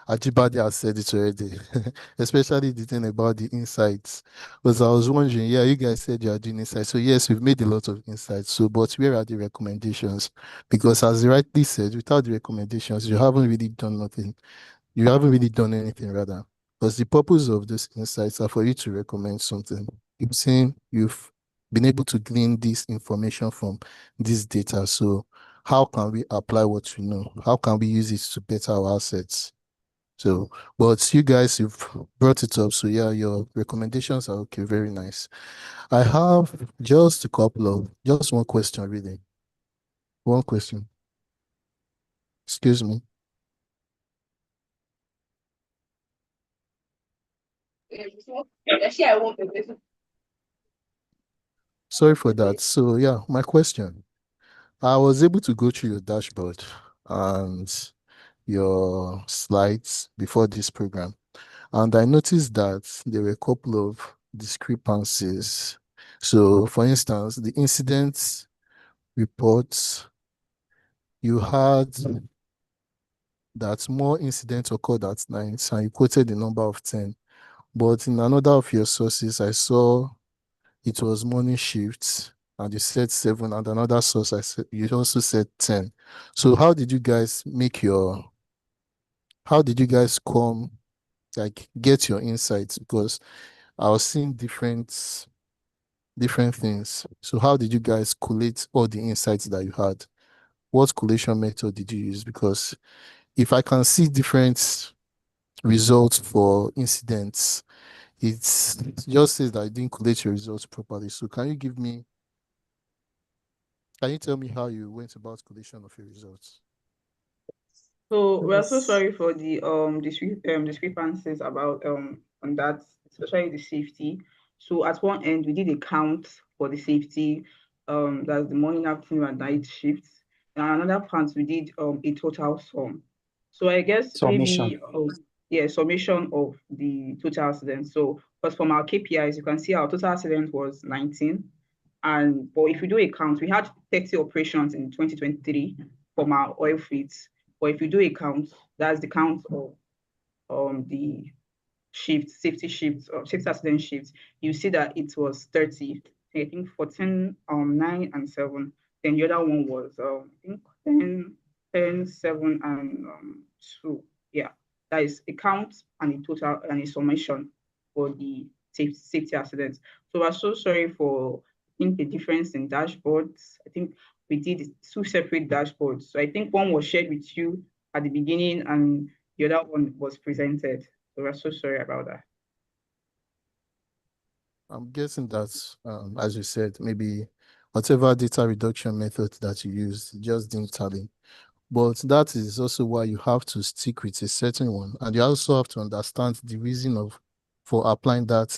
Speaker 12: Ajibade has said it already, especially the thing about the insights. Because I was wondering, yeah, you guys said you are doing insights. So yes, we've made a lot of insights. So, but where are the recommendations? Because as you rightly said, without the recommendations, you haven't really done nothing. You haven't really done anything rather. Because the purpose of these insights are for you to recommend something. You've seen, you've been able to glean this information from this data. So how can we apply what we know? How can we use it to better our assets? So, but you guys, you've brought it up. So yeah, your recommendations are okay. Very nice. I have just one question, really. One question. Excuse me. Sorry for that. So yeah, my question. I was able to go through your dashboard and your slides before this program, and I noticed that there were a couple of discrepancies. So, for instance, the incident reports, you had that more incidents occurred at night, and you quoted the number of 10. But in another of your sources, I saw it was morning shifts, and you said 7, and another source you also said 10. So how did you guys get your insights? Because I was seeing different things. So how did you guys collate all the insights that you had? What collation method did you use? Because if I can see different results for incidents, it just says that I didn't collate your results properly. So can you tell me how you went about collation of your results?
Speaker 20: So we are so
Speaker 18: Yes.
Speaker 20: sorry for the discrepancies about on that, especially the safety. So at one end we did a count for the safety, that's the morning, afternoon, and night shifts. And another part we did a total sum. So I guess
Speaker 19: Submission.
Speaker 20: maybe summation of the total accidents. So because from our KPIs, you can see our total accident was 19. But if we do a count, we had 30 operations in 2023 from our oil fleets. But if you do a count, that's the count of the shifts, safety shifts, or safety accident shifts, you see that it was 30. I think 14, 9, and 7. Then the other one was I think 10, 7, and 2. Yeah, that is a count and a total and a summation for the safety accidents. So we're so sorry for, I think, the difference in dashboards. I think we did 2 separate dashboards. So I think one was shared with you at the beginning and the other one was presented. So we're so sorry about that.
Speaker 12: I'm guessing that, as you said, maybe whatever data reduction method that you used just didn't tally. But that is also why you have to stick with a certain one. And you also have to understand the reason for applying that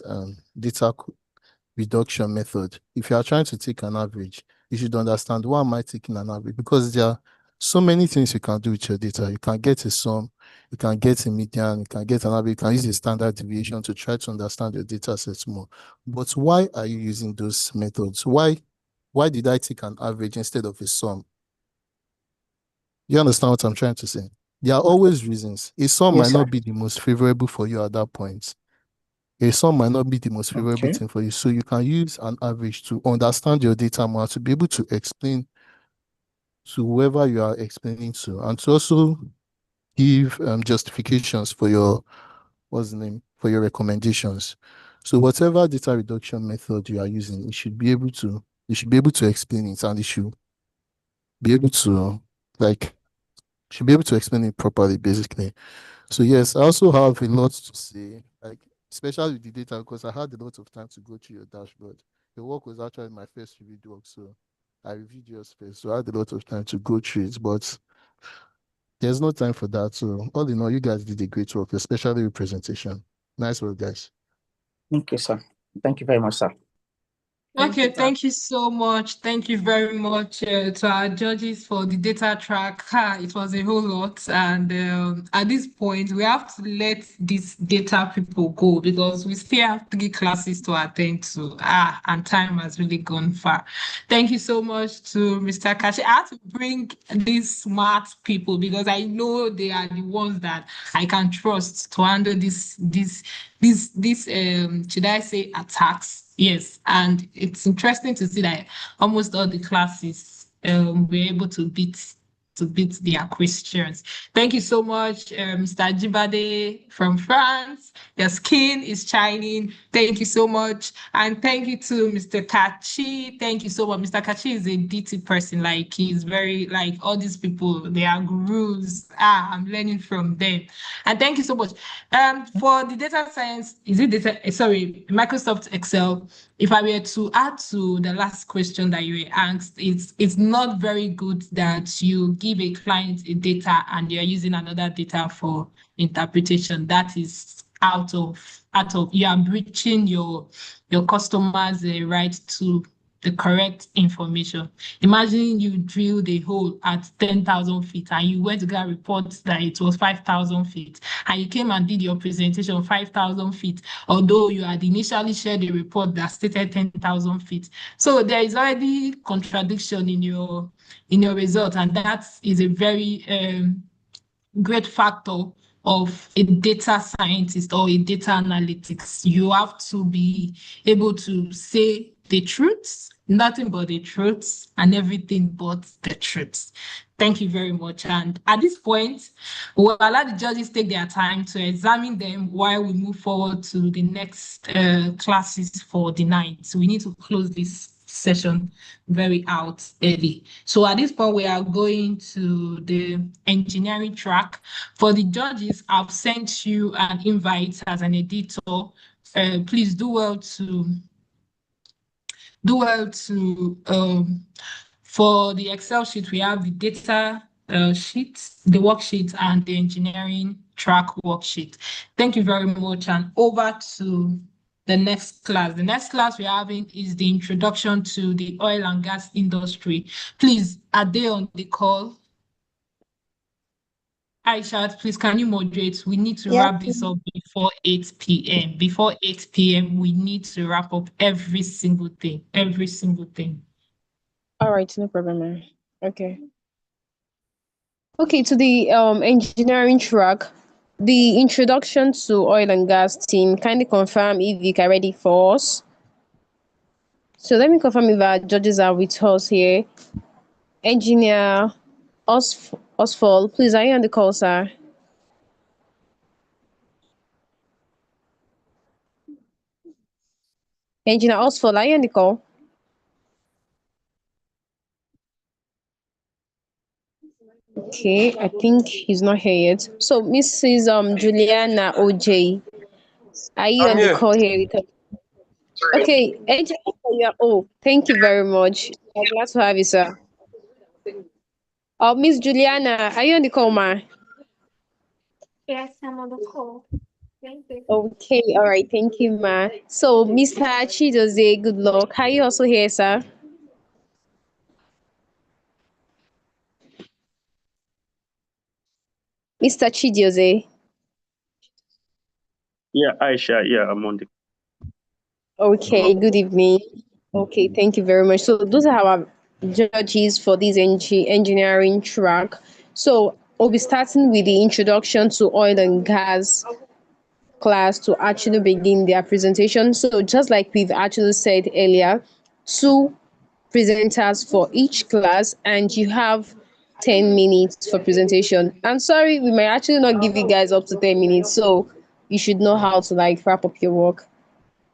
Speaker 12: data reduction method. If you are trying to take an average, you should understand why am I taking an average? Because there are so many things you can do with your data. You can get a sum, you can get a median, you can get an average, you can use a standard deviation to try to understand your data sets more. But why are you using those methods? Why did I take an average instead of a sum? You understand what I'm trying to say? There are always reasons. A sum
Speaker 19: Yes,
Speaker 12: might
Speaker 19: sir.
Speaker 12: not be the most favorable for you at that point. A sum might not be the most favorable
Speaker 19: Okay.
Speaker 12: thing for you. So you can use an average to understand your data more, to be able to explain to whoever you are explaining to, and to also give justifications for your for your recommendations. So whatever data reduction method you are using, you should be able to explain it, and you should be able to like should be able to explain it properly, basically. So yes, I also have a lot to say, like especially with the data, because I had a lot of time to go through your dashboard. Your work was actually my first reviewed work, so I reviewed yours first. So I had a lot of time to go through it, but there's no time for that. So all in all, you guys did a great work, especially with presentation. Nice work, guys.
Speaker 19: Thank you, sir. Thank you very much, sir.
Speaker 4: Okay, thank you so much. Thank you very much to our judges for the data track. It was a whole lot. And at this point, we have to let these data people go because we still have 3 classes to attend to. And time has really gone far. Thank you so much to Mr. Kashi. I have to bring these smart people because I know they are the ones that I can trust to handle this should I say attacks. Yes, and it's interesting to see that almost all the classes were able to beat their questions. Thank you so much, Mr. Jibade from France. Your skin is shining. Thank you so much. And thank you to Mr. Kachi. Thank you so much. Mr. Kachi is a DT person. Like he's very like all these people, they are gurus. I'm learning from them. And thank you so much. For the data science, is it data? Sorry, Microsoft Excel. If I were to add to the last question that you were asked, it's not very good that you give a client a data and you're using another data for interpretation. That is out of you are breaching your customers' right the correct information. Imagine you drilled a hole at 10,000 feet and you went to get a report that it was 5,000 feet, and you came and did your presentation 5,000 feet, although you had initially shared a report that stated 10,000 feet. So there is already contradiction in your result, and that is a very great factor of a data scientist or a data analytics. You have to be able to say the truth, nothing but the truth, and everything but the truth. Thank you very much. And at this point, we'll allow the judges take their time to examine them while we move forward to the next classes for the night. So we need to close this session very out early. So at this point, we are going to the engineering track. For the judges, I've sent you an invite as an editor. Please do well to for the Excel sheet, we have the data sheet, the worksheet, and the engineering track worksheet. Thank you very much, and over to the next class. The next class we're having is the introduction to the oil and gas industry. Please, are they on the call? Aisha, please, can you moderate? We need to wrap this up before 8 p.m. Before 8 p.m., we need to wrap up every single thing, every single thing.
Speaker 1: All right, no problem, ma'am. Okay. Okay, to the engineering track, the introduction to oil and gas team, kindly confirm if you are ready for us. So let me confirm if our judges are with us here. Engineer Osfall, please, are you on the call, sir? Engineer Osfall, are you on the call? Okay, I think he's not here yet. So Mrs. Juliana OJ, are you
Speaker 15: I'm
Speaker 1: on the
Speaker 15: here.
Speaker 1: call here with us? Okay, Engineer Osfall, oh, thank you very much. I'm glad to have you, sir. Miss Juliana, are you on the call, ma?
Speaker 10: Yes, I'm on the call. Thank you.
Speaker 1: Okay, all right, thank you, ma. So, Mr. Chidoze, good luck. Are you also here, sir? Mr. Chidoze.
Speaker 11: Yeah, Aisha, yeah, I'm on the
Speaker 1: Okay, good evening. Okay, thank you very much. So, those are our judges for this engineering track. So, we'll be starting with the introduction to oil and gas class to actually begin their presentation. So, just like we've actually said earlier, two presenters for each class, and you have 10 minutes for presentation. I'm sorry, we might actually not give you guys up to 10 minutes, so you should know how to like wrap up your work.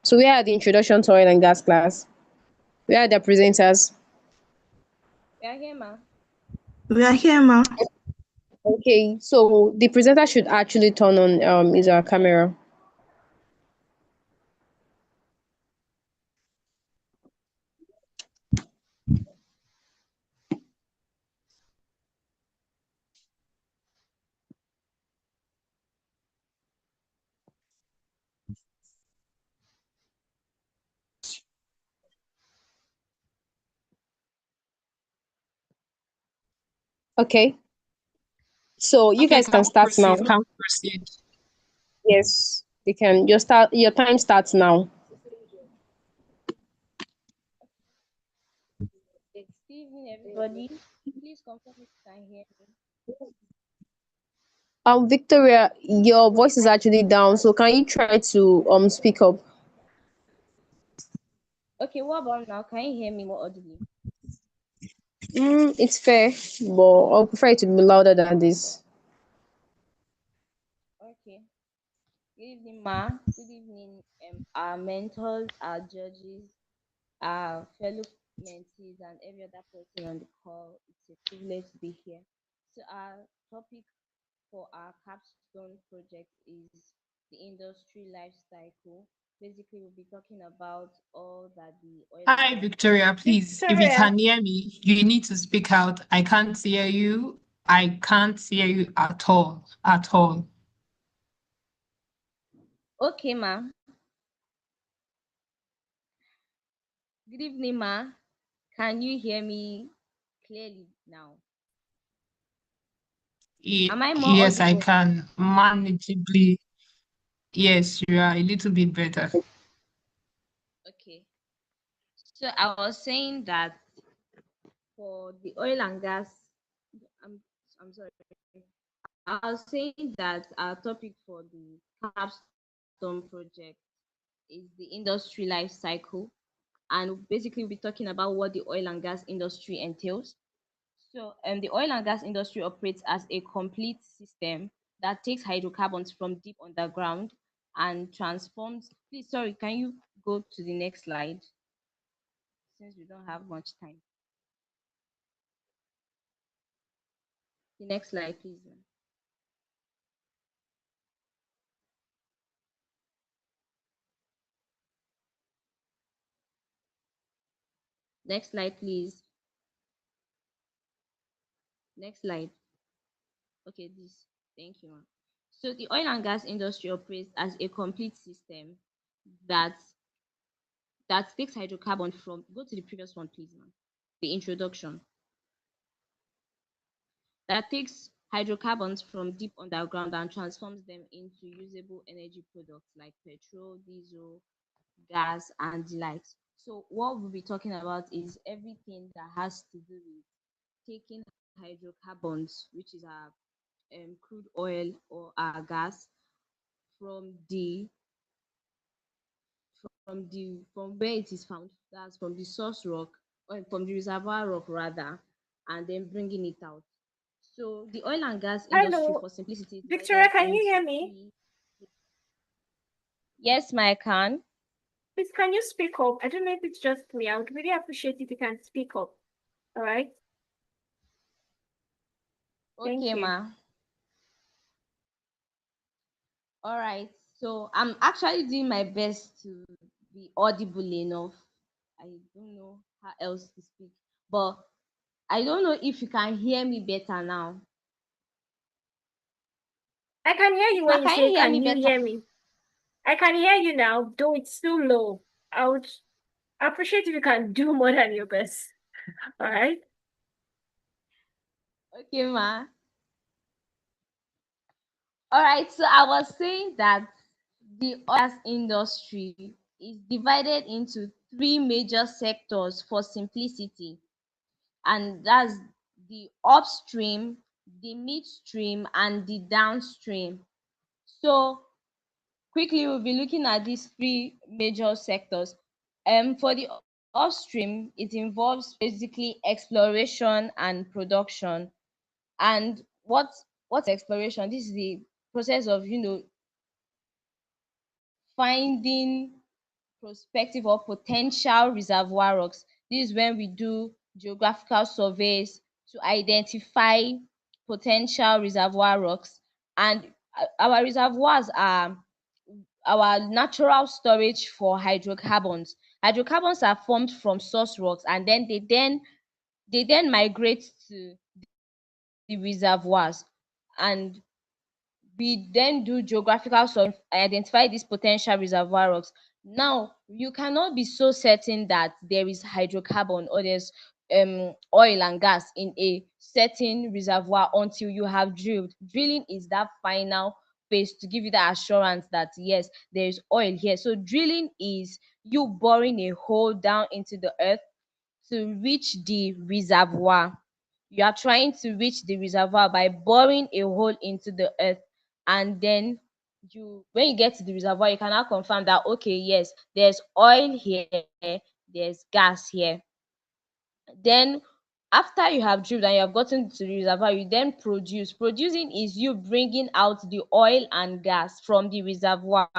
Speaker 1: So we are the introduction to oil and gas class. We are the presenters. We are here, ma.
Speaker 19: We are here, ma.
Speaker 1: Okay, so the presenter should actually turn on his camera. Okay. So you guys can start now.
Speaker 4: Can proceed.
Speaker 1: Yes, you can. Your time starts now.
Speaker 21: Good evening, everybody. Please confirm if you can hear me.
Speaker 1: Victoria, your voice is actually down, so can you try to speak up?
Speaker 21: Okay, what about now? Can you hear me more audibly?
Speaker 1: It's fair, but I'll prefer it to be louder than this.
Speaker 21: Okay. Good evening, Ma. Good evening, our mentors, our judges, our fellow mentees, and every other person on the call. It's a privilege to be here. So our topic for our capstone project is the industry life cycle. Basically, we'll be talking about all that the oil and
Speaker 4: Hi,
Speaker 21: gas.
Speaker 4: Victoria, please, if you
Speaker 21: Victoria.
Speaker 4: can hear me, you need to speak out. I can't hear you. I can't hear you at all, at all.
Speaker 21: Okay, ma. Good evening, ma. Can you hear me clearly now? Am I more
Speaker 4: Yes, I
Speaker 21: audible?
Speaker 4: can manageably. Yes, you are a little bit better.
Speaker 21: Okay. So I was saying that for the oil and gas, I'm I'm sorry. I was saying that our topic for the Capstone project is the industry life cycle, and basically we'll be talking about what the oil and gas industry entails. So, the oil and gas industry operates as a complete system that takes hydrocarbons from deep underground and transforms. Please, sorry, can you go to the next slide since we don't have much time? The next slide, please. Ma'am. Next slide, please. Next slide. Okay, this. Thank you, ma'am. So, the oil and gas industry operates as a complete system that takes hydrocarbon from. Go to the previous one, please, ma'am. The introduction. That takes hydrocarbons from deep underground and transforms them into usable energy products like petrol, diesel, gas, and the likes. So, what we'll be talking about is everything that has to do with taking hydrocarbons, which is our crude oil or our gas, from from where it is found, that's from the source rock, or from the reservoir rock rather, and then bringing it out. So the oil and gas industry,
Speaker 10: Hello,
Speaker 21: for simplicity, is
Speaker 10: Victoria,
Speaker 21: divided
Speaker 10: can you
Speaker 21: into
Speaker 10: hear me?
Speaker 21: three. Yes, my can.
Speaker 10: Please, can you speak up? I don't know if it's just me. I would really appreciate if you can speak up. All right. Thank
Speaker 21: Okay,
Speaker 10: you.
Speaker 21: ma. All right. So I'm actually doing my best to be audible enough. I don't know how else to speak, but I don't know if you can hear me better now.
Speaker 10: I can hear you
Speaker 21: Ma,
Speaker 10: when you
Speaker 21: can
Speaker 10: say,
Speaker 21: you hear me
Speaker 10: "Can you
Speaker 21: better?
Speaker 10: hear me?" I can hear you now, though it's still low. I would appreciate if you can do more than your best. All right.
Speaker 21: Okay, ma. All right. So I was saying that the oil and gas industry is divided into three major sectors for simplicity, and that's the upstream, the midstream, and the downstream. So quickly, we'll be looking at these three major sectors. For the upstream, it involves basically exploration and production. And what's exploration? This is the process of finding prospective or potential reservoir rocks. This is when we do geographical surveys to identify potential reservoir rocks. And our reservoirs are our natural storage for hydrocarbons. Hydrocarbons are formed from source rocks, and then they then migrate to the reservoirs, and we then do geographical survey, identify these potential reservoir rocks. Now, you cannot be so certain that there is hydrocarbon or there's oil and gas in a certain reservoir until you have drilled. Drilling is that final phase to give you the assurance that yes, there is oil here. So drilling is you boring a hole down into the earth to reach the reservoir. You are trying to reach the reservoir by boring a hole into the earth, and then when you get to the reservoir, you can now confirm that okay, yes, there's oil here, there's gas here. Then after you have drilled and you have gotten to the reservoir, you then produce. Producing is you bringing out the oil and gas from the reservoir.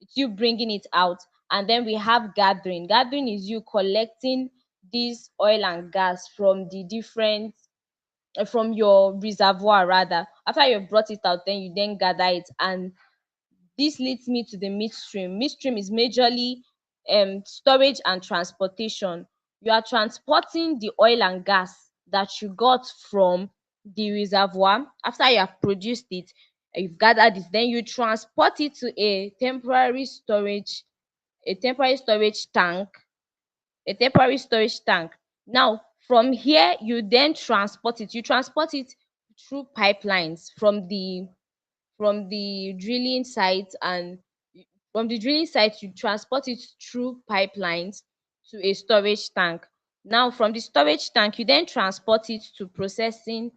Speaker 21: It's you bringing it out. And then we have gathering. Gathering is you collecting this oil and gas from the different from your reservoir rather. After you brought it out, then you then gather it, and this leads me to the midstream. Midstream is majorly storage and transportation. You are transporting the oil and gas that you got from the reservoir. After you have produced it, you've gathered it, then you transport it to a temporary storage tank. Now, from here, you then transport it. You transport it through pipelines from the drilling site, and from the drilling site you transport it through pipelines to a storage tank. Now, from the storage tank, you then transport it to processing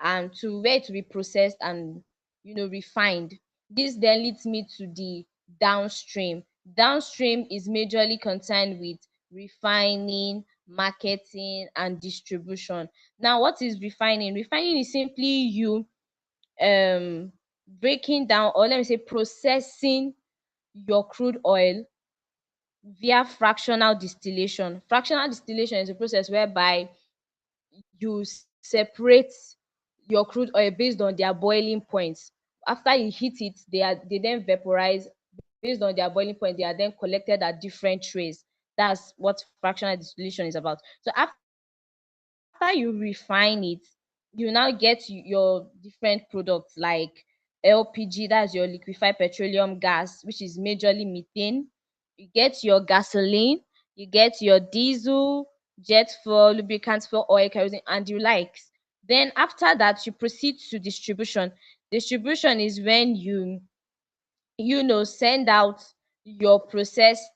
Speaker 21: and to where to be processed and refined. This then leads me to the downstream. Downstream is majorly concerned with refining, marketing, and distribution. Now, what is refining? Refining is simply you breaking down, or let me say processing your crude oil via fractional distillation. Fractional distillation is a process whereby you separate your crude oil based on their boiling points. After you heat it, they then vaporize. Based on their boiling point, they are then collected at different trays. That's what fractional distillation is about. So after you refine it, you now get your different products like LPG, that's your liquefied petroleum gas, which is majorly methane. You get your gasoline, you get your diesel, jet fuel, lubricants for oil, kerosene, and the likes. Then after that, you proceed to distribution. Distribution is when you send out your processed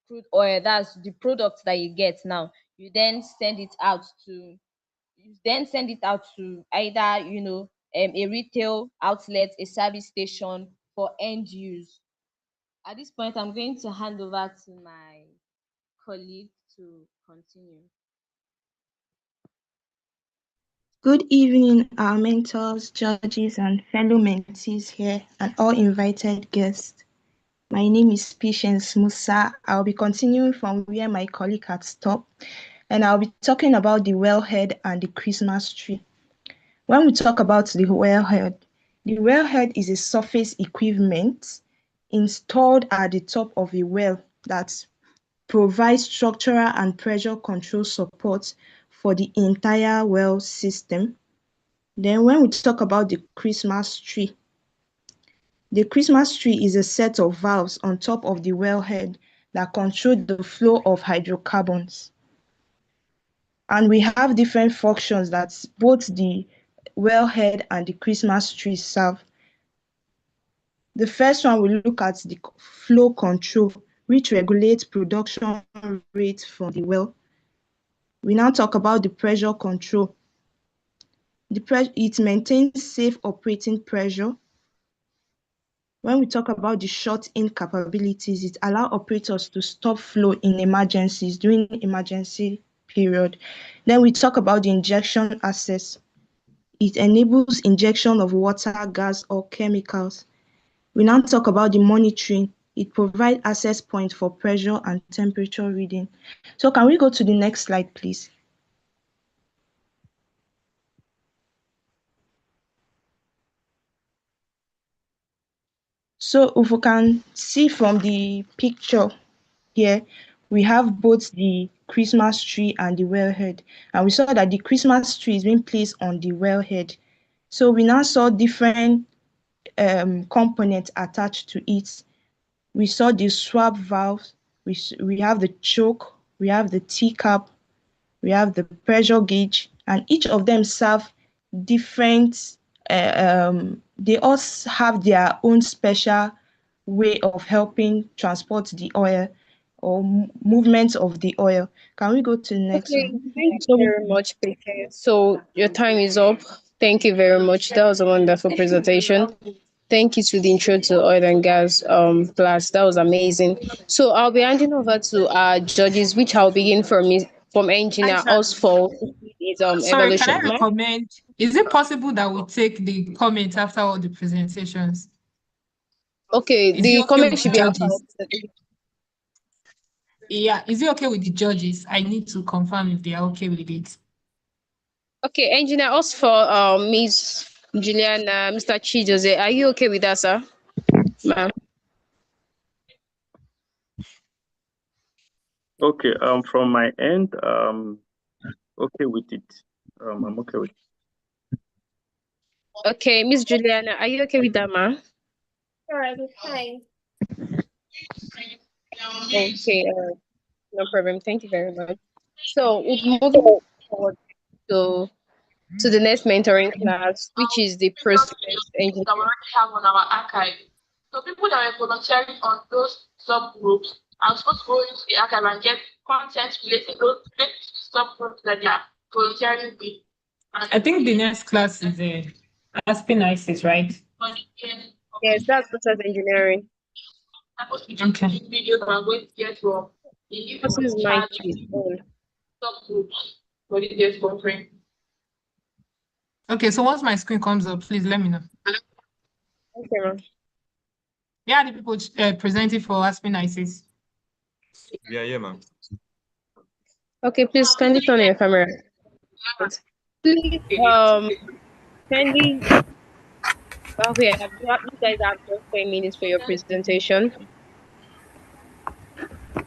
Speaker 21: crude oil, that's the product that you get. Now you then send it out to either a retail outlet, a service station for end use. At this point, I'm going to hand over to my colleague to continue.
Speaker 2: Good evening, our mentors, judges, and fellow mentees here, and all invited guests. My name is Patience Musa. I'll be continuing from where my colleague had stopped, and I'll be talking about the wellhead and the Christmas tree. When we talk about the wellhead is a surface equipment installed at the top of a well that provides structural and pressure control support for the entire well system. Then when we talk about the Christmas tree is a set of valves on top of the wellhead that control the flow of hydrocarbons. And we have different functions that both the wellhead and the Christmas tree serve. The first one, we look at the flow control, which regulates production rate from the well. We now talk about the pressure control. It maintains safe operating pressure. When we talk about the shut-in capabilities, it allows operators to stop flow in emergencies during emergency period. Then we talk about the injection access. It enables injection of water, gas, or chemicals. We now talk about the monitoring. It provides access points for pressure and temperature reading. So can we go to the next slide, please? So if we can see from the picture here, we have both the Christmas tree and the wellhead. And we saw that the Christmas tree is being placed on the wellhead. So we now saw different components attached to it. We saw the swab valves, we have the choke, we have the T-cap, we have the pressure gauge, and each of them serve different, they all have their own special way of helping transport the oil or movement of the oil. Can we go to the next
Speaker 1: Okay,
Speaker 2: one?
Speaker 1: thank you
Speaker 2: So
Speaker 1: very much, Peter. So your time is up. Thank you very much. That was a wonderful presentation. Thank you to the intro to oil and gas class. That was amazing. So I'll be handing over to our judges, which I'll begin from engineer
Speaker 4: Aisha,
Speaker 1: Osfall. Is
Speaker 4: sorry, can I
Speaker 1: evaluation.
Speaker 4: recommend? Is it possible that we take the comments after all the presentations?
Speaker 1: Okay,
Speaker 4: Is it
Speaker 1: the
Speaker 4: okay
Speaker 1: comment
Speaker 4: with the
Speaker 1: should be after.
Speaker 4: judges? Yeah, is it okay with the judges? I need to confirm if they are okay with it.
Speaker 1: Okay, engineer Osfall, Miss Juliana, Mr. Chijoze, are you okay with that, sir? Ma'am.
Speaker 11: Okay, from my end, okay with it. I'm okay with it.
Speaker 1: Okay, Miss Juliana, are you okay with that, ma'am?
Speaker 10: All right, it's fine.
Speaker 1: Okay, no problem. Thank you very much. So we'll be moving forward to to the next mentoring class, which is the process
Speaker 6: That we
Speaker 1: engineering.
Speaker 6: already have on our archive. So people that were volunteering on those subgroups are supposed to go into the archive and get content related to the subgroups that they are volunteering with.
Speaker 4: I think the next class is Aspen ISIS, right?
Speaker 1: Yes, that's process engineering.
Speaker 6: Okay. Videos that are going to get from the people
Speaker 1: Process
Speaker 6: in
Speaker 1: might
Speaker 6: charge
Speaker 1: be on.
Speaker 6: subgroups for the day sponsoring.
Speaker 4: Okay, so once my screen comes up, please let me know.
Speaker 1: Okay, ma'am.
Speaker 4: Yeah, the people presenting for Aspen ISIS.
Speaker 5: Yeah, ma'am.
Speaker 1: Okay, please kindly turn on your camera. Please, kindly. Okay, you guys have just 10 minutes for your presentation.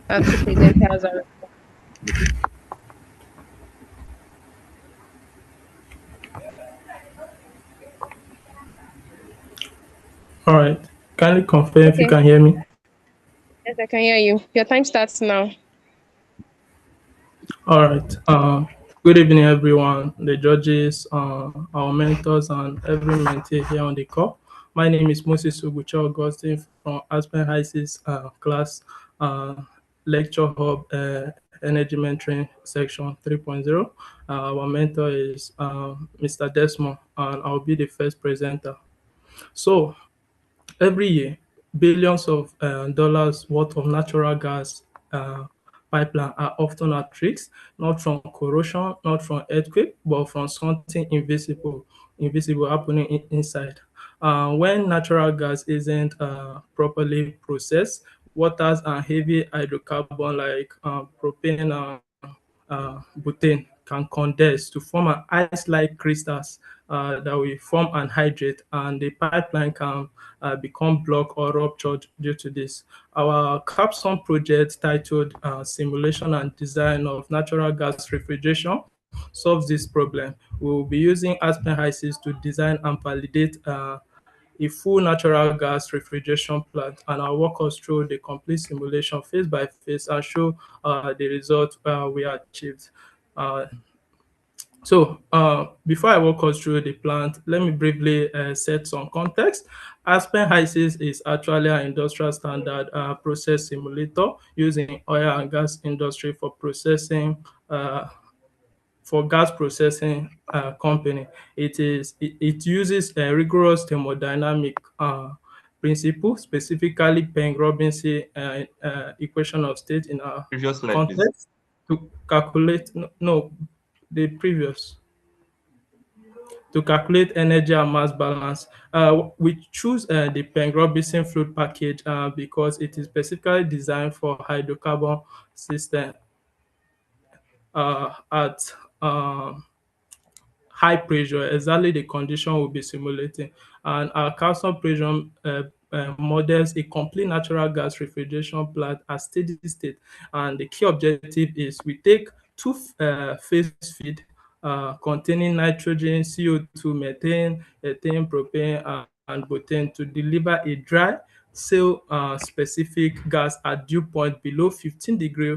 Speaker 1: Our two presenters are.
Speaker 16: All right. Kindly confirm if you
Speaker 1: Okay.
Speaker 16: can hear me.
Speaker 1: Yes, I can hear you. Your time starts now.
Speaker 16: All right. Good evening, everyone, the judges, our mentors, and every mentee here on the call. My name is Moses Ugucha Augustine from Aspen High's class lecture hub energy mentoring section 3.0. Our mentor is Mr. Desmond, and I'll be the first presenter. So every year, billions of dollars worth of natural gas pipeline are often at risk, not from corrosion, not from earthquake, but from something invisible happening inside. When natural gas isn't properly processed, waters and heavy hydrocarbon like propane and butane can condense to form an ice-like crystals that will form an hydrate, and the pipeline can become blocked or ruptured due to this. Our Capstone project titled Simulation and Design of Natural Gas Refrigeration solves this problem. We will be using Aspen HYSYS to design and validate a full natural gas refrigeration plant, and I'll walk us through the complete simulation phase by phase and show the result we achieved. Uh, before I walk us through the plant, let me briefly set some context. Aspen HYSYS is actually an industrial standard process simulator using oil and gas industry for processing for gas processing company. It uses a rigorous thermodynamic principle, specifically Penn-Robinson equation of state in our
Speaker 5: Previous slide, please.
Speaker 16: context to calculate no the previous to calculate energy and mass balance. We choose the Penn-Robinson fluid package because it is specifically designed for hydrocarbon system at high pressure, exactly the condition we'll be simulating. And our Capstone pressure models a complete natural gas refrigeration plant at steady state. And the key objective is we take two phase feed containing nitrogen, CO2, methane, ethane, propane, and butane to deliver a dry cell specific gas at dew point below 15 degree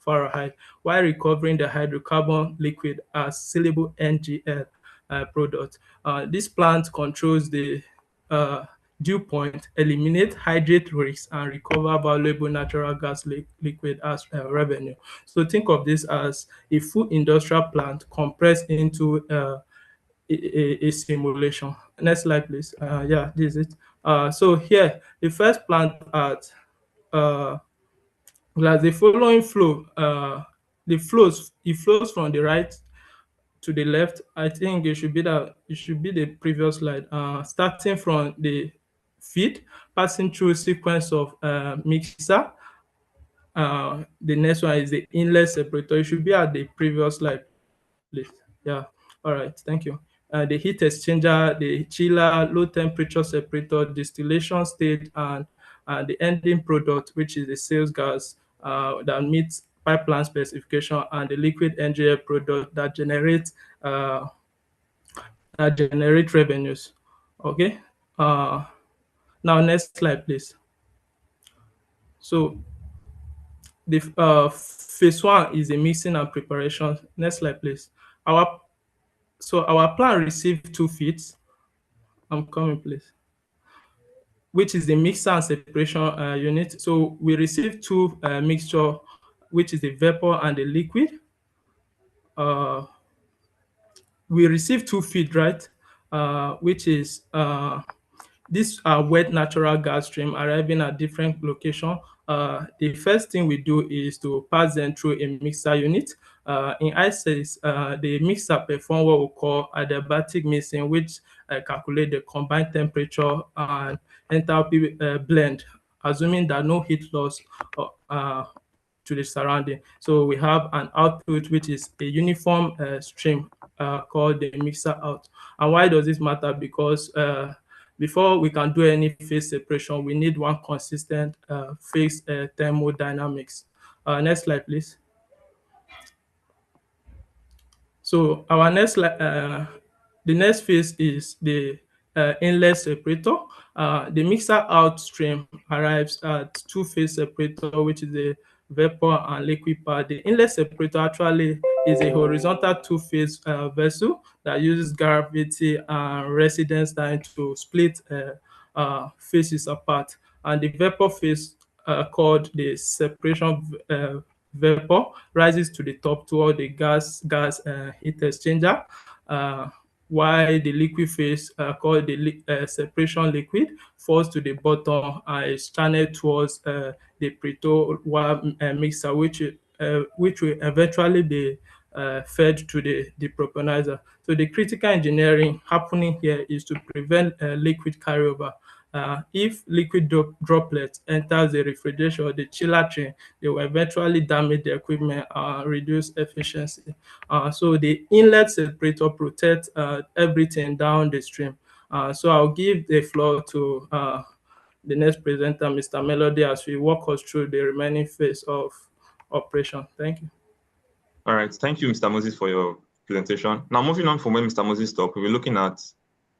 Speaker 16: Fahrenheit, while recovering the hydrocarbon liquid as saleable NGL product. This plant controls the dew point, eliminate hydrate risks, and recover valuable natural gas liquid as revenue. So think of this as a full industrial plant compressed into a simulation. Next slide, please. Yeah, this is it. So here, the first plant at the following flow. It flows from the right to the left. I think it should be the previous slide. Starting from the feed, passing through a sequence of mixer. The next one is the inlet separator. It should be at the previous slide, please. Yeah. All right. Thank you. The heat exchanger, the chiller, low temperature separator, distillation stage, and the ending product, which is the sales gas that meets pipeline specification, and the liquid NGL product that generate revenues. Okay. Now next slide, please. So the phase 1 is a mixing and preparation. Next slide, please. Our plant received 2 feeds. I'm coming, please. Which is the mixer and separation unit. So we received 2 mixture, which is the vapor and the liquid. We received 2 feed, right? Which is these are wet natural gas stream arriving at different location. The first thing we do is to pass them through a mixer unit. In ICES, the mixer perform what we call adiabatic mixing, which calculate the combined temperature and enthalpy blend, assuming that no heat loss to the surrounding. So we have an output which is a uniform stream called the mixer out. And why does this matter? Because before we can do any phase separation, we need one consistent phase thermodynamics. Next slide, please. So our next the next phase is the inlet separator. The mixer outstream arrives at 2-phase separator, which is the vapor and liquid part. The inlet separator actually is a horizontal 2-phase vessel that uses gravity and residence time to split phases apart. And the vapor phase, called the separation vapor, rises to the top toward the gas heat exchanger, while the liquid phase, called the separation liquid, falls to the bottom and is channeled towards the Preto mixer, which will eventually be fed to the proponizer. So the critical engineering happening here is to prevent liquid carryover. If liquid droplets enters the refrigeration or the chiller train, they will eventually damage the equipment and reduce efficiency. So the inlet separator protects everything down the stream. So I'll give the floor to the next presenter, Mr. Melody, as we walk us through the remaining phase of operation. Thank you.
Speaker 7: All right, thank you, Mr. Moses, for your presentation. Now, moving on from where Mr. Moses stopped, we're looking at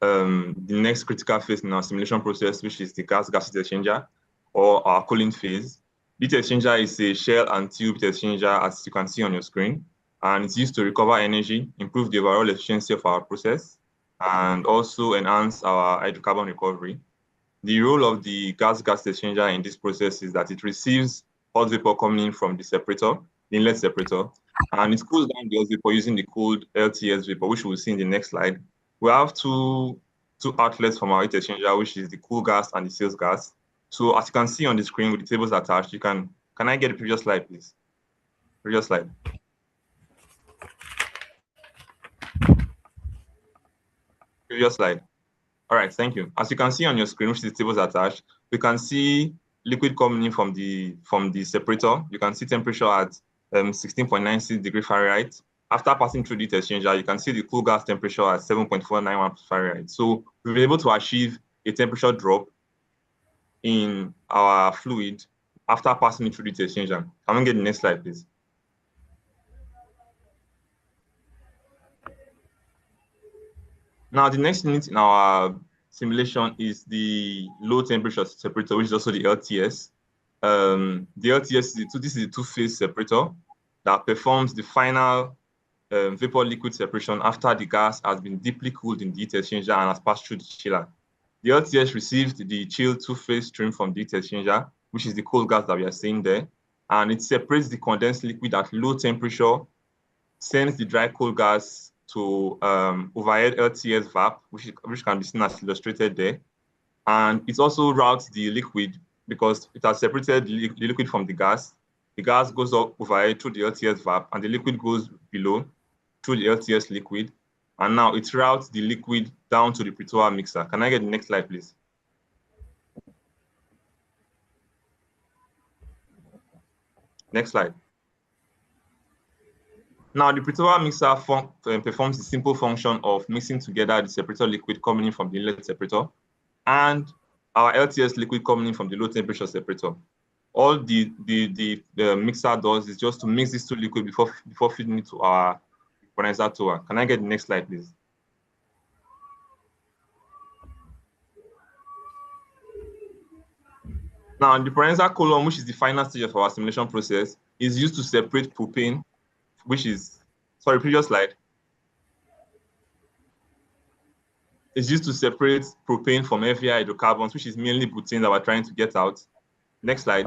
Speaker 7: the next critical phase in our simulation process, which is the gas heat exchanger, or our cooling phase. Heat exchanger is a shell and tube heat exchanger, as you can see on your screen, and it's used to recover energy, improve the overall efficiency of our process, and also enhance our hydrocarbon recovery. The role of the gas heat exchanger in this process is that it receives hot vapor coming in from the separator, the inlet separator, and it cools down the hot vapor using the cooled LTS vapor, which we'll see in the next slide. We have two outlets from our heat exchanger, which is the cool gas and the sales gas. So as you can see on the screen with the tables attached, can I get the previous slide, please? Previous slide. Previous slide. All right, thank you. As you can see on your screen, which is the tables attached, we can see liquid coming in from the separator. You can see temperature at 16.96 degrees Fahrenheit. After passing through the heat exchanger, you can see the cool gas temperature at 7.491 Fahrenheit. So we've been able to achieve a temperature drop in our fluid after passing it through the heat exchanger. Can we get the next slide, please? Now, the next unit in our simulation is the low temperature separator, which is also the LTS. The LTS this is a 2-phase separator that performs the final vapor liquid separation after the gas has been deeply cooled in the heat exchanger and has passed through the chiller. The LTS received the chilled 2-phase stream from the heat exchanger, which is the cold gas that we are seeing there, and it separates the condensed liquid at low temperature, sends the dry cold gas to overhead LTS VAP, which can be seen as illustrated there. And it also routes the liquid because it has separated the liquid from the gas. The gas goes up overhead through the LTS VAP, and the liquid goes below through the LTS liquid. And now it routes the liquid down to the Pretoa mixer. Can I get the next slide, please? Next slide. Now, the Pretoa mixer performs the simple function of mixing together the separator liquid coming in from the inlet separator and our LTS liquid coming in from the low temperature separator. All the mixer does is just to mix these two liquids before feeding it to our condenser tower. Can I get the next slide, please? Now, the condenser column, which is the final stage of our simulation process, is used to separate propane, which is, sorry, previous slide. It's used to separate propane from heavier hydrocarbons, which is mainly butane that we're trying to get out. Next slide.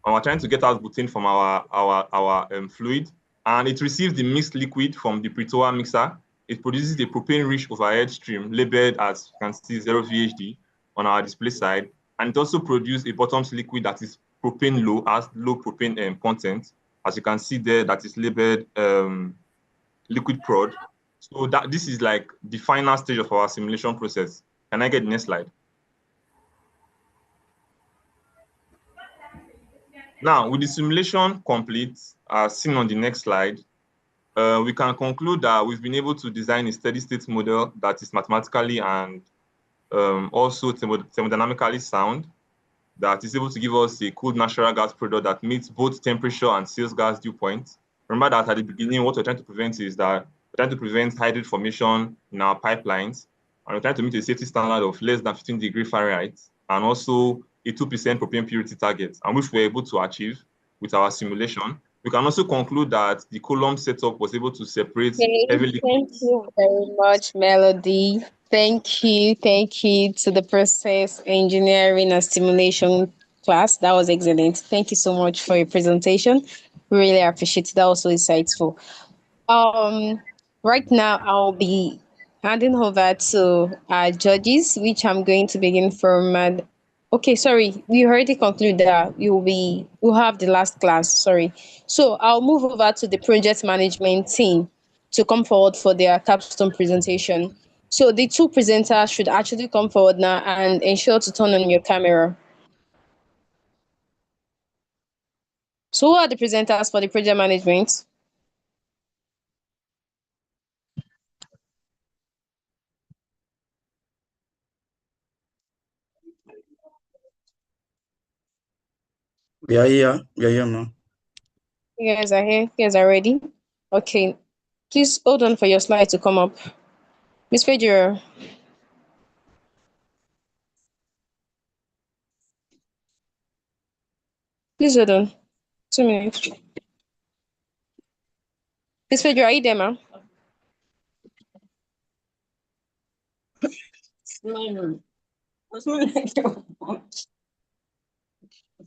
Speaker 7: And we're trying to get out butane from our fluid, and it receives the mixed liquid from the pre-tower mixer. It produces a propane-rich overhead stream labeled as you can see 0 VHD on our display side, and it also produces a bottoms liquid that is propane low, has low propane content, as you can see there, that is labeled liquid prod. So that this is like the final stage of our simulation process. Can I get the next slide? Now, with the simulation complete, as seen on the next slide, we can conclude that we've been able to design a steady state model that is mathematically and also thermodynamically sound, that is able to give us a cooled natural gas product that meets both temperature and sales gas dew points. Remember that at the beginning, what we're trying to prevent is that we're trying to prevent hydrate formation in our pipelines, and we're trying to meet a safety standard of less than 15 degrees Fahrenheit, and also a 2% propane purity target, and which we're able to achieve with our simulation. We can also conclude that the column setup was able to separate heavy liquids.
Speaker 1: Thank you very much, Melody. Thank you to the process engineering and stimulation class. That was excellent. Thank you so much for your presentation. Really appreciate it. That was so insightful. Um, right now I'll be handing over to our judges, which I'm going to begin from. Okay, sorry, we already concluded that we'll have the last class. Sorry, so I'll move over to the project management team to come forward for their capstone presentation. So the two presenters should actually come forward now and ensure to turn on your camera. So who are the presenters for the project management?
Speaker 19: We are here. We are here now.
Speaker 1: You guys are here. You guys are ready. Okay. Please hold on for your slide to come up. Miss Fedra, please hold on. 2 minutes. Miss Fedra, are you there, ma'am?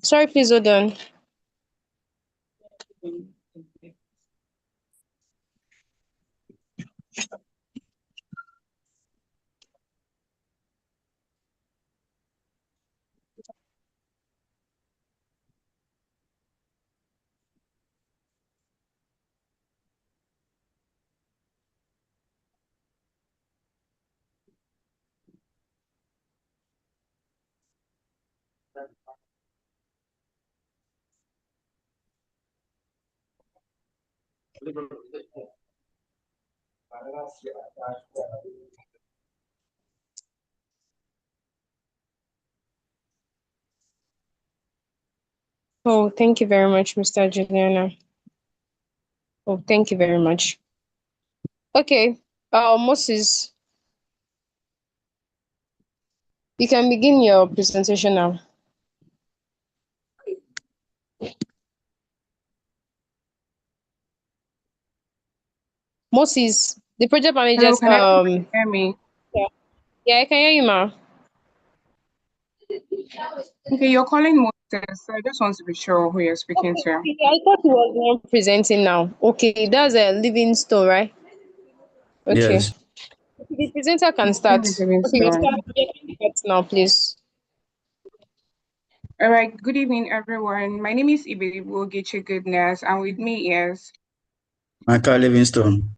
Speaker 1: Sorry, please hold on. Oh, thank you very much, Mr. Juliana. Oh, thank you very much. Okay, Moses, you can begin your presentation now. Moses, the project
Speaker 8: Hello,
Speaker 1: managers,
Speaker 8: can everybody hear me?
Speaker 1: yeah, I can hear you, ma.
Speaker 8: Okay, you're calling Moses, so I just want to be sure who you're speaking to.
Speaker 1: I thought he was the one presenting now. Okay, that's a Livingstone, right? Okay.
Speaker 19: Yes.
Speaker 1: The presenter can start. Okay, you start now, please.
Speaker 8: All right, good evening, everyone. My name is Iberibu Ogechi Goodness, and with me is
Speaker 19: Michael Livingstone.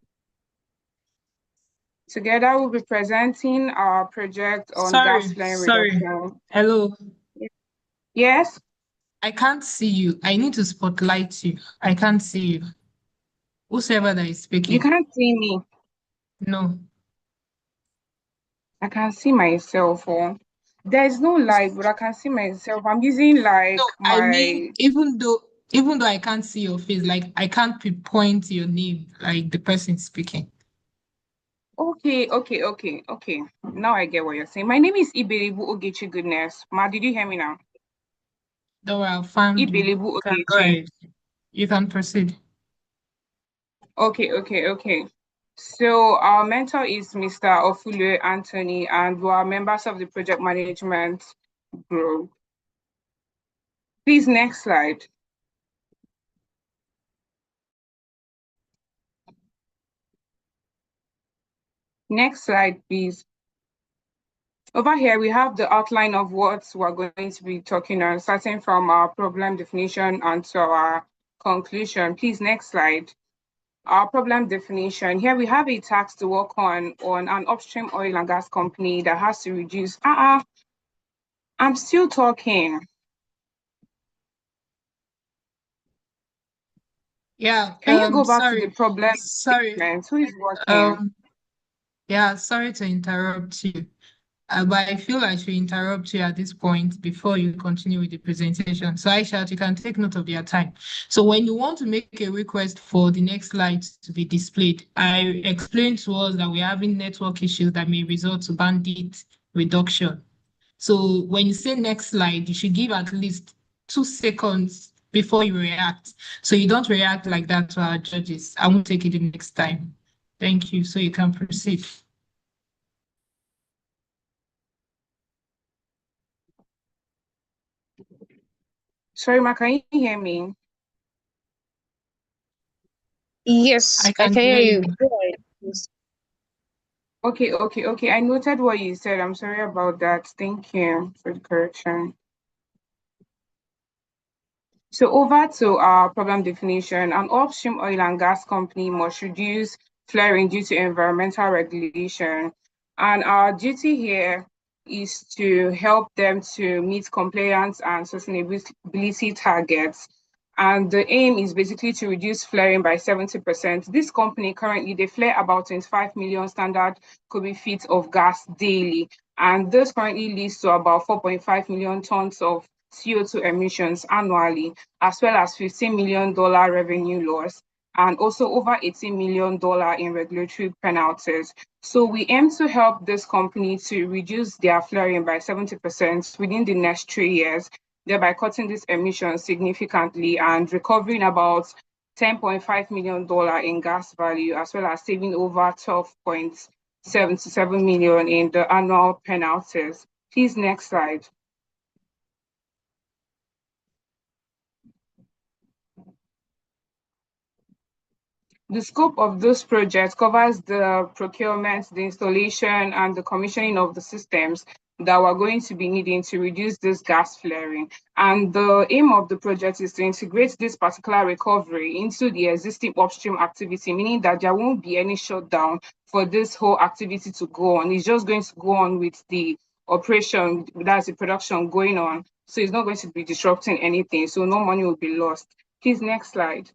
Speaker 8: Together, we'll be presenting our project on gas line reduction.
Speaker 4: Hello.
Speaker 8: Yes?
Speaker 4: I can't see you. I need to spotlight you. I can't see you. Whosoever that is speaking.
Speaker 8: You can't see me.
Speaker 4: No.
Speaker 8: I can see myself. Oh. There's no light, but I can see myself. I'm using like
Speaker 4: I mean, even though I can't see your face, like I can't pinpoint your name, like the person speaking.
Speaker 8: Okay. Now I get what you're saying. My name is Iberibu Ogechi Goodness. Ma, did you hear me now?
Speaker 4: Don't worry, I'll find you.
Speaker 8: Iberibu
Speaker 4: Go
Speaker 8: Ogechi.
Speaker 4: ahead. You can proceed.
Speaker 8: Okay. So our mentor is Mr. Ofulu Anthony, and we are members of the project management group. Please, next slide. Next slide, please. Over here, we have the outline of what we're going to be talking on, starting from our problem definition and to our conclusion. Please, next slide. Our problem definition. Here we have a task to work on an upstream oil and gas company that has to reduce. I'm still talking.
Speaker 4: Yeah.
Speaker 8: Can you go back to
Speaker 4: Sorry.
Speaker 8: the problem
Speaker 4: Sorry.
Speaker 8: statement? Who is watching?
Speaker 4: Yeah, sorry to interrupt you. But I feel I should interrupt you at this point before you continue with the presentation. So Aisha, you can take note of your time. So when you want to make a request for the next slide to be displayed, I explained to us that we're having network issues that may result to bandwidth reduction. So when you say next slide, you should give at least 2 seconds before you react. So you don't react like that to our judges. I won't take it the next time. Thank you. So you can proceed.
Speaker 8: Sorry, Ma, can you hear me?
Speaker 1: Yes, I can hear you. Go ahead, please.
Speaker 8: Okay. I noted what you said. I'm sorry about that. Thank you for the correction. So over to our problem definition. An upstream oil and gas company must reduce flaring due to environmental regulation. And our duty here is to help them to meet compliance and sustainability targets. And the aim is basically to reduce flaring by 70%. This company currently, they flare about 25 million standard cubic feet of gas daily. And this currently leads to about 4.5 million tons of CO2 emissions annually, as well as $15 million revenue loss, and also over $18 million in regulatory penalties. So we aim to help this company to reduce their flaring by 70% within the next 3 years, thereby cutting these emissions significantly and recovering about $10.5 million in gas value, as well as saving over 12.77 million in the annual penalties. Please, next slide. The scope of this project covers the procurement, the installation, and the commissioning of the systems that we're going to be needing to reduce this gas flaring. And the aim of the project is to integrate this particular recovery into the existing upstream activity, meaning that there won't be any shutdown for this whole activity to go on. It's just going to go on with the operation, that's the production going on. So it's not going to be disrupting anything. So no money will be lost. Please, next slide.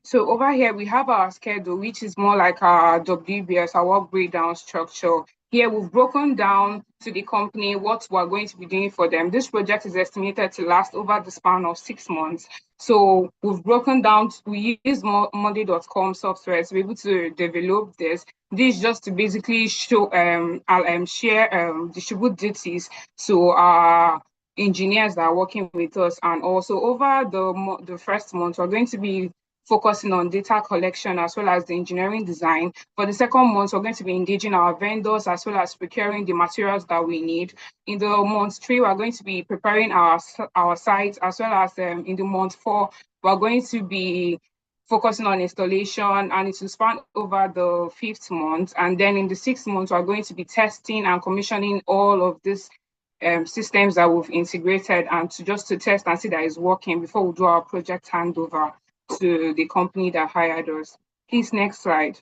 Speaker 8: So over here, we have our schedule, which is more like our WBS, our work breakdown structure. Here, we've broken down to the company what we're going to be doing for them. This project is estimated to last over the span of 6 months. So we've broken down, we use Monday.com software to be able to develop this. This is just to basically show, distribute duties to our engineers that are working with us. And also over the first month, we're going to be focusing on data collection as well as the engineering design. For the second month, we're going to be engaging our vendors as well as procuring the materials that we need. In the month 3, we're going to be preparing our sites, as well as in the month 4, we're going to be focusing on installation, and it will span over the 5th month. And then in the 6th month, we're going to be testing and commissioning all of these systems that we've integrated, and to test and see that it's working before we do our project handover to the company that hired us. Please, next slide.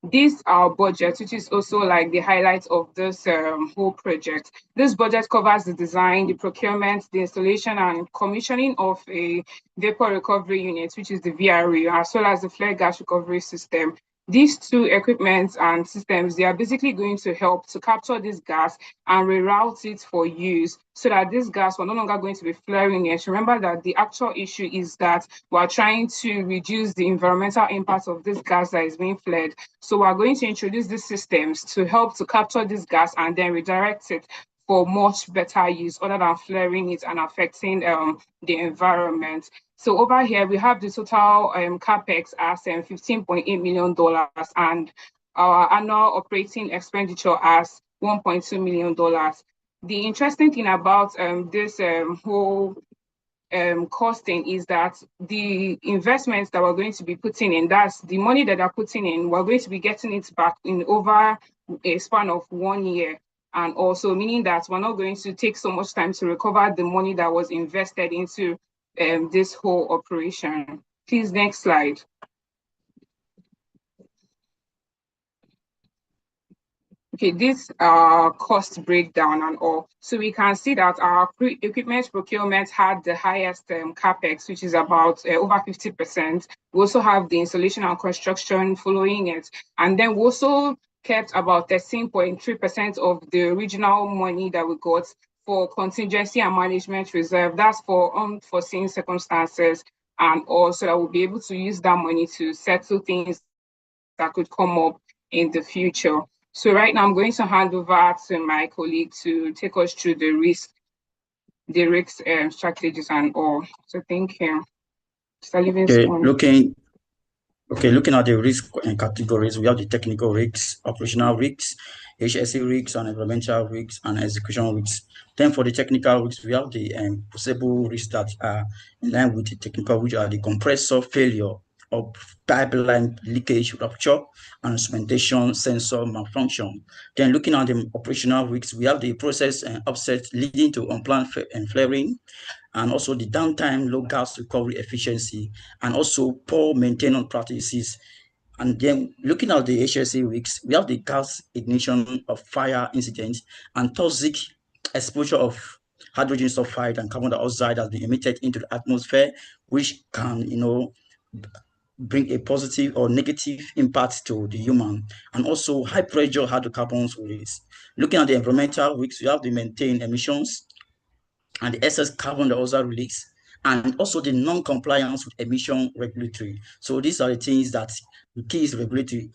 Speaker 8: This our budget, which is also like the highlight of this whole project. This budget covers the design, the procurement, the installation and commissioning of a vapor recovery unit, which is the VRU, as well as the flare gas recovery system. These two equipments and systems, they are basically going to help to capture this gas and reroute it for use so that this gas, we're no longer going to be flaring it. Remember that the actual issue is that we're trying to reduce the environmental impact of this gas that is being flared. So we're going to introduce these systems to help to capture this gas and then redirect it for much better use other than flaring it and affecting the environment. So over here, we have the total capex as $15.8 million and our annual operating expenditure as $1.2 million. The interesting thing about this whole costing is that the investments that we're going to be putting in, that's the money that they're putting in, we're going to be getting it back in over a span of 1 year. And also meaning that we're not going to take so much time to recover the money that was invested into this whole operation. Please, next slide. Okay, this cost breakdown and all. So we can see that our equipment procurement had the highest capex, which is about over 50%. We also have the installation and construction following it. And then we also kept about 13.3% of the original money that we got for contingency and management reserve. That's for unforeseen circumstances, and also that we'll be able to use that money to settle things that could come up in the future. So right now I'm going to hand over to my colleague to take us through the risk strategies and all. So thank you. Mr. Livingstone.
Speaker 14: Looking at the risk categories, we have the technical risks, operational risks, HSE risks, and environmental risks, and execution risks. Then for the technical risks, we have the possible risks that are in line with the technical, which are the compressor failure, of pipeline leakage, rupture, and instrumentation sensor malfunction. Then looking at the operational risks, we have the process upset leading to unplanned flaring, and also the downtime, low gas recovery efficiency, and also poor maintenance practices. And then looking at the HSE risks, we have the gas ignition of fire incidents and toxic exposure of hydrogen sulfide and carbon dioxide has been emitted into the atmosphere, which can, bring a positive or negative impact to the human, and also high pressure hydrocarbons release. Looking at the environmental risks, we have the maintained emissions and the excess carbon dioxide release, and also the non-compliance with emission regulatory. So these are the things that the key regulatory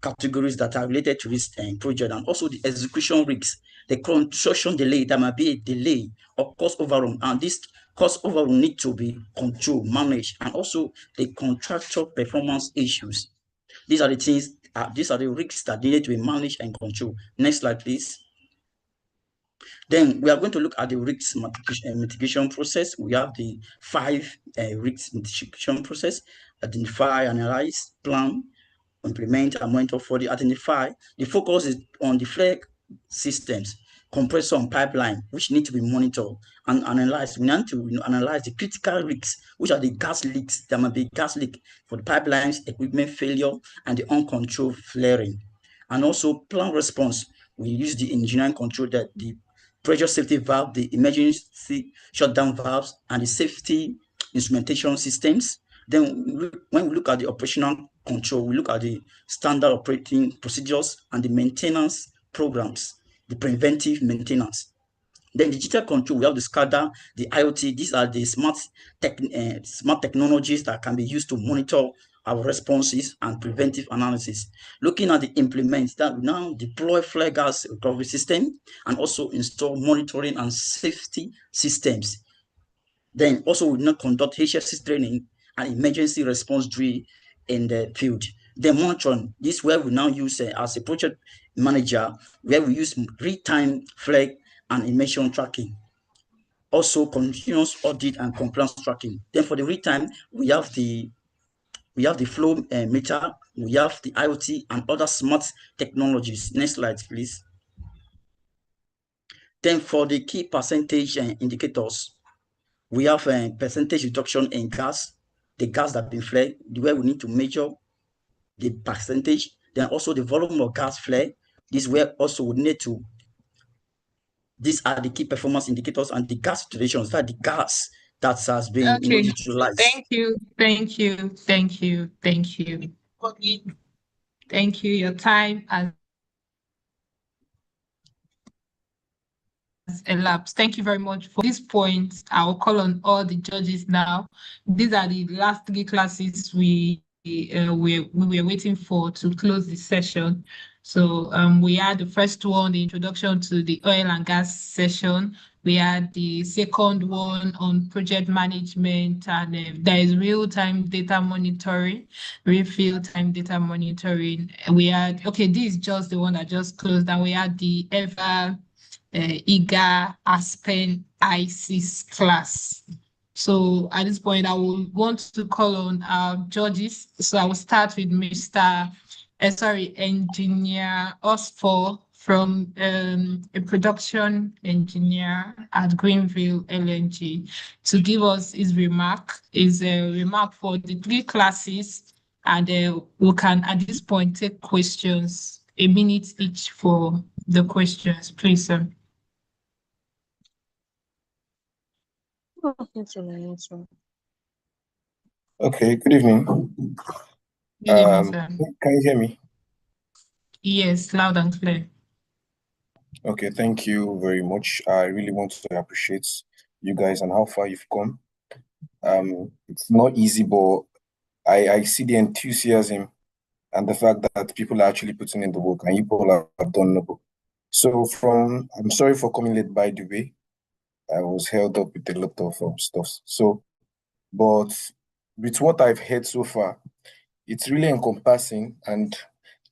Speaker 14: categories that are related to this project, and also the execution risks, the construction delay. There might be a delay or cost overrun, and this cost overrun need to be controlled, managed, and also the contractual performance issues. These are the things, these are the risks that need to be managed and controlled. Next slide, please. Then we are going to look at the risk mitigation process. We have the 5 risk mitigation process: identify, analyze, plan, implement, and monitor. For the identify, the focus is on the flare systems, compressor and pipeline, which need to be monitored and analyzed. We need to analyze the critical risks, which are the gas leaks. There might be gas leak for the pipelines, equipment failure, and the uncontrolled flaring. And also plan response. We use the engineering control, that the pressure safety valve, the emergency shutdown valves, and the safety instrumentation systems. Then when we look at the operational control, we look at the standard operating procedures and the maintenance programs, the preventive maintenance. Then digital control, we have the SCADA, the IoT. These are the smart technologies that can be used to monitor our responses and preventive analysis. Looking at the implements, that we now deploy flare gas recovery system and also install monitoring and safety systems. Then also we now conduct HSC training and emergency response drill in the field. Then monitoring, this is where we now use as a project manager, where we use real-time flag and emission tracking. Also continuous audit and compliance tracking. Then for the real-time, we have the flow meter, we have the IoT and other smart technologies. Next slide, please. Then for the key percentage indicators, we have a percentage reduction in gas, the gas that been flared, the way we need to measure the percentage. Then also the volume of gas flare. This where also we need to, these are the key performance indicators, and the gas situations, that the gas that has been
Speaker 4: Okay.
Speaker 14: utilized.
Speaker 4: Thank you. Thank you. Your time has elapsed. Thank you very much for this point. I'll call on all the judges now. These are the last three classes we were waiting for to close the session. So we had the first one, the introduction to the oil and gas session. We had the second one on project management, and there is real-time data monitoring, real-time data monitoring. We had, okay, this is just the one that just closed, and we had the ever eager Aspen ISIS class. So at this point, I will want to call on our judges. So I will start with Engineer Osfor from a production engineer at Greenville LNG to give us his remark for the three classes, and we can at this point take questions, a minute each for the questions, please, sir.
Speaker 3: Okay, good evening.
Speaker 4: Good evening, sir.
Speaker 3: Can you hear me?
Speaker 4: Yes, loud and clear.
Speaker 3: Okay, thank you very much. I really want to appreciate you guys and how far you've come. It's not easy, but I see the enthusiasm and the fact that people are actually putting in the work, and you people have done noble. So I'm sorry for coming late, by the way. I was held up with a lot of stuff. So, but with what I've heard so far, it's really encompassing, and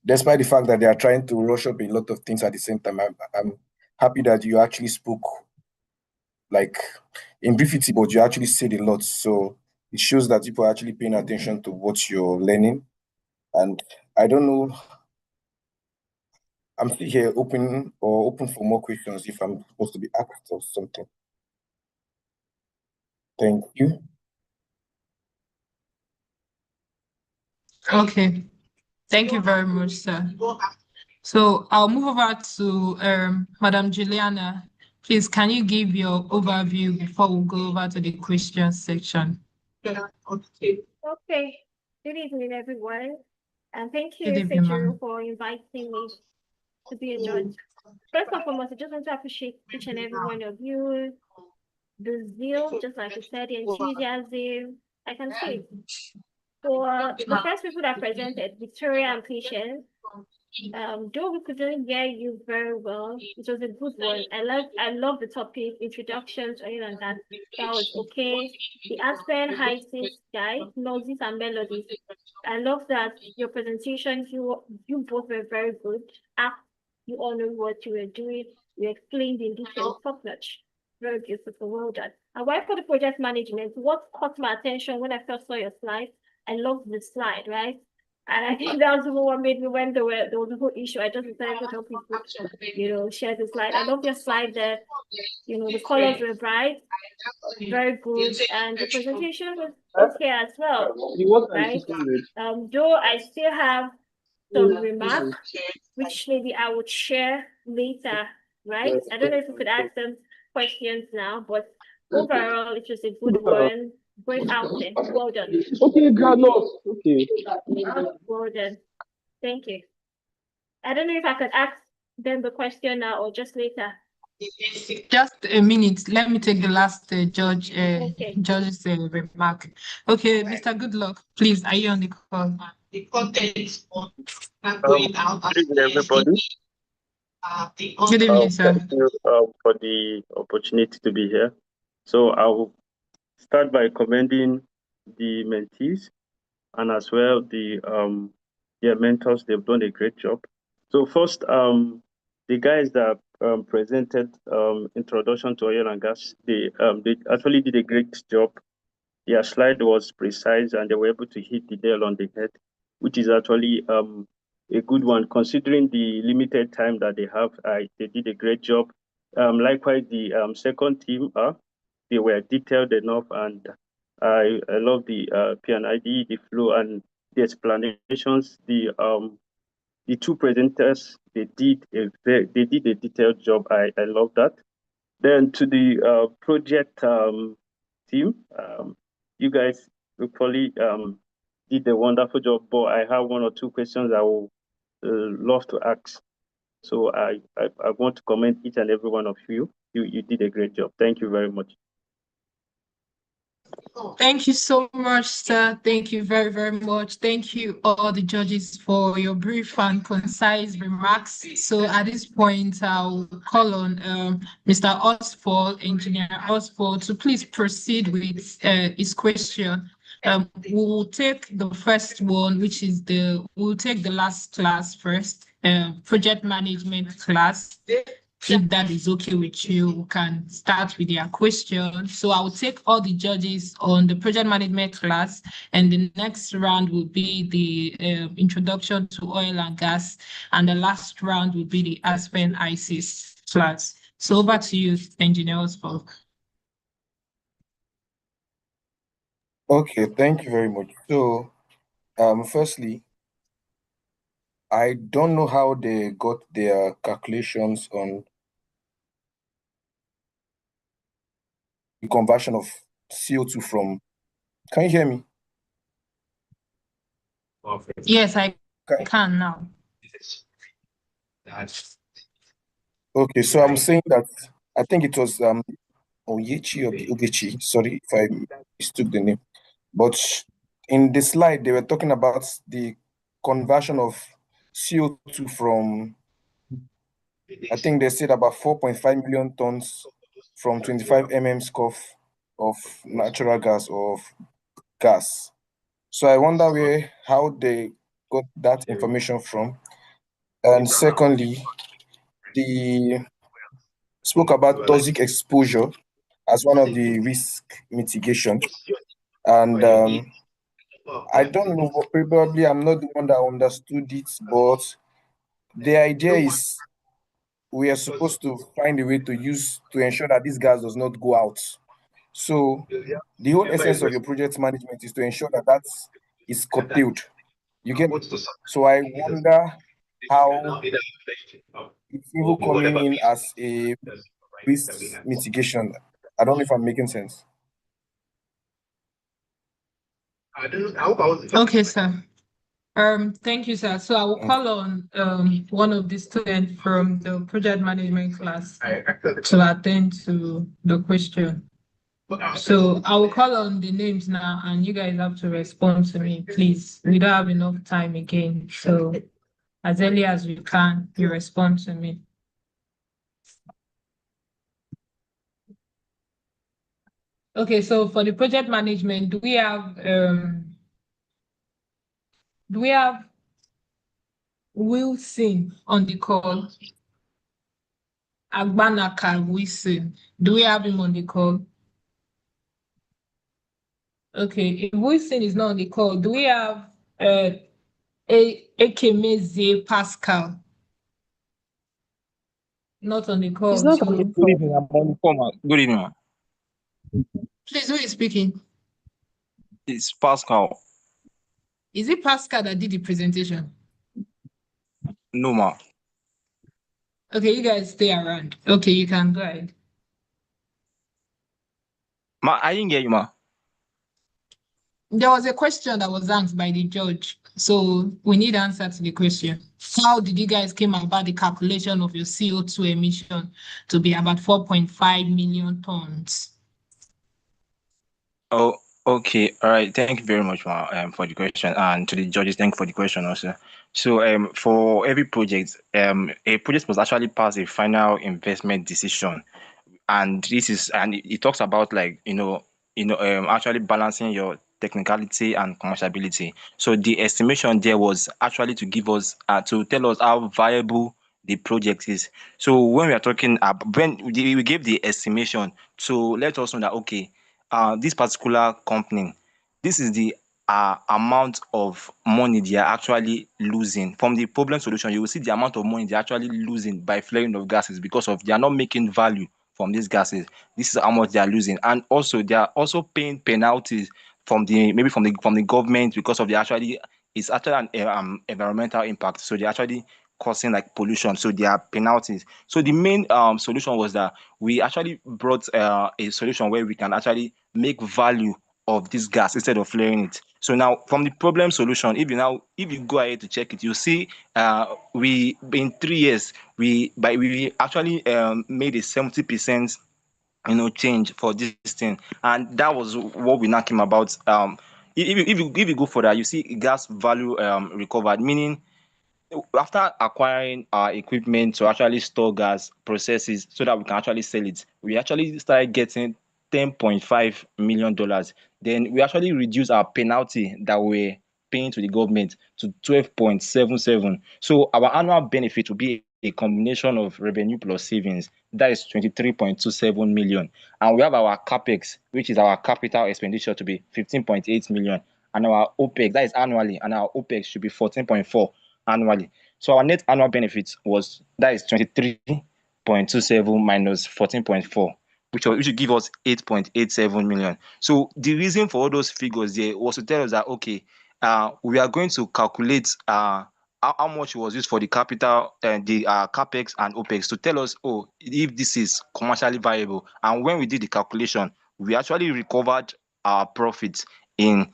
Speaker 3: despite the fact that they are trying to rush up a lot of things at the same time, I'm happy that you actually spoke like in briefity, but you actually said a lot. So it shows that people are actually paying attention to what you're learning. And I don't know, I'm still here open for more questions if I'm supposed to be asked or something. Thank you.
Speaker 4: Okay. Thank you very much, sir. So I'll move over to Madam Juliana. Please, can you give your overview before we go over to the question section?
Speaker 10: Okay. Good evening, everyone. And thank
Speaker 4: Good
Speaker 10: you,
Speaker 4: evening,
Speaker 10: Sechiru,
Speaker 4: ma'am.
Speaker 10: for inviting me to be a judge. First and foremost, I just want to appreciate each and every one of you. The zeal, just like you said, the enthusiasm, I can see it. For the first people that presented, Victoria and Patience, though we couldn't hear you very well, it was a good one. I love the topic, introductions, or anything like that. That was okay. The Aspen High Seas guy, Noises and Melodies. I love that your presentation, you both were very good. You all knew what you were doing. You explained in detail, top notch. Very beautiful, well done. And why for the project management, what caught my attention when I first saw your slide, I loved the slide, right? And I think that was what made me when there was a whole issue. I just decided to help people, share the slide. I love your slide there. The colors were bright, very good, and the presentation was okay as well, right? Though I still have some remarks, which maybe I would share later, right? I don't know if you could ask them questions now, but overall, it was a good one. Great outing. Well done.
Speaker 9: Okay, Granos. Okay.
Speaker 10: Well done. Thank you. I don't know if I could ask them the question now or just later.
Speaker 4: Just a minute. Let me take the last judge's remark. Okay, Mr. Goodluck, please, are you on the call?
Speaker 22: The content not going out
Speaker 11: Good evening, everybody.
Speaker 4: Good evening, sir.
Speaker 11: Thank you for the opportunity to be here. So I will start by commending the mentees and as well their mentors. They've done a great job. So first, the guys that presented introduction to oil and gas, they actually did a great job. Their slide was precise and they were able to hit the nail on the head, which is actually a good one considering the limited time that they have. They did a great job. Likewise, the second team, they were detailed enough, and I love the P&ID, the flow, and the explanations. The two presenters, they did a detailed job. I love that. Then to the project team, you guys probably did a wonderful job, but I have one or two questions I will love to ask. So I want to commend each and every one of you. You did a great job. Thank you very much.
Speaker 4: Thank you so much, sir. Thank you very, very much. Thank you, all the judges, for your brief and concise remarks. So at this point, I'll call on Mr. Oswald, Engineer Oswald, to please proceed with his question. We will take the first one, which is we'll take the last class first, project management class. If that is okay with you, we can start with your question. So I will take all the judges on the project management class, and the next round will be the introduction to oil and gas, and the last round will be the Aspen ISIS class. So over to you, Engineer Oswald.
Speaker 3: Okay, thank you very much. So, firstly, I don't know how they got their calculations on the conversion of CO2 from. Can you hear me?
Speaker 4: Yes, I can now.
Speaker 3: Okay, so I'm saying that I think it was Oyechi or Ogechi. Sorry if I mistook the name, but in the slide they were talking about the conversion of CO2 from. I think they said about 4.5 million tons from 25 mm scof of natural gas or of gas. So I wonder how they got that information from. And secondly, the spoke about toxic exposure as one of the risk mitigation. And I don't know, probably I'm not the one that understood it, but the idea is we are supposed to find a way to ensure that this gas does not go out. So the whole essence of your project management is to ensure that that is curtailed. You get me? So I wonder how it's even coming in as a risk mitigation. I don't know if I'm making sense.
Speaker 4: Okay, sir. Thank you, sir. So I will call on one of the students from the project management class to attend to the question. So I will call on the names now, and you guys have to respond to me, please. We don't have enough time again. So as early as you can, you respond to me. Okay, so for the project management, do we have Wilson on the call? Agbanaka Wilson. Do we have him on the call? Okay, if Wilson is not on the call, do we have Ekemeze Pascal? Not on the call.
Speaker 1: It's not on the
Speaker 4: Too.
Speaker 13: Good evening, I'm on the call, ma. Good evening, ma.
Speaker 4: Please, who is speaking?
Speaker 13: It's Pascal.
Speaker 4: Is it Pascal that did the presentation?
Speaker 13: No, ma.
Speaker 4: Okay, you guys stay around. Okay, you can go ahead.
Speaker 13: Ma, I didn't get you, ma.
Speaker 4: There was a question that was asked by the judge, so we need answer to the question. How did you guys came about the calculation of your CO2 emission to be about 4.5 million tons?
Speaker 13: Oh, okay. All right. Thank you very much, ma, for the question, and to the judges, thank you for the question also. So, for every project, a project must actually pass a final investment decision, and it talks about, like, actually balancing your technicality and commerciality. So the estimation there was actually to give us to tell us how viable the project is. So when we are talking when we gave the estimation to let us know that, okay, this particular company, this is the amount of money they are actually losing from the problem solution. You will see the amount of money they're actually losing by flaring of gases because of they are not making value from these gases. This is how much they are losing, and also they are also paying penalties from the government because of the actually it's actually an environmental impact. So they're actually causing like pollution. So there are penalties. So the main solution was that we actually brought a solution where we can actually make value of this gas instead of flaring it. So now from the problem solution, if you go ahead to check it, you see we in 3 years we actually made a 70% change for this thing, and that was what we now came about. If you go further, you see gas value recovered, meaning after acquiring our equipment to actually store gas processes so that we can actually sell it, we actually started getting $10.5 million. Then we actually reduced our penalty that we're paying to the government to 12.77. So our annual benefit will be a combination of revenue plus savings. That is 23.27 million. And we have our capex, which is our capital expenditure, to be 15.8 million. And our OPEX, that is annually, and our OPEX should be 14.4 annually. So our net annual benefit that is 23.27 minus 14.4, which will give us 8.87 million. So the reason for all those figures there was to tell us that okay, we are going to calculate how much was used for the capital and the capex and opex, to tell us, oh, if this is commercially viable. And when we did the calculation, we actually recovered our profits in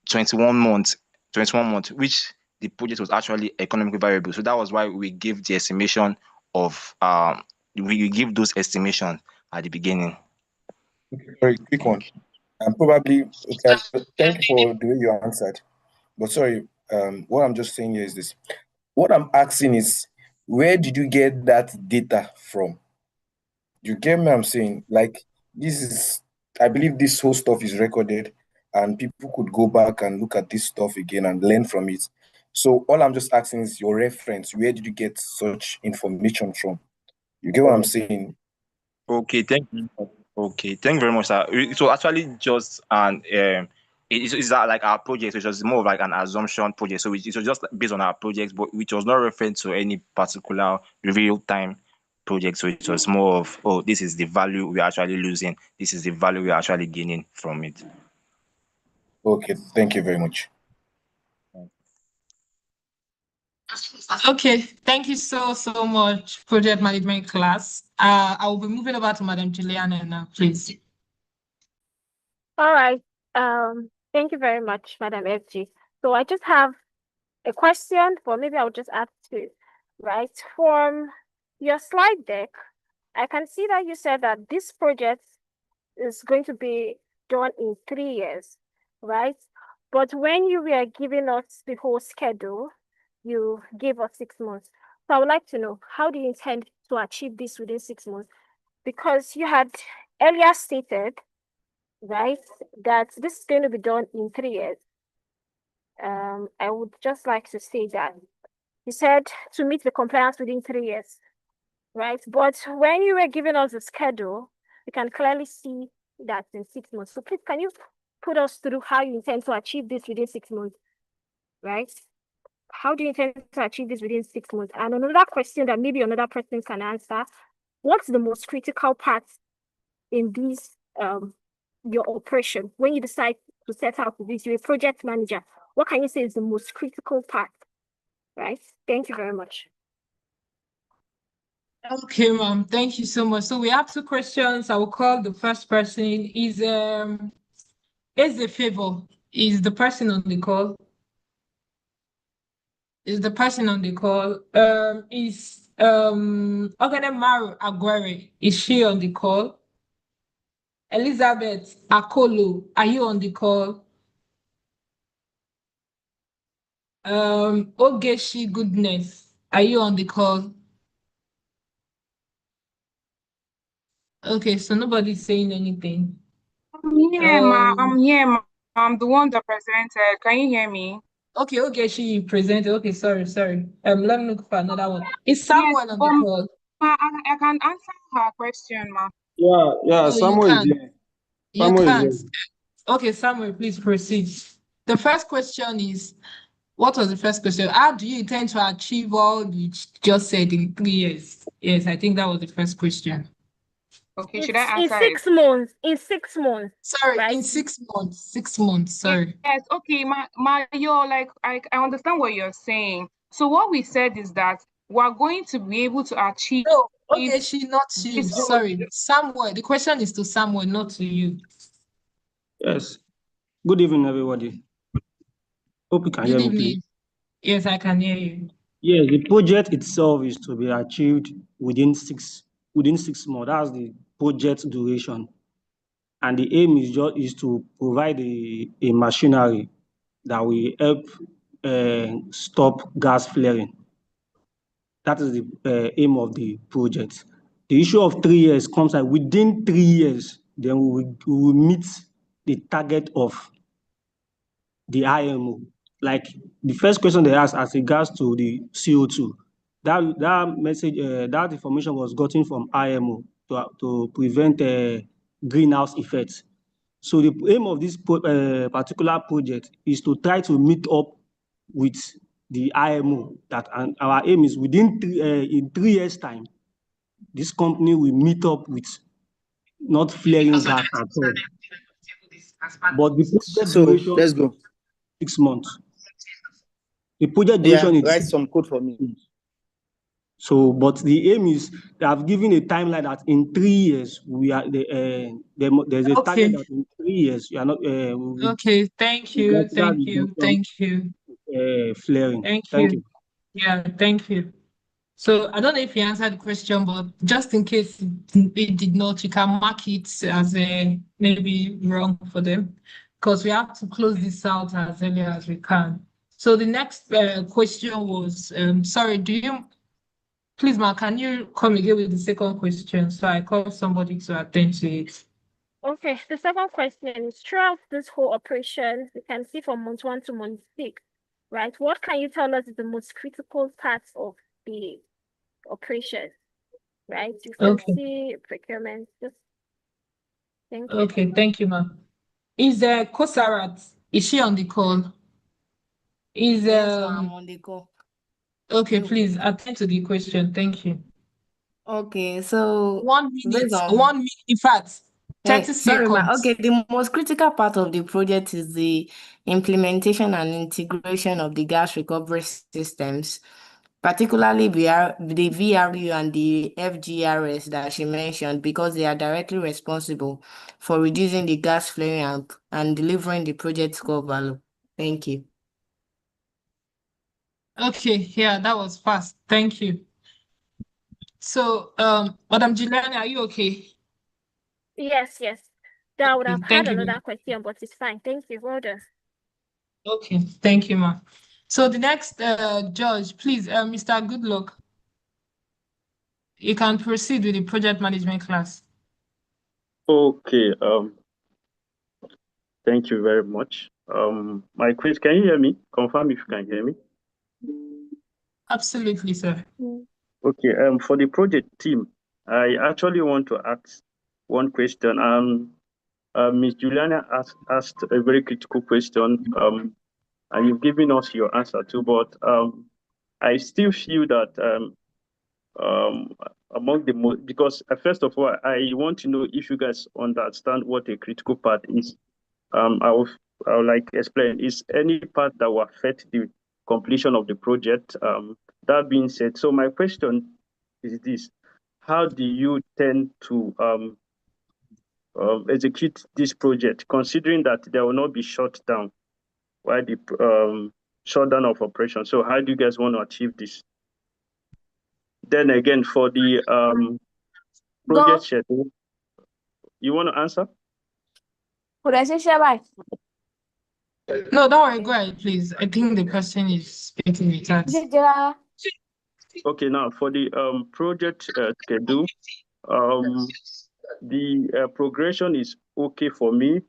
Speaker 13: 21 months, which the project was actually economically viable. So that was why we gave the estimation of we give those estimations at the beginning.
Speaker 3: Very quick one. And probably okay, thank you for the way you answered. But sorry, what I'm just saying here is this. What I'm asking is, where did you get that data from? You get me? I'm saying, like, this is, I believe this whole stuff is recorded, and people could go back and look at this stuff again and learn from it. So all I'm just asking is your reference. Where did you get such information from? You get what I'm saying?
Speaker 13: Okay, thank you. Okay, thank you very much, sir. It was actually just it's like our project, which was more of like an assumption project. So it was just based on our projects, but which was not referring to any particular real time project. So it was more of, oh, this is the value we're actually losing. This is the value we're actually gaining from it.
Speaker 3: Okay, thank you very much.
Speaker 4: Okay, thank you so much, project management class. I will be moving over to Madam Juliana now, please.
Speaker 10: All right. Thank you very much, Madam FG. So I just have a question, or maybe I'll just add two, right? From your slide deck, I can see that you said that this project is going to be done in 3 years, right? But when you were giving us the whole schedule, you gave us 6 months. So I would like to know, how do you intend to achieve this within 6 months? Because you had earlier stated, right, that this is going to be done in 3 years. I would just like to say that you said to meet the compliance within 3 years, right? But when you were giving us the schedule, we can clearly see that in 6 months. So please, can you put us through how you intend to achieve this within 6 months, right? How do you intend to achieve this within 6 months? And another question that maybe another person can answer, what's the most critical part in this, your operation? When you decide to set out to this, you're a project manager, what can you say is the most critical part, right? Thank you very much.
Speaker 4: Okay, ma'am. Thank you so much. So we have two questions. I will call the first person. Is a favor. Is the person on the call? Is the person on the call? Is Oganemaru Aguere, is she on the call? Elizabeth Akolo, are you on the call? Ogeshi Goodness, are you on the call? Okay, so nobody's saying anything.
Speaker 8: I'm here, ma. I'm here, ma. I'm the one that presented. Can you hear me?
Speaker 4: Okay, she presented. Okay, sorry. Let me look for another one. Is Samuel on the call?
Speaker 8: Ma, I can answer her question, ma.
Speaker 9: Yeah,
Speaker 4: No,
Speaker 9: Samuel
Speaker 4: you
Speaker 9: is
Speaker 4: can't.
Speaker 9: here.
Speaker 4: You
Speaker 9: Samuel
Speaker 4: can't.
Speaker 9: is here.
Speaker 4: Okay, Samuel, please proceed. The first question is, what was the first question? How do you intend to achieve all you just said in 3 years? Yes, I think that was the first question.
Speaker 8: Okay, should I
Speaker 10: In
Speaker 8: answer
Speaker 10: 6 months. In 6 months.
Speaker 4: Sorry,
Speaker 10: right?
Speaker 4: in 6 months. 6 months, sorry.
Speaker 8: Yes, okay, you're like, I understand what you're saying. So what we said is that we're going to be able to achieve.
Speaker 4: No, okay, not you. Sorry, Samuel. The question is to Samuel, not to you.
Speaker 9: Yes.
Speaker 17: Good evening, everybody. Hope you can hear
Speaker 4: Good
Speaker 17: me, please.
Speaker 4: evening. Yes, I can hear you.
Speaker 17: Yes, the project itself is to be achieved within 6 months. That's the project duration. And the aim is to provide a machinery that will help stop gas flaring. That is the aim of the project. The issue of 3 years comes like within 3 years, then we will meet the target of the IMO. Like the first question they asked as regards to the CO2, that message, that information was gotten from IMO to prevent greenhouse effects. So the aim of this particular project is to try to meet up with the IMO. That, and our aim is within in 3 years' time, this company will meet up with not flaring gas at all. But the project
Speaker 19: So
Speaker 17: duration
Speaker 19: let's go.
Speaker 17: 6 months. The project
Speaker 19: Yeah,
Speaker 17: duration is
Speaker 19: write some code for me.
Speaker 17: so, but the aim is they have given a timeline that in 3 years there's a target
Speaker 4: Okay.
Speaker 17: that in 3 years you are not we will
Speaker 4: Okay. Thank you.
Speaker 17: get that
Speaker 4: Thank you.
Speaker 17: reduction
Speaker 4: Thank you.
Speaker 17: flaring.
Speaker 4: Thank
Speaker 17: Thank
Speaker 4: you.
Speaker 17: you.
Speaker 4: Yeah, thank you. So I don't know if you answered the question, but just in case it did not, you can mark it as a maybe wrong for them because we have to close this out as early as we can. So the next question was, sorry, please, Ma, can you come again with the second question? So I call somebody to attend to it.
Speaker 10: Okay, the second question is throughout this whole operation, we can see from month 1 to month 6, right? What can you tell us is the most critical parts of the operation, right? You can
Speaker 4: Okay.
Speaker 10: see procurement. Just thank you.
Speaker 4: Okay, thank you, Ma. Is Kosarat, is she on the call? Is
Speaker 18: Yes, I'm on the call.
Speaker 4: Okay, please attend to the question. Thank you.
Speaker 18: Okay, so
Speaker 4: 1 minute,
Speaker 18: based on
Speaker 4: 1 minute, in fact, 30
Speaker 18: sorry, ma.
Speaker 4: seconds.
Speaker 18: Okay, the most critical part of the project is the implementation and integration of the gas recovery systems, particularly the VRU and the FGRS that she mentioned, because they are directly responsible for reducing the gas flaring and delivering the project score value. Thank you.
Speaker 4: Okay, yeah, that was fast. Thank you. So, Madam Juliana, are you okay?
Speaker 10: Yes, yes. I would have had
Speaker 4: Thank you.
Speaker 10: another question, but it's fine. Thank you. Well done.
Speaker 4: Okay, thank you, ma. So the next judge, please, Mr. Goodluck, you can proceed with the project management class.
Speaker 11: Okay. Thank you very much. My quiz, can you hear me? Confirm if you can hear me.
Speaker 4: Absolutely, sir.
Speaker 11: Okay. For the project team, I actually want to ask one question. Ms. Juliana asked a very critical question. And you've given us your answer too, but I still feel that among the most, because first of all, I want to know if you guys understand what a critical part is. I will like explain. Is any part that will affect the completion of the project? That being said, so my question is this: how do you tend to execute this project, considering that there will not be shut down while the shutdown of operation? So how do you guys want to achieve this? Then again, for the project schedule, you want to answer?
Speaker 10: Could I say Shabai?
Speaker 4: No, don't worry, go ahead, please. I think the person is speaking with us.
Speaker 11: Okay, now for the project schedule, the progression is okay for me,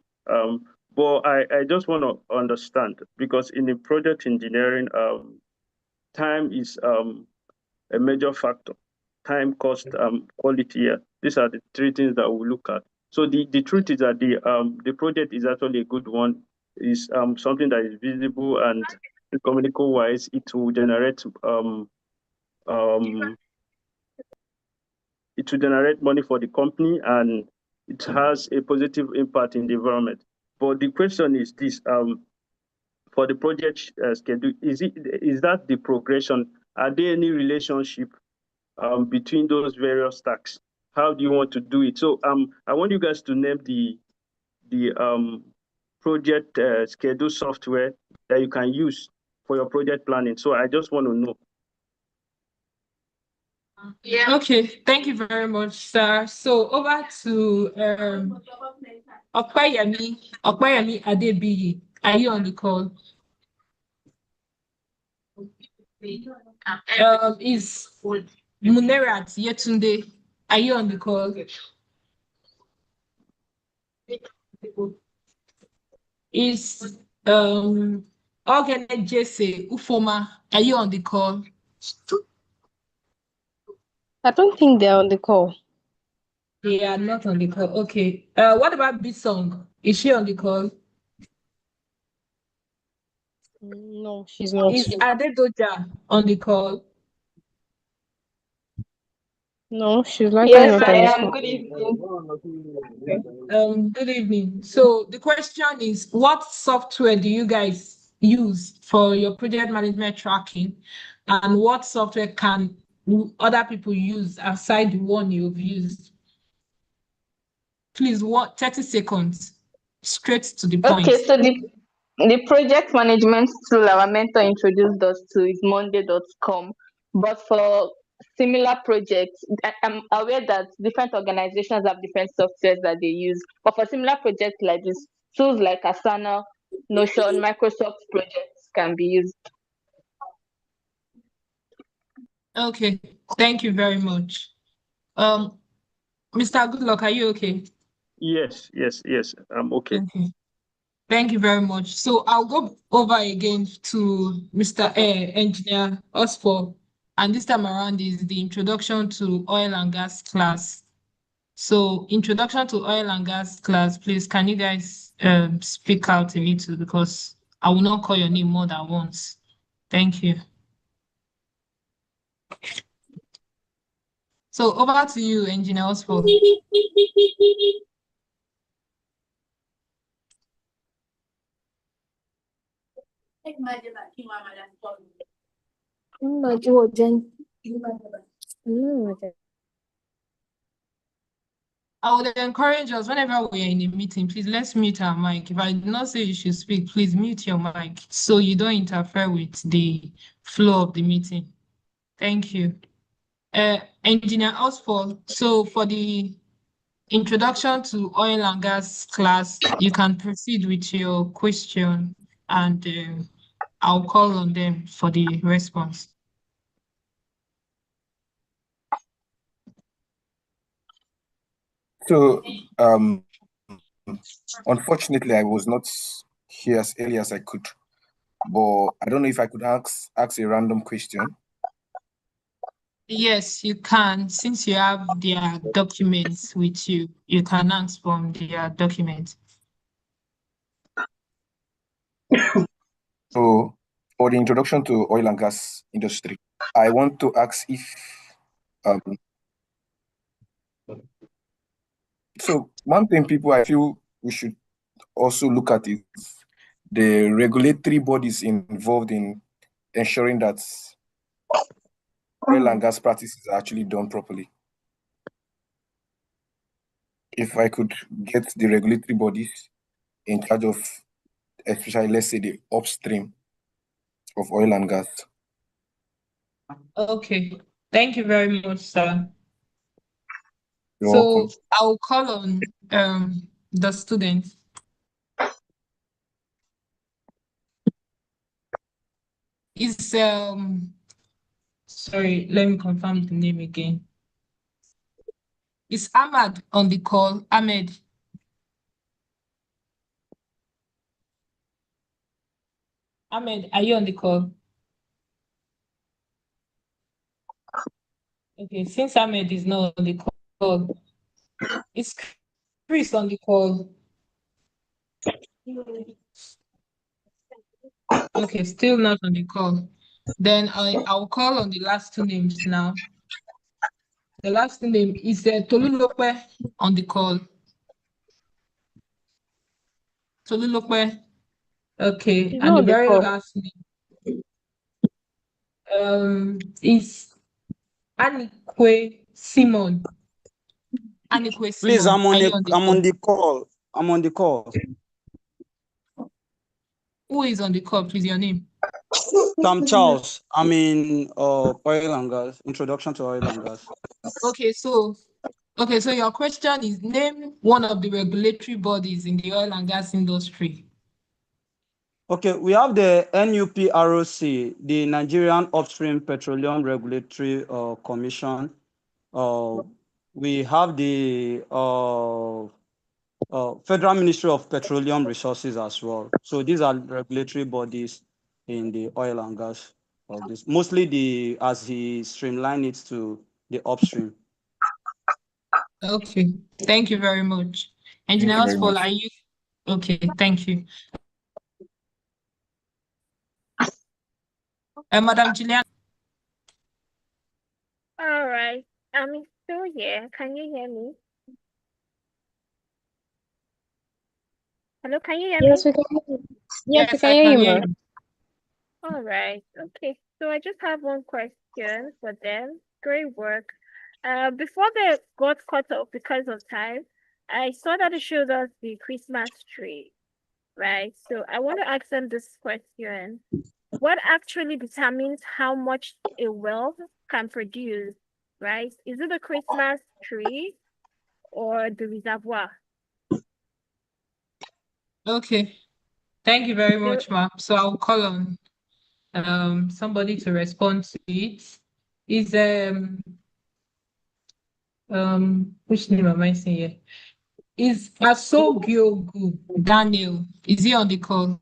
Speaker 11: but I just want to understand, because in the project engineering, time is a major factor. Time, cost, quality. Yeah. These are the three things that we look at. So the truth is that the project is actually a good one. Is something that is visible, and economical wise, it will generate money for the company, and it has a positive impact in the environment. But the question is this: for the project schedule, is that the progression? Are there any relationship between those various stacks? How do you want to do it? So I want you guys to name the project schedule software that you can use for your project planning. So I just want to know.
Speaker 4: Yeah. Okay, thank you very much, sir. So over to Opeyemi Adebiyi. Are you on the call? Is Munerat Yetunde. Are you on the call? Is Ogene Jesse Ufoma. Are you on the call?
Speaker 1: I don't think they're on the call.
Speaker 4: They are not on the call. Okay. What about Bisong? Is she on the call?
Speaker 1: No, she's not.
Speaker 4: Is Adedoja on the call?
Speaker 1: No, she's likely
Speaker 12: Yes,
Speaker 1: not
Speaker 12: I
Speaker 1: on this
Speaker 12: am.
Speaker 1: call.
Speaker 12: Good evening.
Speaker 4: Good evening. So the question is, what software do you guys use for your project management tracking, and what software can other people use aside the one you've used? Please, 30 seconds, straight to the point.
Speaker 12: Okay, so the project management tool our mentor introduced us to is monday.com. But for similar projects, I'm aware that different organizations have different softwares that they use. But for similar projects like this, tools like Asana, Notion, Microsoft projects can be used.
Speaker 4: Okay, thank you very much. Mr. Goodluck, are you okay?
Speaker 11: Yes, I'm okay.
Speaker 4: Okay. Thank you very much. So I'll go over again to Mr. Engineer Osfor, and this time around is the introduction to oil and gas class. So introduction to oil and gas class, please, can you guys speak out a little, because I will not call your name more than once. Thank you. So over to you, Engineer Osfor. I would encourage us whenever we're in a meeting, please let's mute our mic. If I do not say you should speak, please mute your mic so you don't interfere with the flow of the meeting. Thank you. Engineer Osfor, so for the introduction to oil and gas class, you can proceed with your question, and I'll call on them for the response.
Speaker 3: So, unfortunately, I was not here as early as I could, but I don't know if I could ask a random question.
Speaker 4: Yes, you can. Since you have their documents with you, you can ask from their documents.
Speaker 3: So, for the introduction to oil and gas industry, I want to ask if so one thing people I feel we should also look at is the regulatory bodies involved in ensuring that oil and gas practices are actually done properly. If I could get the regulatory bodies in charge of, especially, let's say, the upstream of oil and gas.
Speaker 4: Okay, thank you very much, sir.
Speaker 3: You're
Speaker 4: So
Speaker 3: welcome.
Speaker 4: I'll call on the students. Is sorry, let me confirm the name again. Is Ahmad on the call? Ahmed. Ahmed, are you on the call? Okay, since Ahmed is not on the call, is Chris on the call? Okay, still not on the call. Then I'll call on the last two names now. The last name is Tolulope on the call. Tolulope. Okay,
Speaker 1: She's
Speaker 4: and
Speaker 1: not
Speaker 4: the
Speaker 1: on the
Speaker 4: very
Speaker 1: call.
Speaker 4: last name is Anikwe Simon. Anikwe
Speaker 14: Please,
Speaker 4: Simon, are you on the
Speaker 14: I'm
Speaker 4: call?
Speaker 14: on the call. I'm on the call.
Speaker 4: Who is on the call? Please, your name.
Speaker 17: Sam Charles. I'm in oil and gas. Introduction to oil and gas.
Speaker 4: Okay, so your question is name one of the regulatory bodies in the oil and gas industry.
Speaker 17: Okay, we have the NUPROC, the Nigerian Upstream Petroleum Regulatory Commission. We have the Federal Ministry of Petroleum Resources as well. So these are regulatory bodies in the oil and gas of this. Mostly as he streamlined it to the upstream.
Speaker 4: Okay, thank you very much.
Speaker 3: Thank you
Speaker 4: Engineer
Speaker 3: very
Speaker 4: Paul,
Speaker 3: much.
Speaker 4: are you okay? Thank you. Madam Juliana.
Speaker 10: All right. I'm still here. Can you hear me? Hello, can you hear me?
Speaker 1: Yes, we can hear you. Yes, we
Speaker 4: Yes,
Speaker 1: can
Speaker 4: I
Speaker 1: hear
Speaker 4: can
Speaker 1: you,
Speaker 4: hear
Speaker 1: ma.
Speaker 4: you.
Speaker 10: All right. Okay. So I just have one question for them. Great work. Before they got cut off because of time, I saw that it showed us the Christmas tree, right? So I want to ask them this question. What actually determines how much a well can produce, right? Is it the Christmas tree or the reservoir?
Speaker 4: Okay, thank you very
Speaker 10: They,
Speaker 4: much, ma'am. So I'll call on somebody to respond to it. Is which name am I saying here? Is Asogiogu Daniel? Is he on the call?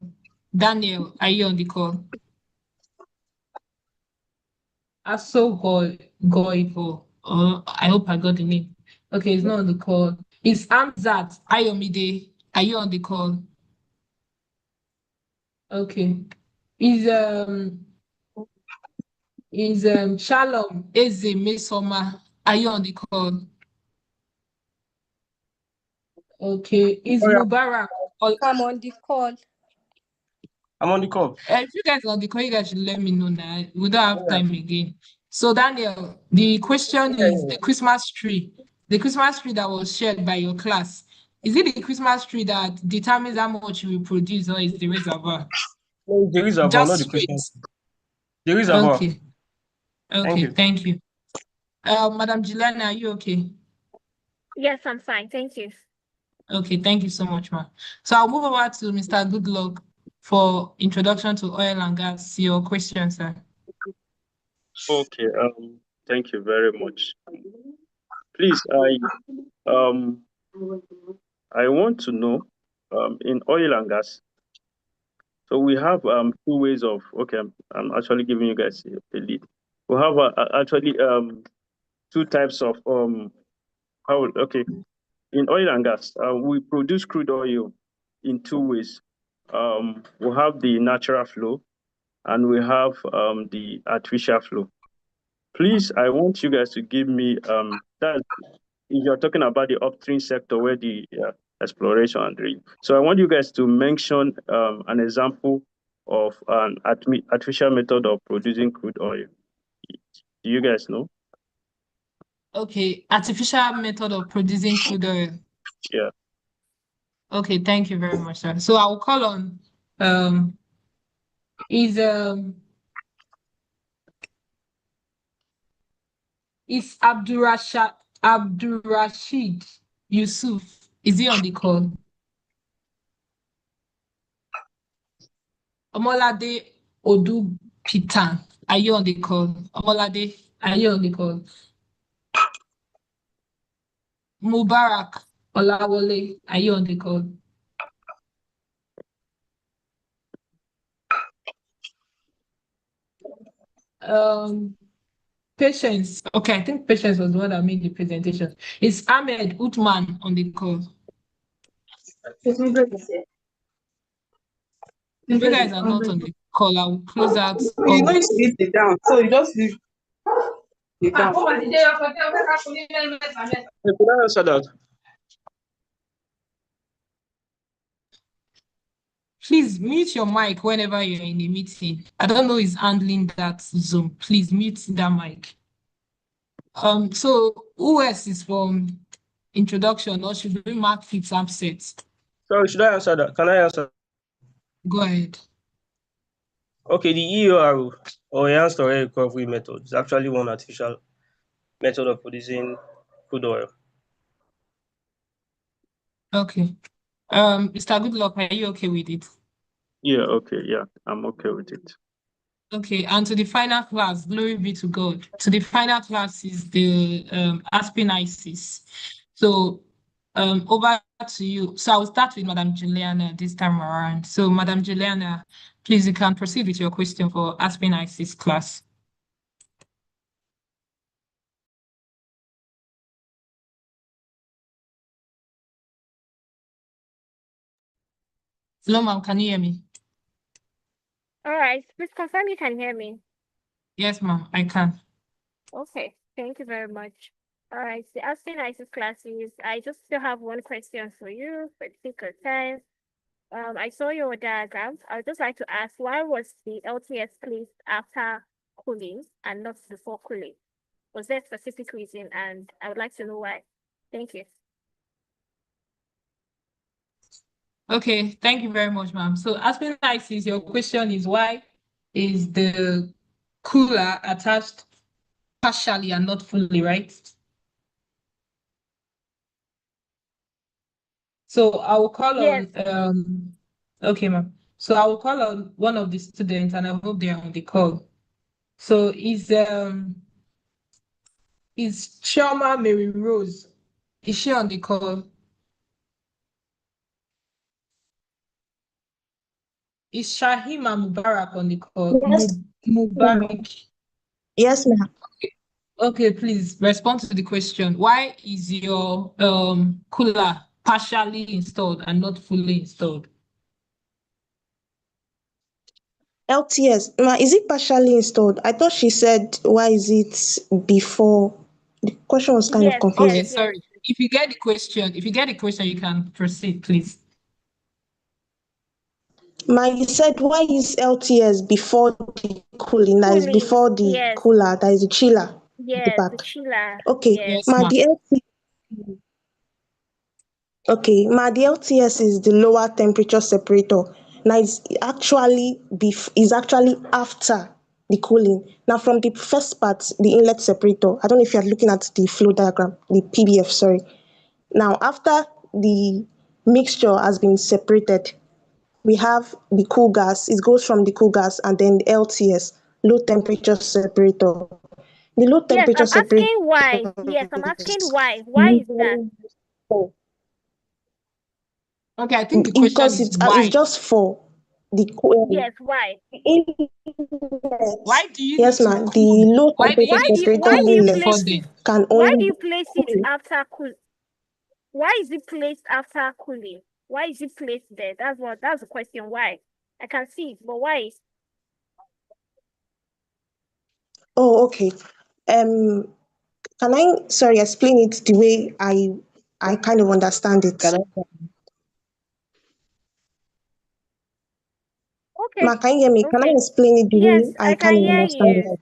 Speaker 4: Daniel, are you on the call? Asogoivo. I hope I got the name. Okay, he's not on the call. Is Amzat Ayomide? Are you on the call? Okay. Is Shalom Eze Mesoma? Are you on the call? Okay. Is Mubarak?
Speaker 15: I'm on the call.
Speaker 13: I'm on the call.
Speaker 4: If you guys are on the call, you guys should let me know now. We don't have time again. So Daniel, the question is the Christmas tree. The Christmas tree that was shared by your class. Is it the Christmas tree that determines how much you will produce, or is the reservoir?
Speaker 13: No, the reservoir, not
Speaker 4: Just
Speaker 13: the
Speaker 4: straight.
Speaker 13: Christmas. The reservoir.
Speaker 4: Okay.
Speaker 13: Thank
Speaker 4: Okay,
Speaker 13: you.
Speaker 4: thank you. Madam Juliana, are you okay?
Speaker 10: yes, I'm fine. Thank you.
Speaker 4: Okay, thank you so much, ma'am. So I'll move over to Mr. Goodluck for introduction to oil and gas. Your question, sir.
Speaker 11: Okay, thank you very much. Please, I want to know, in oil and gas, so we have two ways of, okay, I'm actually giving you guys a lead. We have actually two types of okay, in oil and gas, we produce crude oil in two ways. We have the natural flow and we have the artificial flow. Please, I want you guys to give me that if you're talking about the upstream sector where the exploration and drilling. So I want you guys to mention an example of an artificial method of producing crude oil. Do you guys know?
Speaker 4: Okay, artificial method of producing crude oil.
Speaker 11: Yeah.
Speaker 4: Okay, thank you very much, sir. So I'll call on is Abdurrashid Yusuf. Is he on the call? Omolade Odu Pitan. Are you on the call? Omolade, are you on the call? Mubarak Olawole, are you on the call? Patience. Okay, I think Patience was the one that made the presentation. Is Ahmed Utman on the call? If you guys are not on the call, I will close out all
Speaker 15: You know you leave it down, so you just leave it down.
Speaker 11: Could I answer that?
Speaker 4: Please mute your mic whenever you're in a meeting. I don't know who's handling that Zoom. Please mute that mic. So who else is from introduction, or should we mark it absent?
Speaker 13: Sorry, should I answer that? Can I answer?
Speaker 4: Go ahead.
Speaker 20: Okay, the EORO, or enhanced oil recovery method, is actually one artificial method of producing crude oil.
Speaker 4: Okay. Mr. Goodluck, are you okay with it?
Speaker 11: Yeah, okay, yeah, I'm okay with it.
Speaker 4: Okay, and to the final class, glory be to God. To the final class is the Aspen ISIS. So over to you. So I'll start with Madam Juliana this time around. So Madam Juliana, please you can proceed with your question for Aspen ISIS class. Hello, ma'am, can you hear me?
Speaker 10: All right, please confirm you can hear me.
Speaker 4: Yes, ma'am, I can.
Speaker 10: Okay, thank you very much. All right, the Aspen ISIS classes, I just still have one question for you for the sake of time. I saw your diagram. I would just like to ask, why was the LTS placed after cooling and not before cooling? Was there a specific reason? And I would like to know why. Thank you.
Speaker 4: Okay, thank you very much, ma'am. So Aspen ISIS, your question is why is the cooler attached partially and not fully, right? So I will call
Speaker 10: Yes.
Speaker 4: on okay, ma'am. So I will call on one of the students and I hope they are on the call. So is Chioma Mary Rose? Is she on the call? Is Shahima Mubarak on the call?
Speaker 2: Yes, ma'am.
Speaker 4: Mubarak.
Speaker 2: Yes, ma'am.
Speaker 4: Okay, please respond to the question. Why is your cooler partially installed and not fully installed?
Speaker 2: LTS, ma, is it partially installed? I thought she said, why is it before? The question was kind of
Speaker 10: Yes, yes,
Speaker 4: Okay,
Speaker 2: confusing.
Speaker 10: yes.
Speaker 4: sorry. If you get the question, you can proceed, please.
Speaker 2: Ma, you said, why is LTS before the cooling? That is
Speaker 10: Cooling,
Speaker 2: before the
Speaker 10: yes,
Speaker 2: cooler, that is the chiller at the
Speaker 10: yes, the
Speaker 2: back.
Speaker 10: chiller,
Speaker 2: Okay,
Speaker 10: yes.
Speaker 4: Yes, ma'am.
Speaker 2: The LTS is the lower temperature separator. Now it's actually is actually after the cooling. Now from the first part, the inlet separator. I don't know if you're looking at the flow diagram, the PBF, sorry. Now after the mixture has been separated, we have the cool gas. It goes from the cool gas and then the LTS, low temperature separator. The low
Speaker 10: Yes,
Speaker 2: temperature
Speaker 10: I'm
Speaker 2: separator
Speaker 10: asking why. Yes, I'm asking
Speaker 2: is
Speaker 10: why. Why is that?
Speaker 2: usually for
Speaker 4: Okay, I think the question
Speaker 2: because
Speaker 4: is
Speaker 2: it's
Speaker 4: why.
Speaker 2: just for the
Speaker 10: Yes, why?
Speaker 4: Why
Speaker 2: inlet.
Speaker 4: do you need
Speaker 2: Yes,
Speaker 4: to
Speaker 2: ma'am.
Speaker 4: cool?
Speaker 2: The low
Speaker 4: Why do you
Speaker 2: temperature
Speaker 4: need to
Speaker 2: separator
Speaker 10: Why
Speaker 4: cool
Speaker 10: do you
Speaker 2: inlet
Speaker 4: before
Speaker 10: place it?
Speaker 4: then?
Speaker 2: can
Speaker 10: Why
Speaker 2: only
Speaker 10: do you place it
Speaker 2: cool.
Speaker 10: after cool? Why is it placed after cooling? Why is it placed there? That's the question. Why? I can see it, but why?
Speaker 2: Oh, okay. Um, can I sorry explain it the way I kind of understand it?
Speaker 9: Can I?
Speaker 10: Okay,
Speaker 2: Ma, can you hear me? Can I
Speaker 10: okay.
Speaker 2: explain it the
Speaker 10: Yes,
Speaker 2: way I
Speaker 10: I can
Speaker 2: kind of
Speaker 10: hear
Speaker 2: understand
Speaker 10: you.
Speaker 2: it?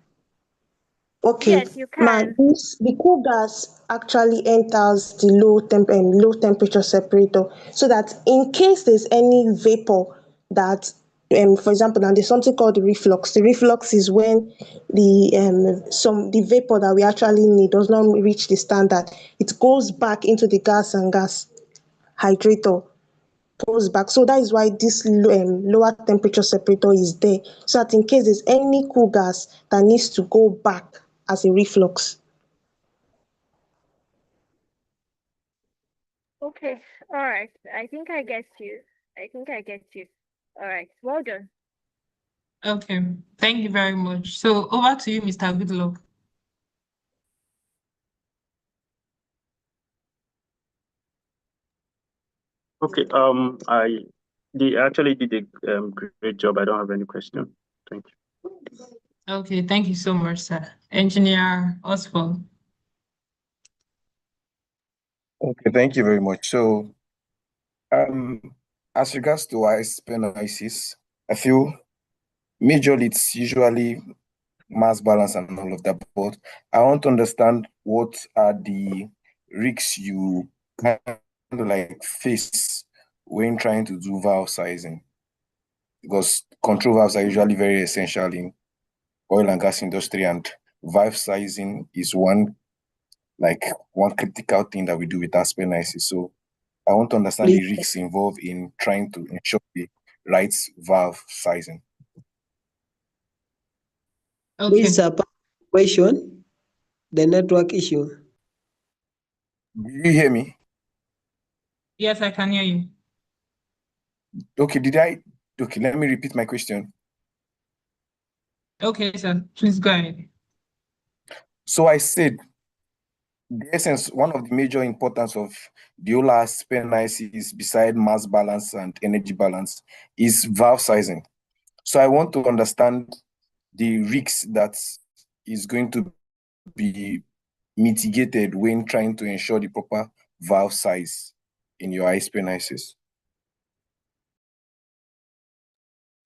Speaker 2: Okay,
Speaker 10: Yes, you
Speaker 2: ma,
Speaker 10: can.
Speaker 2: the cool gas actually enters the low temperature separator, so that in case there's any vapor that for example, now there's something called the reflux. The reflux is when the vapor that we actually need does not reach the standard. It goes back into the gas and gas hydrator, goes back. So that is why this lower temperature separator is there, so that in case there's any cool gas that needs to go back as a reflux.
Speaker 10: Okay, all right. I think I get you. All right, well done.
Speaker 4: Okay, thank you very much. So over to you, Mr. Goodluck.
Speaker 11: Okay, they actually did a great job. I don't have any question. Thank you.
Speaker 4: Okay, thank you so much, sir. Engineer Oswald.
Speaker 3: Okay, thank you very much. So, as regards to ISIS, I feel majorly it's usually mass balance and all of that, but I want to understand what are the risks you kind of like face when trying to do valve sizing. because control valves are usually very essential in oil and gas industry, and valve sizing is one critical thing that we do with aspen analysis. So I want to understand the risks involved in trying to ensure the right valve sizing.
Speaker 15: Please, question, the network issue.
Speaker 3: Do you hear me?
Speaker 4: Yes, I can hear you.
Speaker 3: Okay, let me repeat my question.
Speaker 4: Okay, sir, please go ahead.
Speaker 3: So I said, the essence, one of the major importance of the whole aspen analysis, beside mass balance and energy balance, is valve sizing. So I want to understand the risks that is going to be mitigated when trying to ensure the proper valve size in your aspen analysis.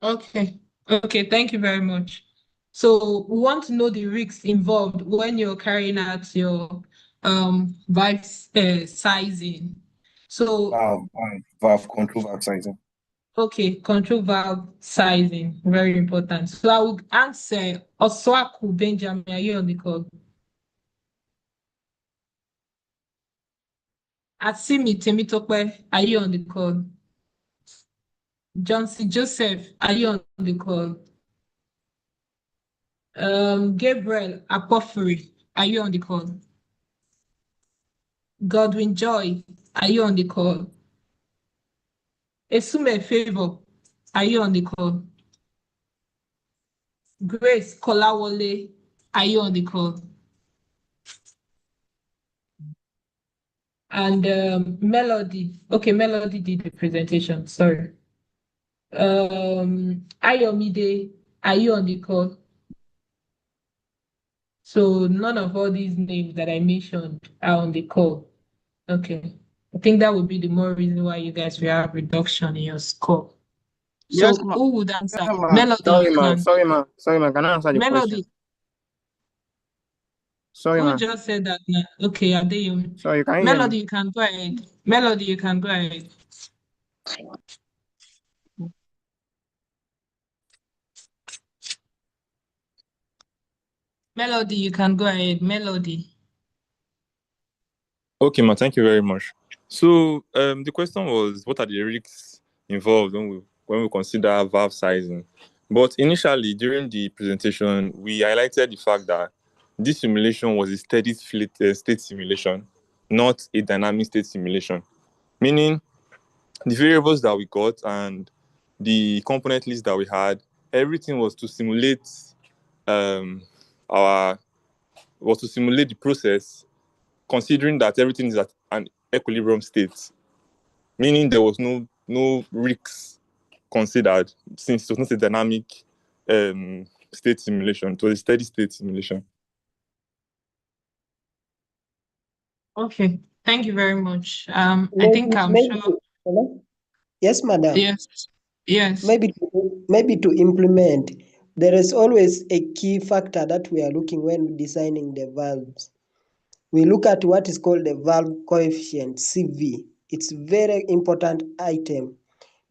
Speaker 4: Okay, thank you very much. So we want to know the risks involved when you're carrying out your valve sizing. So
Speaker 3: Valve control valve sizing.
Speaker 4: okay, control valve sizing, very important. So I will answer Oswaku Benjamin. Are you on the call? Asimi Temitope, are you on the call? Johnson Joseph, are you on the call? Gabriel Apofri, are you on the call? Godwin Joy, are you on the call? Esume Favor, are you on the call? Grace Kolawole, are you on the call? And Melody, okay, Melody did the presentation, sorry. Ayomide, are you on the call? So none of all these names that I mentioned are on the call. Okay. I think that would be the more reason why you guys will have reduction in your score. So
Speaker 6: Yes, ma.
Speaker 4: who would answer?
Speaker 6: Yeah, ma.
Speaker 4: Melody,
Speaker 6: Sorry,
Speaker 4: you
Speaker 6: ma.
Speaker 4: can.
Speaker 6: Sorry, ma. Sorry, ma. Can I answer the question?
Speaker 4: Melody,
Speaker 6: Sorry,
Speaker 4: who
Speaker 6: ma.
Speaker 4: just said that now? Okay, Adeyemi.
Speaker 6: Sorry, can you hear me?
Speaker 4: Melody, you can go ahead. Melody, you can go ahead. Melody, you can go ahead. Melody.
Speaker 7: Okay, ma, thank you very much. So the question was, what are the risks involved when we consider valve sizing? But initially, during the presentation, we highlighted the fact that this simulation was a steady state simulation, not a dynamic state simulation. Meaning, the variables that we got and the component list that we had, everything was to simulate the process, considering that everything is at an equilibrium state, meaning there was no risks considered, since it was not a dynamic state simulation. It was a steady state simulation.
Speaker 4: Okay, thank you very much. I think I'm sure.
Speaker 15: Hello? Yes, madam.
Speaker 4: Yes.
Speaker 15: Maybe to implement, there is always a key factor that we are looking when designing the valves. We look at what is called the valve coefficient, CV. It's very important item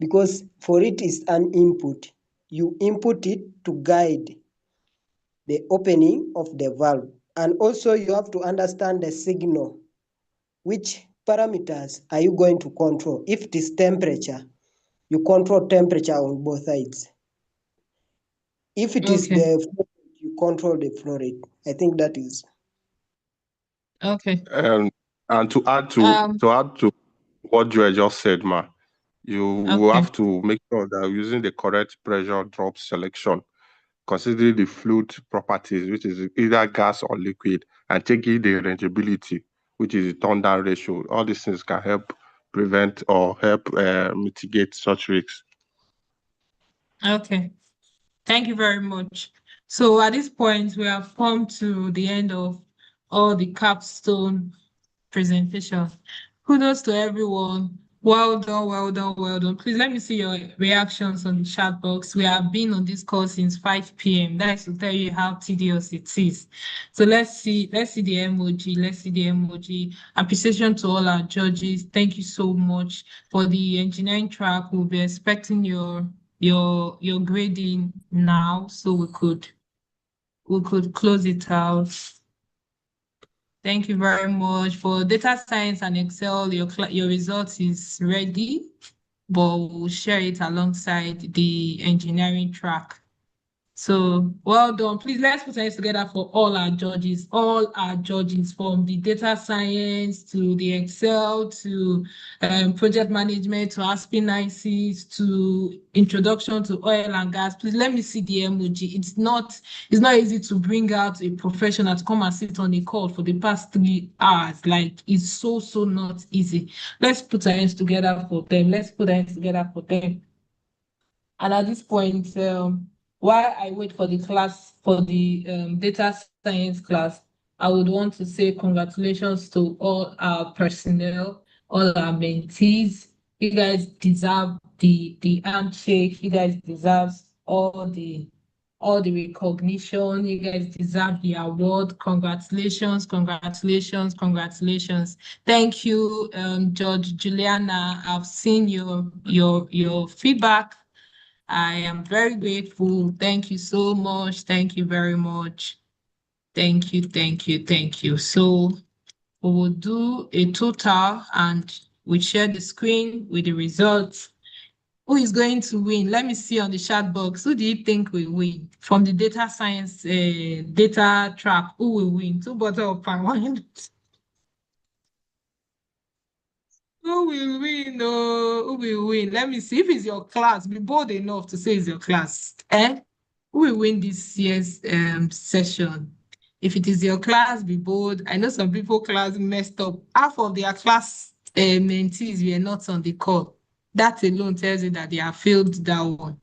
Speaker 15: because for it is an input. You input it to guide the opening of the valve. And also you have to understand the signal. Which parameters are you going to control? If it is temperature, you control temperature on both sides. If it is the flow rate, you control the flow rate. I think that is.
Speaker 4: Okay.
Speaker 21: And to add to what Joy just said, ma, you will have to make sure that you're using the correct pressure drop selection, considering the fluid properties, which is either gas or liquid, and taking the rangeability, which is the turn down ratio. All these things can help prevent or help mitigate such risks.
Speaker 4: Okay. Thank you very much. So at this point, we have come to the end of all the capstone presentation. Kudos to everyone. Well done, well done, well done. Please let me see your reactions on the chat box. We have been on this call since 5 p.m. That is to tell you how tedious it is. So let's see the emoji. Let's see the emoji. Appreciation to all our judges. Thank you so much. For the engineering track, we'll be expecting your your grading now, so we could close it out. Thank you very much. For data science and Excel, your results is ready, but we'll share it alongside the engineering track. So well done. Please let's put hands together for all our judges from the data science to the Excel to project management to Aspin-ICs to introduction to oil and gas. Please let me see the emoji. It's not easy to bring out a professional to come and sit on a call for the past 3 hours. Like it's so not easy. Let's put our hands together for them. And at this point, while I wait for the class, for the data science class, I would want to say congratulations to all our personnel, all our mentees. You guys deserve the handshake. You guys deserve all the recognition. You guys deserve the award. Congratulations, congratulations, congratulations. Thank you, Judge Juliana. I've seen your feedback. I am very grateful. Thank you so much. Thank you very much. Thank you, thank you, thank you. So we will do a total and we share the screen with the results. Who is going to win? Let me see on the chat box. Who do you think will win? From the data science data track, who will win? 2 bottles of palm wine. Who will win? Oh, who will win? Let me see. If it's your class, be bold enough to say it's your class. Who will win this year's session? If it is your class, be bold. I know some people class messed up. Half of their class mentees were not on the call. That alone tells you that they have failed that one.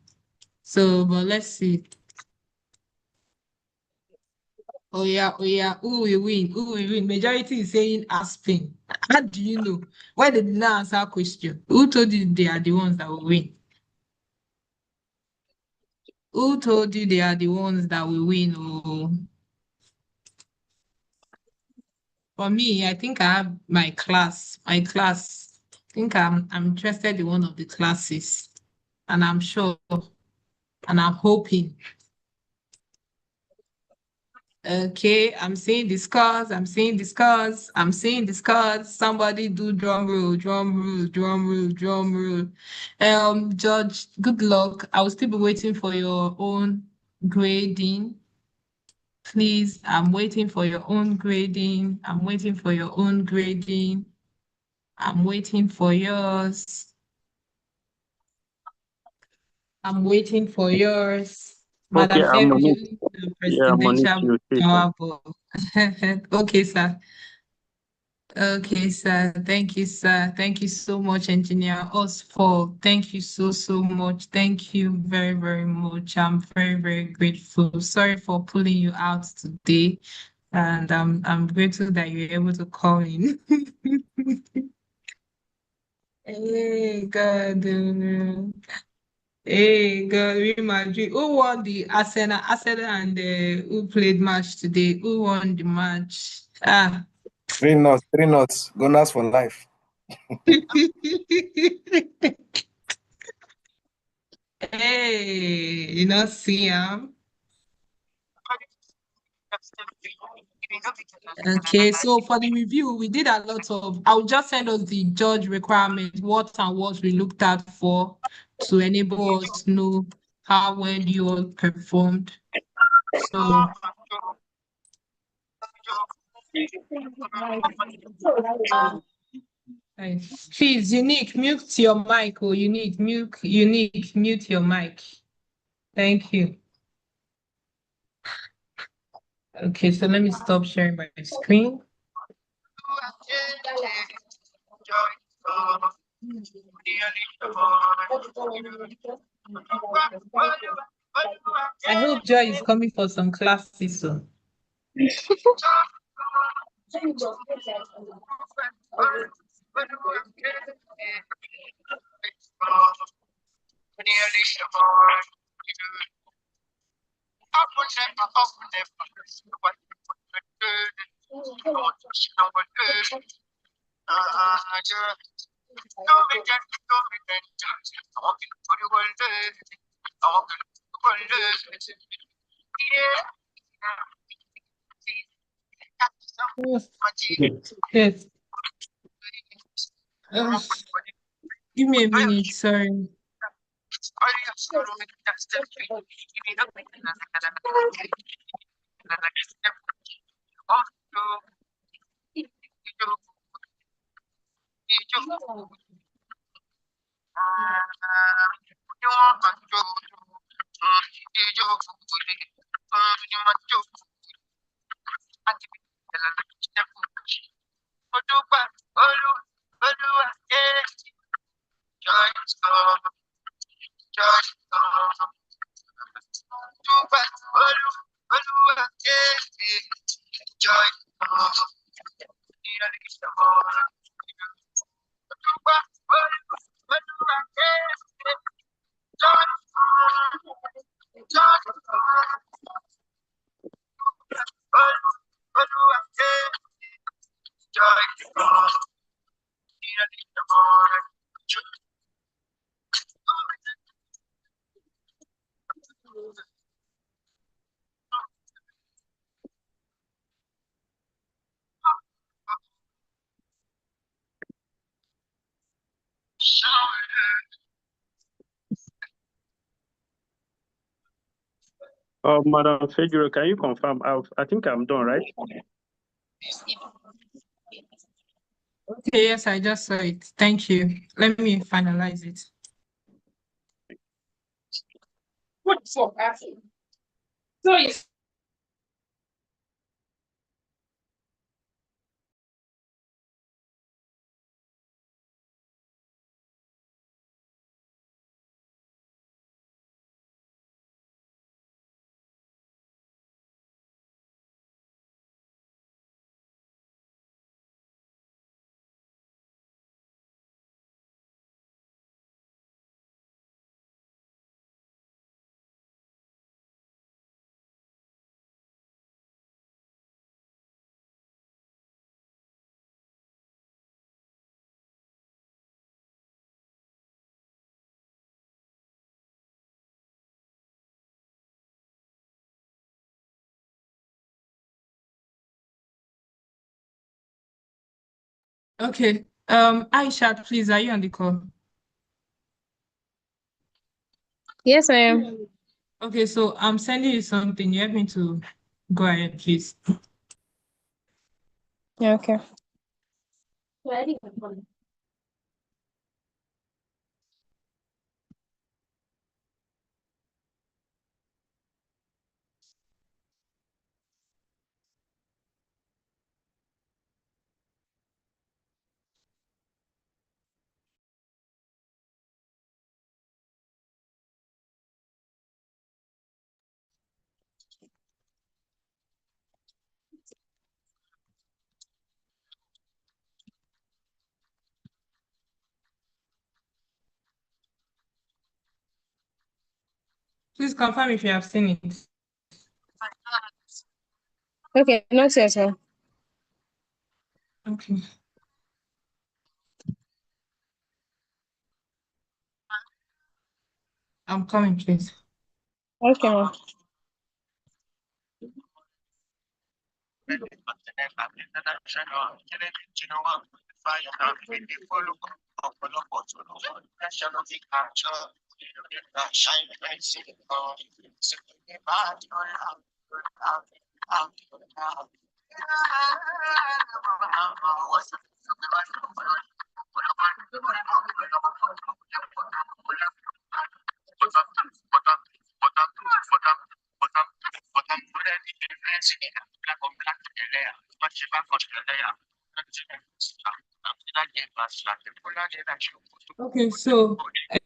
Speaker 4: So, but let's see. Oh yeah, who will win? Who will win? Majority is saying Aspen. How do you know? Why they did not answer question? Who told you they are the ones that will win? Who told you they are the ones that will win? Oh, for me, I think I have my class. My class. I think I'm interested in one of the classes, and I'm sure, and I'm hoping. Okay, I'm seeing the scores. I'm seeing the scores. I'm seeing the scores. Somebody do drum roll, drum roll, drum roll, drum roll. George, good luck. I will still be waiting for your own grading. Please, I'm waiting for your own grading. I'm waiting for your own grading. I'm waiting for yours. I'm waiting for yours.
Speaker 11: Okay,
Speaker 4: Madam
Speaker 11: I'm on it.
Speaker 4: FU, the
Speaker 11: Yeah, I'm on it.
Speaker 4: presidential
Speaker 11: You take
Speaker 4: power ball. Okay, sir. Okay, sir. Thank you, sir. Thank you so much, Engineer Osford. Thank you so much. Thank you very, very much. I'm very, very grateful. Sorry for pulling you out today. And I'm grateful that you're able to call in. Hey, God. Hey, God, Real Madrid. Who won the Arsenal and who played match today? Who won the match?
Speaker 3: 3 knots. Gunners for life.
Speaker 4: Hey, you know, see him. Okay, so for the review, we did a lot of, I'll just send us the judge requirements, what and what we looked at for to enable us to know how well you all performed. So, please, Unique, mute your mic. Oh, Unique, mute your mic. Thank you. Okay, so let me stop sharing my screen. I hope Joy is coming for some classes soon. Yes. Uh, Give me a minute, sorry.
Speaker 11: Madam Fedro, can you confirm? I think I'm done, right?
Speaker 4: Okay, yes, I just saw it. Thank you. Let me finalize it. What for? So it's okay. Aisha, please, are you on the call?
Speaker 1: Yes, I am.
Speaker 4: Okay, so I'm sending you something. You help me to go ahead, please.
Speaker 1: Yeah, okay.
Speaker 4: Please confirm if you have seen it.
Speaker 1: Okay, not yet, sir.
Speaker 4: Okay. I'm coming, please.
Speaker 1: Okay, ma'am.
Speaker 4: Okay, so I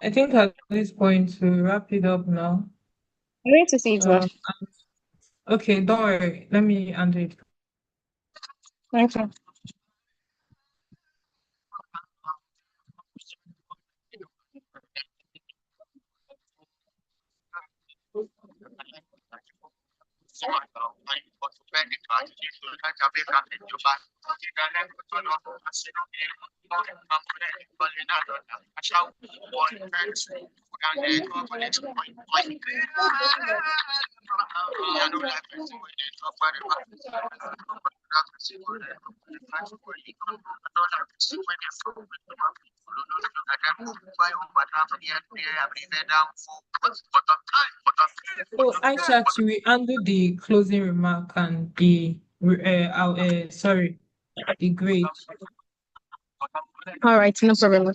Speaker 4: think at this point to wrap it up now.
Speaker 1: I need to see it, ma'am.
Speaker 4: Okay, don't worry. Let me undo it.
Speaker 1: Okay.
Speaker 4: So Aisha, to we handle the closing remark and the sorry, the grade.
Speaker 1: All right, no problem.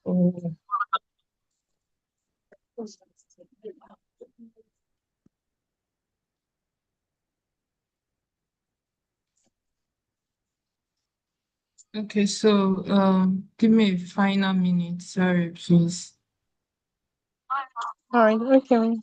Speaker 4: Oh. Okay, so give me a final minute, sorry, please.
Speaker 1: All right, okay.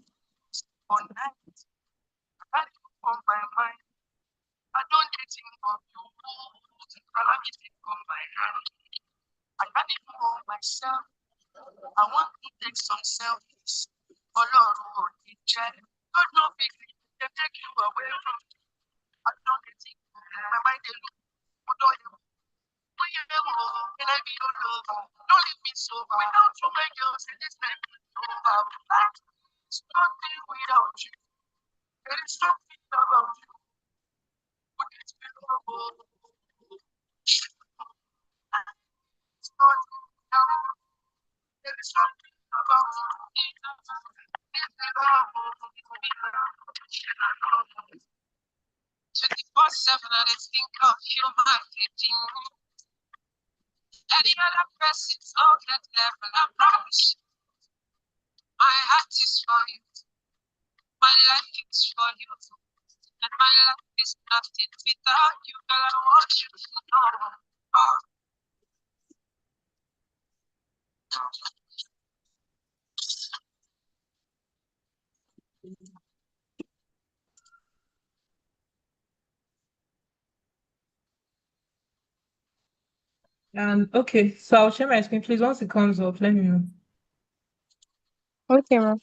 Speaker 4: Okay, so I'll share my screen, please. Once it comes up, let me know.
Speaker 1: Okay, ma'am.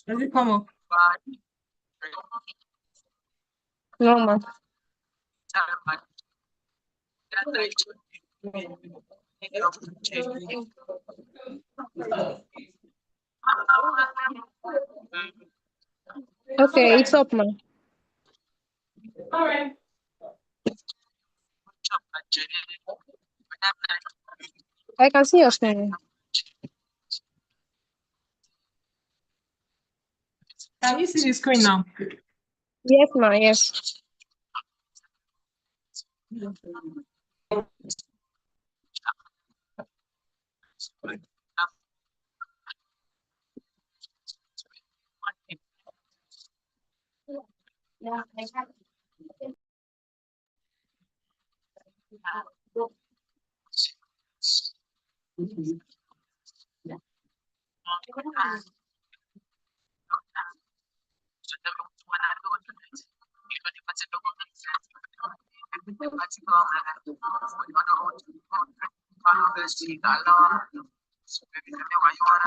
Speaker 4: Does it come up?
Speaker 1: No, ma'am. Okay, it's up, ma'am.
Speaker 4: All right.
Speaker 1: I can see your screen.
Speaker 4: Can you see the screen now?
Speaker 1: Yes, ma'am, yes.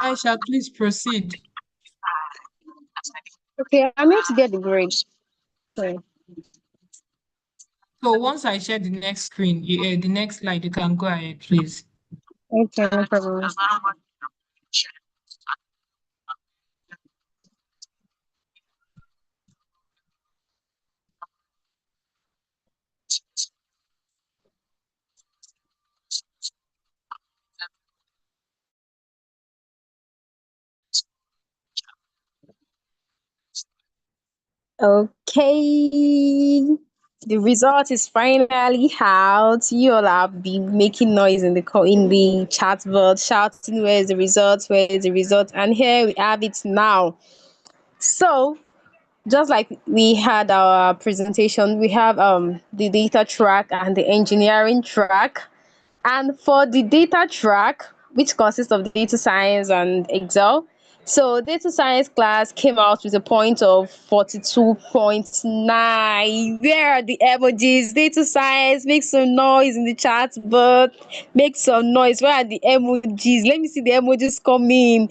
Speaker 4: Aisha, please proceed.
Speaker 1: Okay, I'm here to get the grade. Sorry.
Speaker 4: So once I share the next screen, the next slide, you can go ahead, please.
Speaker 1: Okay, no problem. Okay. The result is finally out. You all have been making noise in the chat board, shouting, "Where is the result? Where is the result?" And here we have it now. So, just like we had our presentation, we have the data track and the engineering track. And for the data track, which consists of data science and Excel, So data science class came out with a point of 42.9. Where are the emojis? Data science, make some noise in the chat, but make some noise. Where are the emojis? Let me see the emojis coming.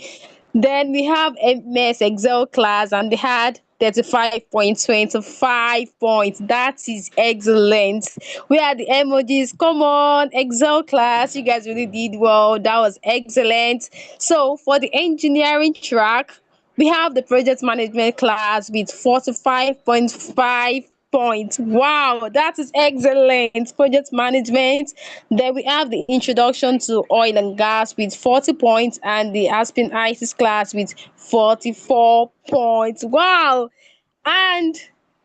Speaker 1: Then we have MS Excel class, and they had 35.25 points. That is excellent. Where are the emojis? Come on, Excel class. You guys really did well. That was excellent. So for the engineering track, we have the project management class with 45.5 points. Wow, that is excellent. Project management. Then we have the introduction to oil and gas with 40 points, and the Aspen ISIS class with 44 points. Wow. And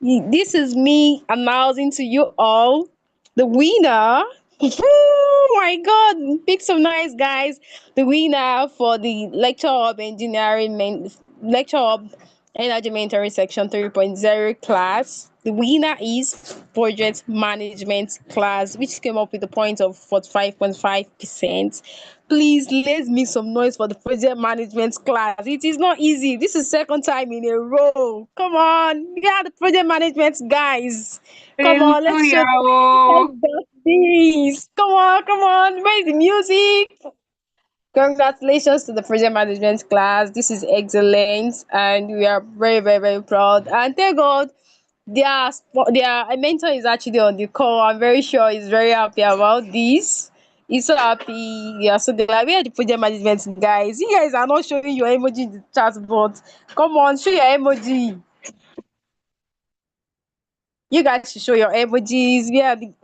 Speaker 1: this is me announcing to you all the winner. Oh my god, pick some nice guys. The winner for the lecture of lecture of energy mentoring section 3.0 class. The winner is project management class, which came up with a point of 45.5%. Please, let's make some noise for the project management class. It is not easy. This is second time in a row. Come on, we are the project management guys. Come on, let's show
Speaker 8: Hallelujah.
Speaker 1: them.
Speaker 8: Oh.
Speaker 1: Let's do this. Come on. Where's the music? Congratulations to the project management class. This is excellent, and we are very, very, very proud. And thank God, their mentor is actually on the call. I'm very sure he's very happy about this. He's so happy. We are so glad. We are the project management guys. You guys are not showing your emoji in the chat, but come on, show your emoji. You guys should show your emojis. We are the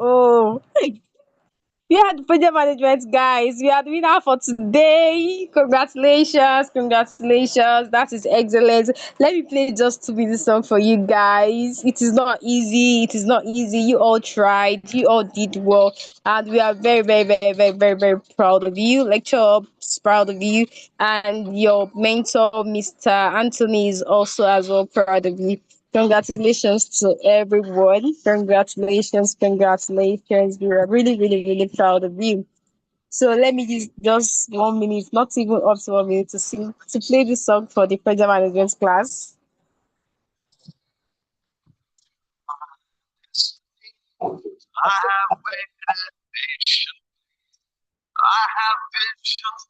Speaker 1: we are the project management guys. We are the winner for today. Congratulations. That is excellent. Let me play just 2 minutes song for you guys. It is not easy. It is not easy. You all tried. You all did well, and we are very, very, very, very, very, very proud of you. Lecture is proud of you, and your mentor, Mr. Anthony, is also as well proud of you. Congratulations to everyone. Congratulations. We are really, really, really proud of you. So let me use just 1 minute, not even up to 1 minute, to play this song for the project management class.
Speaker 5: I have waited patient. I have visions,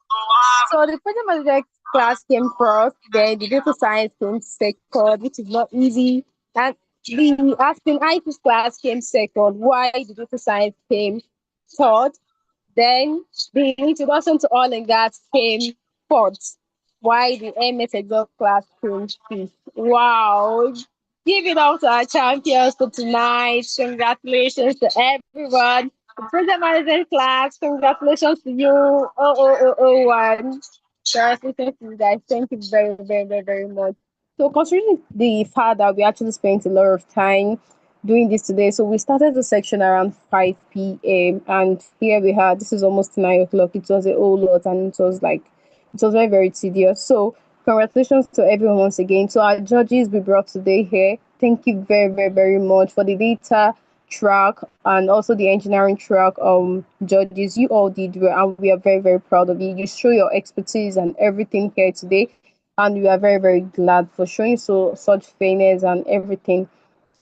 Speaker 1: So the project management class came first, then the data science came second, which is not easy. And the Aspen IT's class came second. Why the data science came third? Then the introduction to oil and gas came fourth. Why the MS Exhaust class came fifth. Wow. Give it up to our champions for tonight. Congratulations to everyone. The project management class, congratulations to you. One. Congratulations to you guys. Thank you very, very, very, very much. So considering the fact that we actually spent a lot of time doing this today, so we started the section around 5 p.m. and here we are. This is almost 9 o'clock. It was a whole lot, and it was very, very tedious. So congratulations to everyone once again. To our judges we brought today here, thank you very, very, very much for the data track and also the engineering track judges. You all did well, and we are very, very proud of you. You show your expertise and everything here today, and we are very, very glad for showing such fairness and everything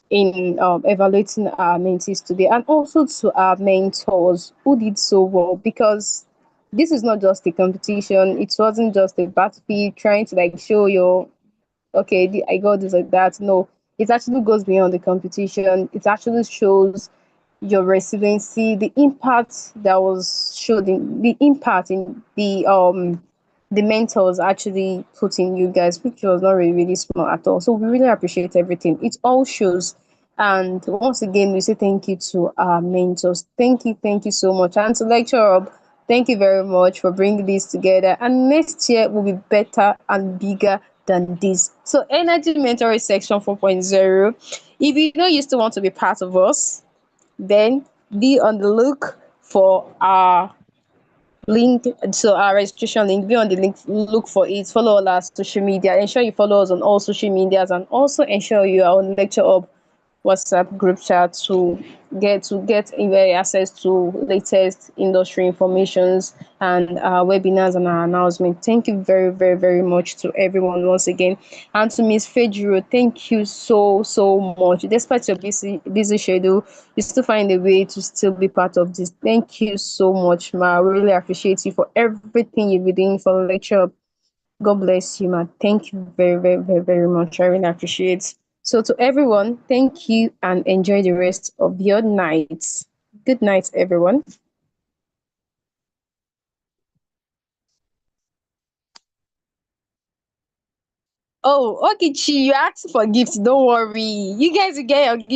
Speaker 1: in evaluating our mentees today, and also to our mentors who did so well, because this is not just a competition. It wasn't just a battlefield trying to like show your okay, I got this like that. No, it actually goes beyond the competition. It actually shows your resiliency, the impact that was showed in the impact in the mentors actually put in you guys, which was not really, really small at all. So we really appreciate everything. It all shows. And once again, we say thank you to our mentors. Thank you so much. And to Lecture Up, thank you very much for bringing this together. And next year will be better and bigger than this. So Energy Mentoring Section 4.0. If you know you still want to be part of us, then be on the look for our link. So our registration link, be on the link, look for it, follow all our social media, ensure you follow us on all social medias, and also ensure you are on Lecture Up WhatsApp group chat to get access to latest industry informations and webinars and our announcement. Thank you very, very, very much to everyone once again. And to Miss Fejiro, thank you so much. Despite your busy schedule, you still find a way to still be part of this. Thank you so much, ma. I really appreciate you for everything you've been doing for the lecture. God bless you, ma. Thank you very, very, very, very much. I really appreciate. So to everyone, thank you and enjoy the rest of your night. Good night, everyone. Oh, okay, Chi, you asked for gifts. Don't worry. You guys will get your gift.